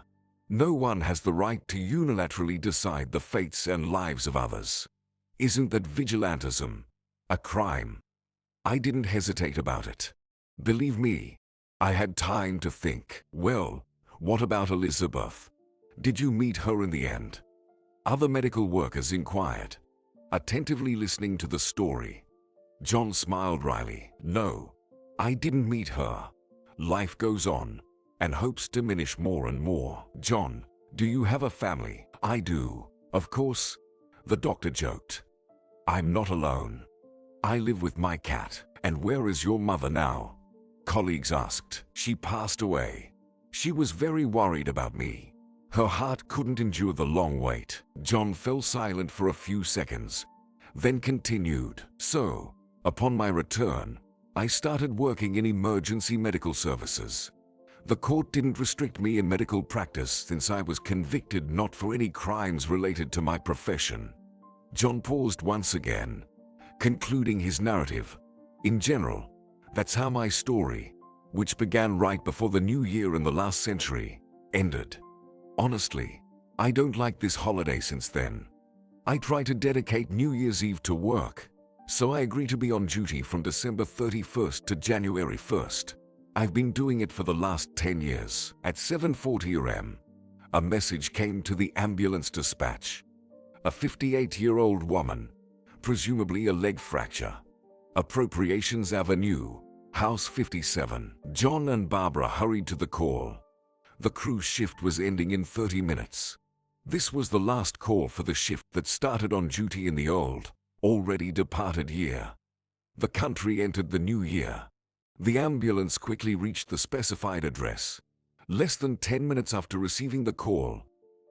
No one has the right to unilaterally decide the fates and lives of others. Isn't that vigilantism? A crime? I didn't hesitate about it. Believe me, I had time to think. Well, what about Elizabeth? Did you meet her in the end? Other medical workers inquired, attentively listening to the story. John smiled wryly. No, I didn't meet her. Life goes on, and hopes diminish more and more. John, do you have a family? I do. Of course, the doctor joked. I'm not alone. I live with my cat. And where is your mother now? Colleagues asked. She passed away. She was very worried about me. Her heart couldn't endure the long wait. John fell silent for a few seconds, then continued. So, upon my return, I started working in emergency medical services. The court didn't restrict me in medical practice since I was convicted not for any crimes related to my profession. John paused once again, concluding his narrative. In general, that's how my story, which began right before the new year in the last century, ended. Honestly, I don't like this holiday since then. I try to dedicate New Year's Eve to work, so I agree to be on duty from December 31st to January 1st. I've been doing it for the last 10 years. At 7:40 a.m., a message came to the ambulance dispatch. A 58-year-old woman, presumably a leg fracture. Appropriations Avenue, House 57. John and Barbara hurried to the call. The crew's shift was ending in 30 minutes. This was the last call for the shift that started on duty in the old, already departed year. The country entered the new year. The ambulance quickly reached the specified address. Less than 10 minutes after receiving the call,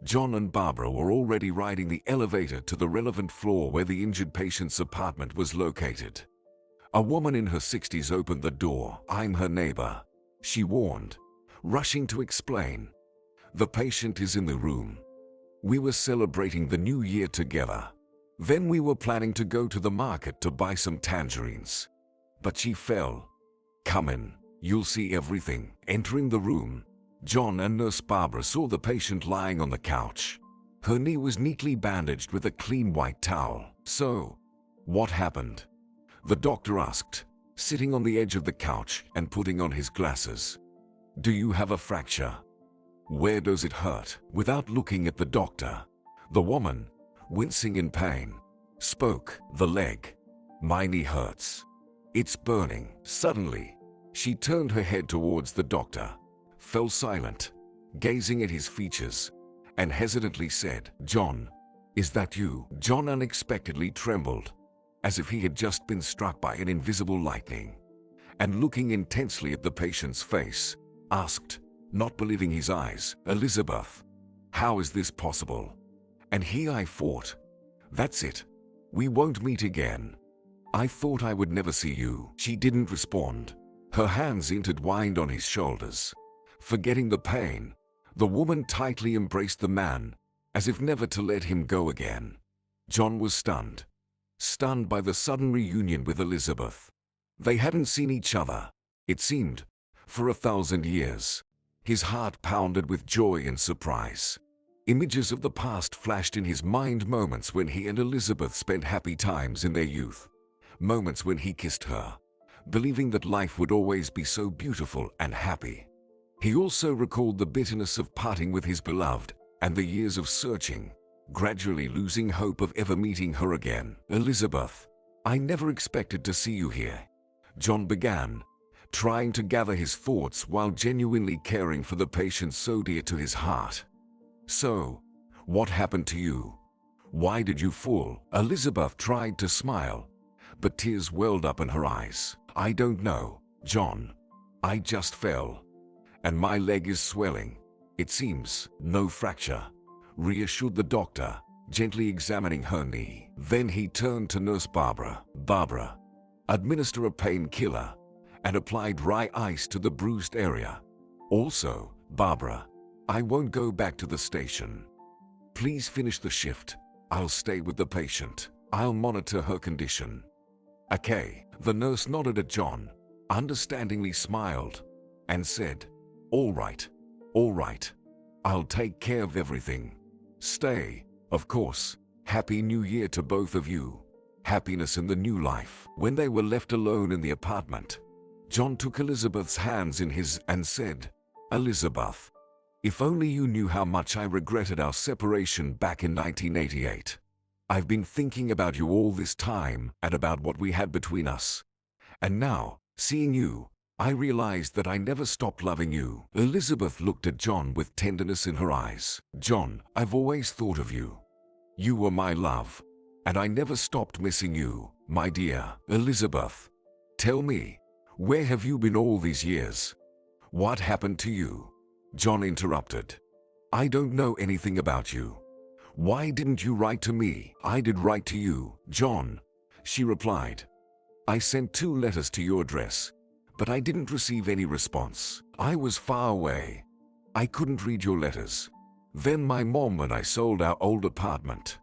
John and Barbara were already riding the elevator to the relevant floor where the injured patient's apartment was located. A woman in her 60s opened the door. I'm her neighbor, she warned, rushing to explain. The patient is in the room. We were celebrating the new year together. Then we were planning to go to the market to buy some tangerines. But she fell. Come in, you'll see everything. Entering the room, John and Nurse Barbara saw the patient lying on the couch. Her knee was neatly bandaged with a clean white towel. So, what happened? The doctor asked, sitting on the edge of the couch and putting on his glasses. Do you have a fracture? Where does it hurt? Without looking at the doctor, the woman, wincing in pain, spoke. The leg. My knee hurts. It's burning. Suddenly, she turned her head towards the doctor, fell silent, gazing at his features, and hesitantly said, John, "Is that you?" John unexpectedly trembled, as if he had just been struck by an invisible lightning, and looking intensely at the patient's face, asked, not believing his eyes, "Elizabeth, how is this possible?" And I thought, "That's it. We won't meet again. I thought I would never see you." She didn't respond. Her hands intertwined on his shoulders. Forgetting the pain, the woman tightly embraced the man, as if never to let him go again. John was stunned by the sudden reunion with Elizabeth. They hadn't seen each other, it seemed, for 1,000 years. His heart pounded with joy and surprise. Images of the past flashed in his mind, moments when he and Elizabeth spent happy times in their youth. Moments when he kissed her, believing that life would always be so beautiful and happy. He also recalled the bitterness of parting with his beloved and the years of searching, gradually losing hope of ever meeting her again. "Elizabeth, I never expected to see you here," John began, trying to gather his thoughts while genuinely caring for the patient so dear to his heart. "So, what happened to you? Why did you fall?" Elizabeth tried to smile, but tears welled up in her eyes. "I don't know, John. I just fell, and my leg is swelling. It seems no fracture," reassured the doctor, gently examining her knee. Then he turned to Nurse Barbara. "Barbara, administer a painkiller and apply dry ice to the bruised area. Also, Barbara, I won't go back to the station. Please finish the shift. I'll stay with the patient. I'll monitor her condition." "Okay." The nurse nodded at John, understandingly smiled, and said, All right. I'll take care of everything. Stay, of course. Happy New Year to both of you. Happiness in the new life." When they were left alone in the apartment, John took Elizabeth's hands in his and said, "Elizabeth, if only you knew how much I regretted our separation back in 1988. I've been thinking about you all this time and about what we had between us. And now, seeing you, I realized that I never stopped loving you." Elizabeth looked at John with tenderness in her eyes. "John, I've always thought of you. You were my love, and I never stopped missing you, my dear." "Elizabeth, tell me, where have you been all these years? What happened to you?" John interrupted. "I don't know anything about you. Why didn't you write to me?" "I did write to you, John," she replied. "I sent 2 letters to your address, but I didn't receive any response. I was far away. I couldn't read your letters. Then my mom and I sold our old apartment.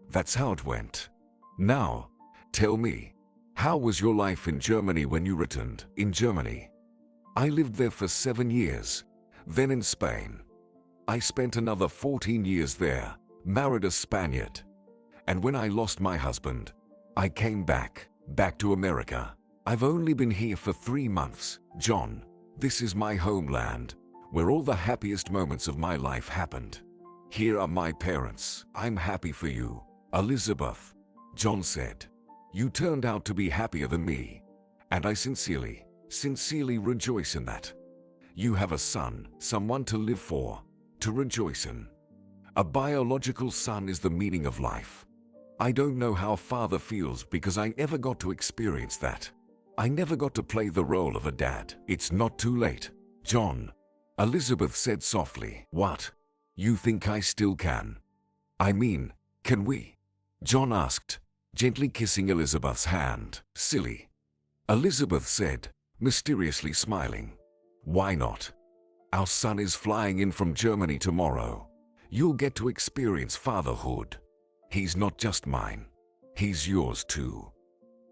That's how it went. Now, tell me, how was your life in Germany when you returned?" "In Germany? I lived there for 7 years, then in Spain. I spent another 14 years there, married a Spaniard. And when I lost my husband, I came back to America. I've only been here for 3 months, John. This is my homeland, where all the happiest moments of my life happened. Here are my parents. I'm happy for you, Elizabeth," John said. "You turned out to be happier than me, and I sincerely rejoice in that. You have a son, someone to live for, to rejoice in. A biological son is the meaning of life. I don't know how a father feels because I never got to experience that. I never got to play the role of a dad." "It's not too late, John," Elizabeth said softly. "What? You think I still can? I mean, can we?" John asked, gently kissing Elizabeth's hand. "Silly," Elizabeth said, mysteriously smiling. "Why not? Our son is flying in from Germany tomorrow. You'll get to experience fatherhood. He's not just mine. He's yours too.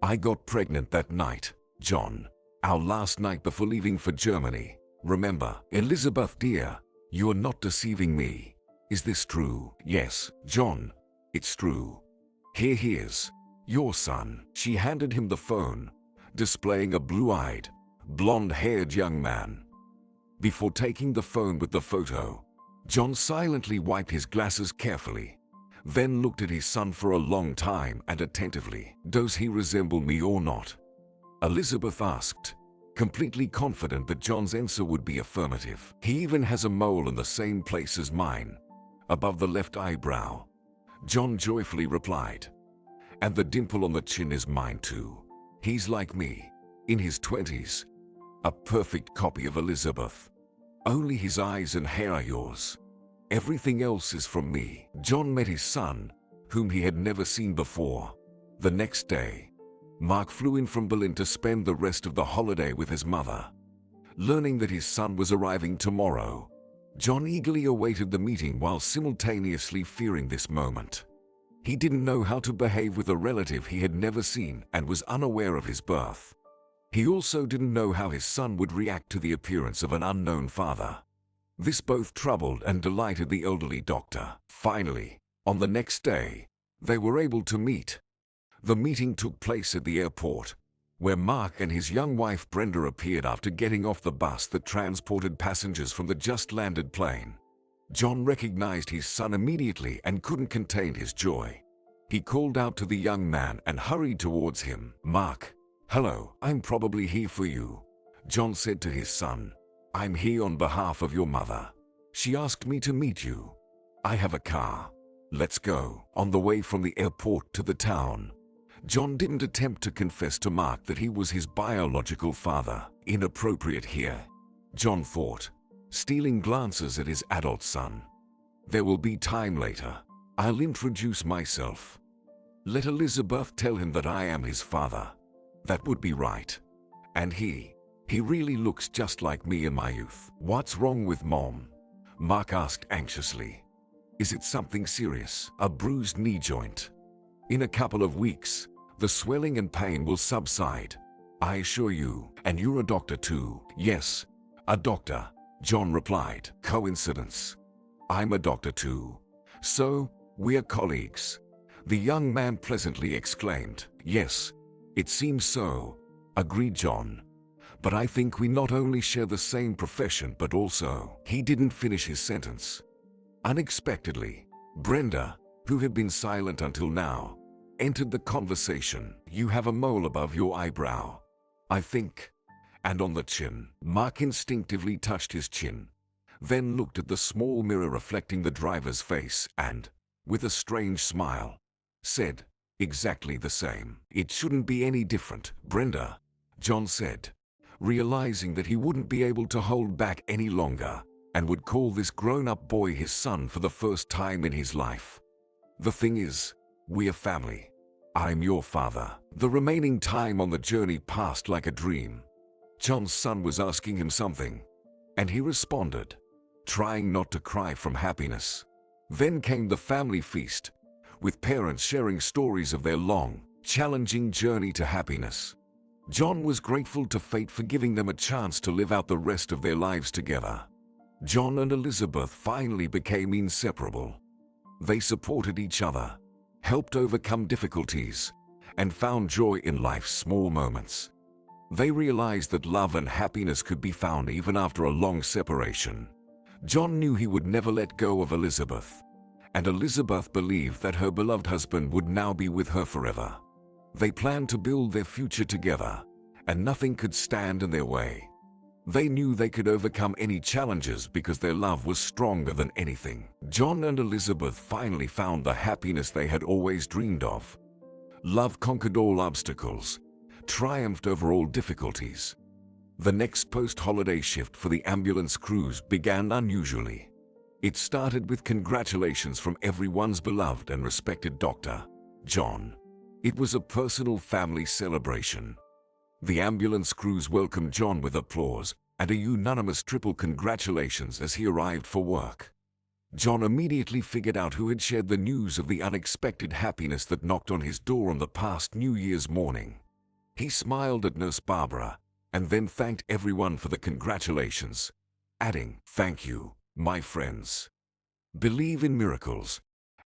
I got pregnant that night, John. Our last night before leaving for Germany. Remember?" "Elizabeth dear, you're not deceiving me. Is this true?" "Yes, John, it's true. Here he is, your son." She handed him the phone, displaying a blue-eyed, blonde-haired young man. Before taking the phone with the photo, John silently wiped his glasses carefully, then looked at his son for a long time and attentively. "Does he resemble me or not?" Elizabeth asked, completely confident that John's answer would be affirmative. "He even has a mole in the same place as mine, above the left eyebrow," John joyfully replied. "And the dimple on the chin is mine too. He's like me, in his 20s. A perfect copy of Elizabeth. Only his eyes and hair are yours. Everything else is from me." John met his son, whom he had never seen before. The next day, Mark flew in from Berlin to spend the rest of the holiday with his mother. Learning that his son was arriving tomorrow, John eagerly awaited the meeting while simultaneously fearing this moment. He didn't know how to behave with a relative he had never seen and was unaware of his birth. He also didn't know how his son would react to the appearance of an unknown father. This both troubled and delighted the elderly doctor. Finally, on the next day, they were able to meet. The meeting took place at the airport, where Mark and his young wife Brenda appeared after getting off the bus that transported passengers from the just-landed plane. John recognized his son immediately and couldn't contain his joy. He called out to the young man and hurried towards him. "Mark, hello, I'm probably here for you," John said to his son. "I'm here on behalf of your mother. She asked me to meet you. I have a car. Let's go." On the way from the airport to the town, John didn't attempt to confess to Mark that he was his biological father. Inappropriate here, John thought, stealing glances at his adult son. There will be time later. I'll introduce myself. Let Elizabeth tell him that I am his father. That would be right. And he really looks just like me in my youth. "What's wrong with Mom?" Mark asked anxiously. "Is it something serious? A bruised knee joint? In a couple of weeks, the swelling and pain will subside, I assure you. And you're a doctor too?" "Yes, a doctor," John replied. "Coincidence? I'm a doctor too. So, we're colleagues," the young man pleasantly exclaimed. "Yes, it seems so," agreed John. "But I think we not only share the same profession but also—" He didn't finish his sentence. Unexpectedly, Brenda, who had been silent until now, entered the conversation. "You have a mole above your eyebrow, I think, and on the chin." Mark instinctively touched his chin, then looked at the small mirror reflecting the driver's face and, with a strange smile, said, "Exactly the same." "It shouldn't be any different, Brenda," John said, realizing that he wouldn't be able to hold back any longer and would call this grown-up boy his son for the first time in his life. "The thing is, we're family. I'm your father." The remaining time on the journey passed like a dream. John's son was asking him something, and he responded, trying not to cry from happiness. Then came the family feast, with parents sharing stories of their long, challenging journey to happiness. John was grateful to fate for giving them a chance to live out the rest of their lives together. John and Elizabeth finally became inseparable. They supported each other, helped overcome difficulties, and found joy in life's small moments. They realized that love and happiness could be found even after a long separation. John knew he would never let go of Elizabeth, and Elizabeth believed that her beloved husband would now be with her forever. They planned to build their future together, and nothing could stand in their way. They knew they could overcome any challenges because their love was stronger than anything. John and Elizabeth finally found the happiness they had always dreamed of. Love conquered all obstacles, triumphed over all difficulties. The next post-holiday shift for the ambulance crews began unusually. It started with congratulations from everyone's beloved and respected doctor, John. It was a personal family celebration. The ambulance crews welcomed John with applause and a unanimous triple congratulations as he arrived for work. John immediately figured out who had shared the news of the unexpected happiness that knocked on his door on the past New Year's morning. He smiled at Nurse Barbara and then thanked everyone for the congratulations, adding, "Thank you, my friends. Believe in miracles,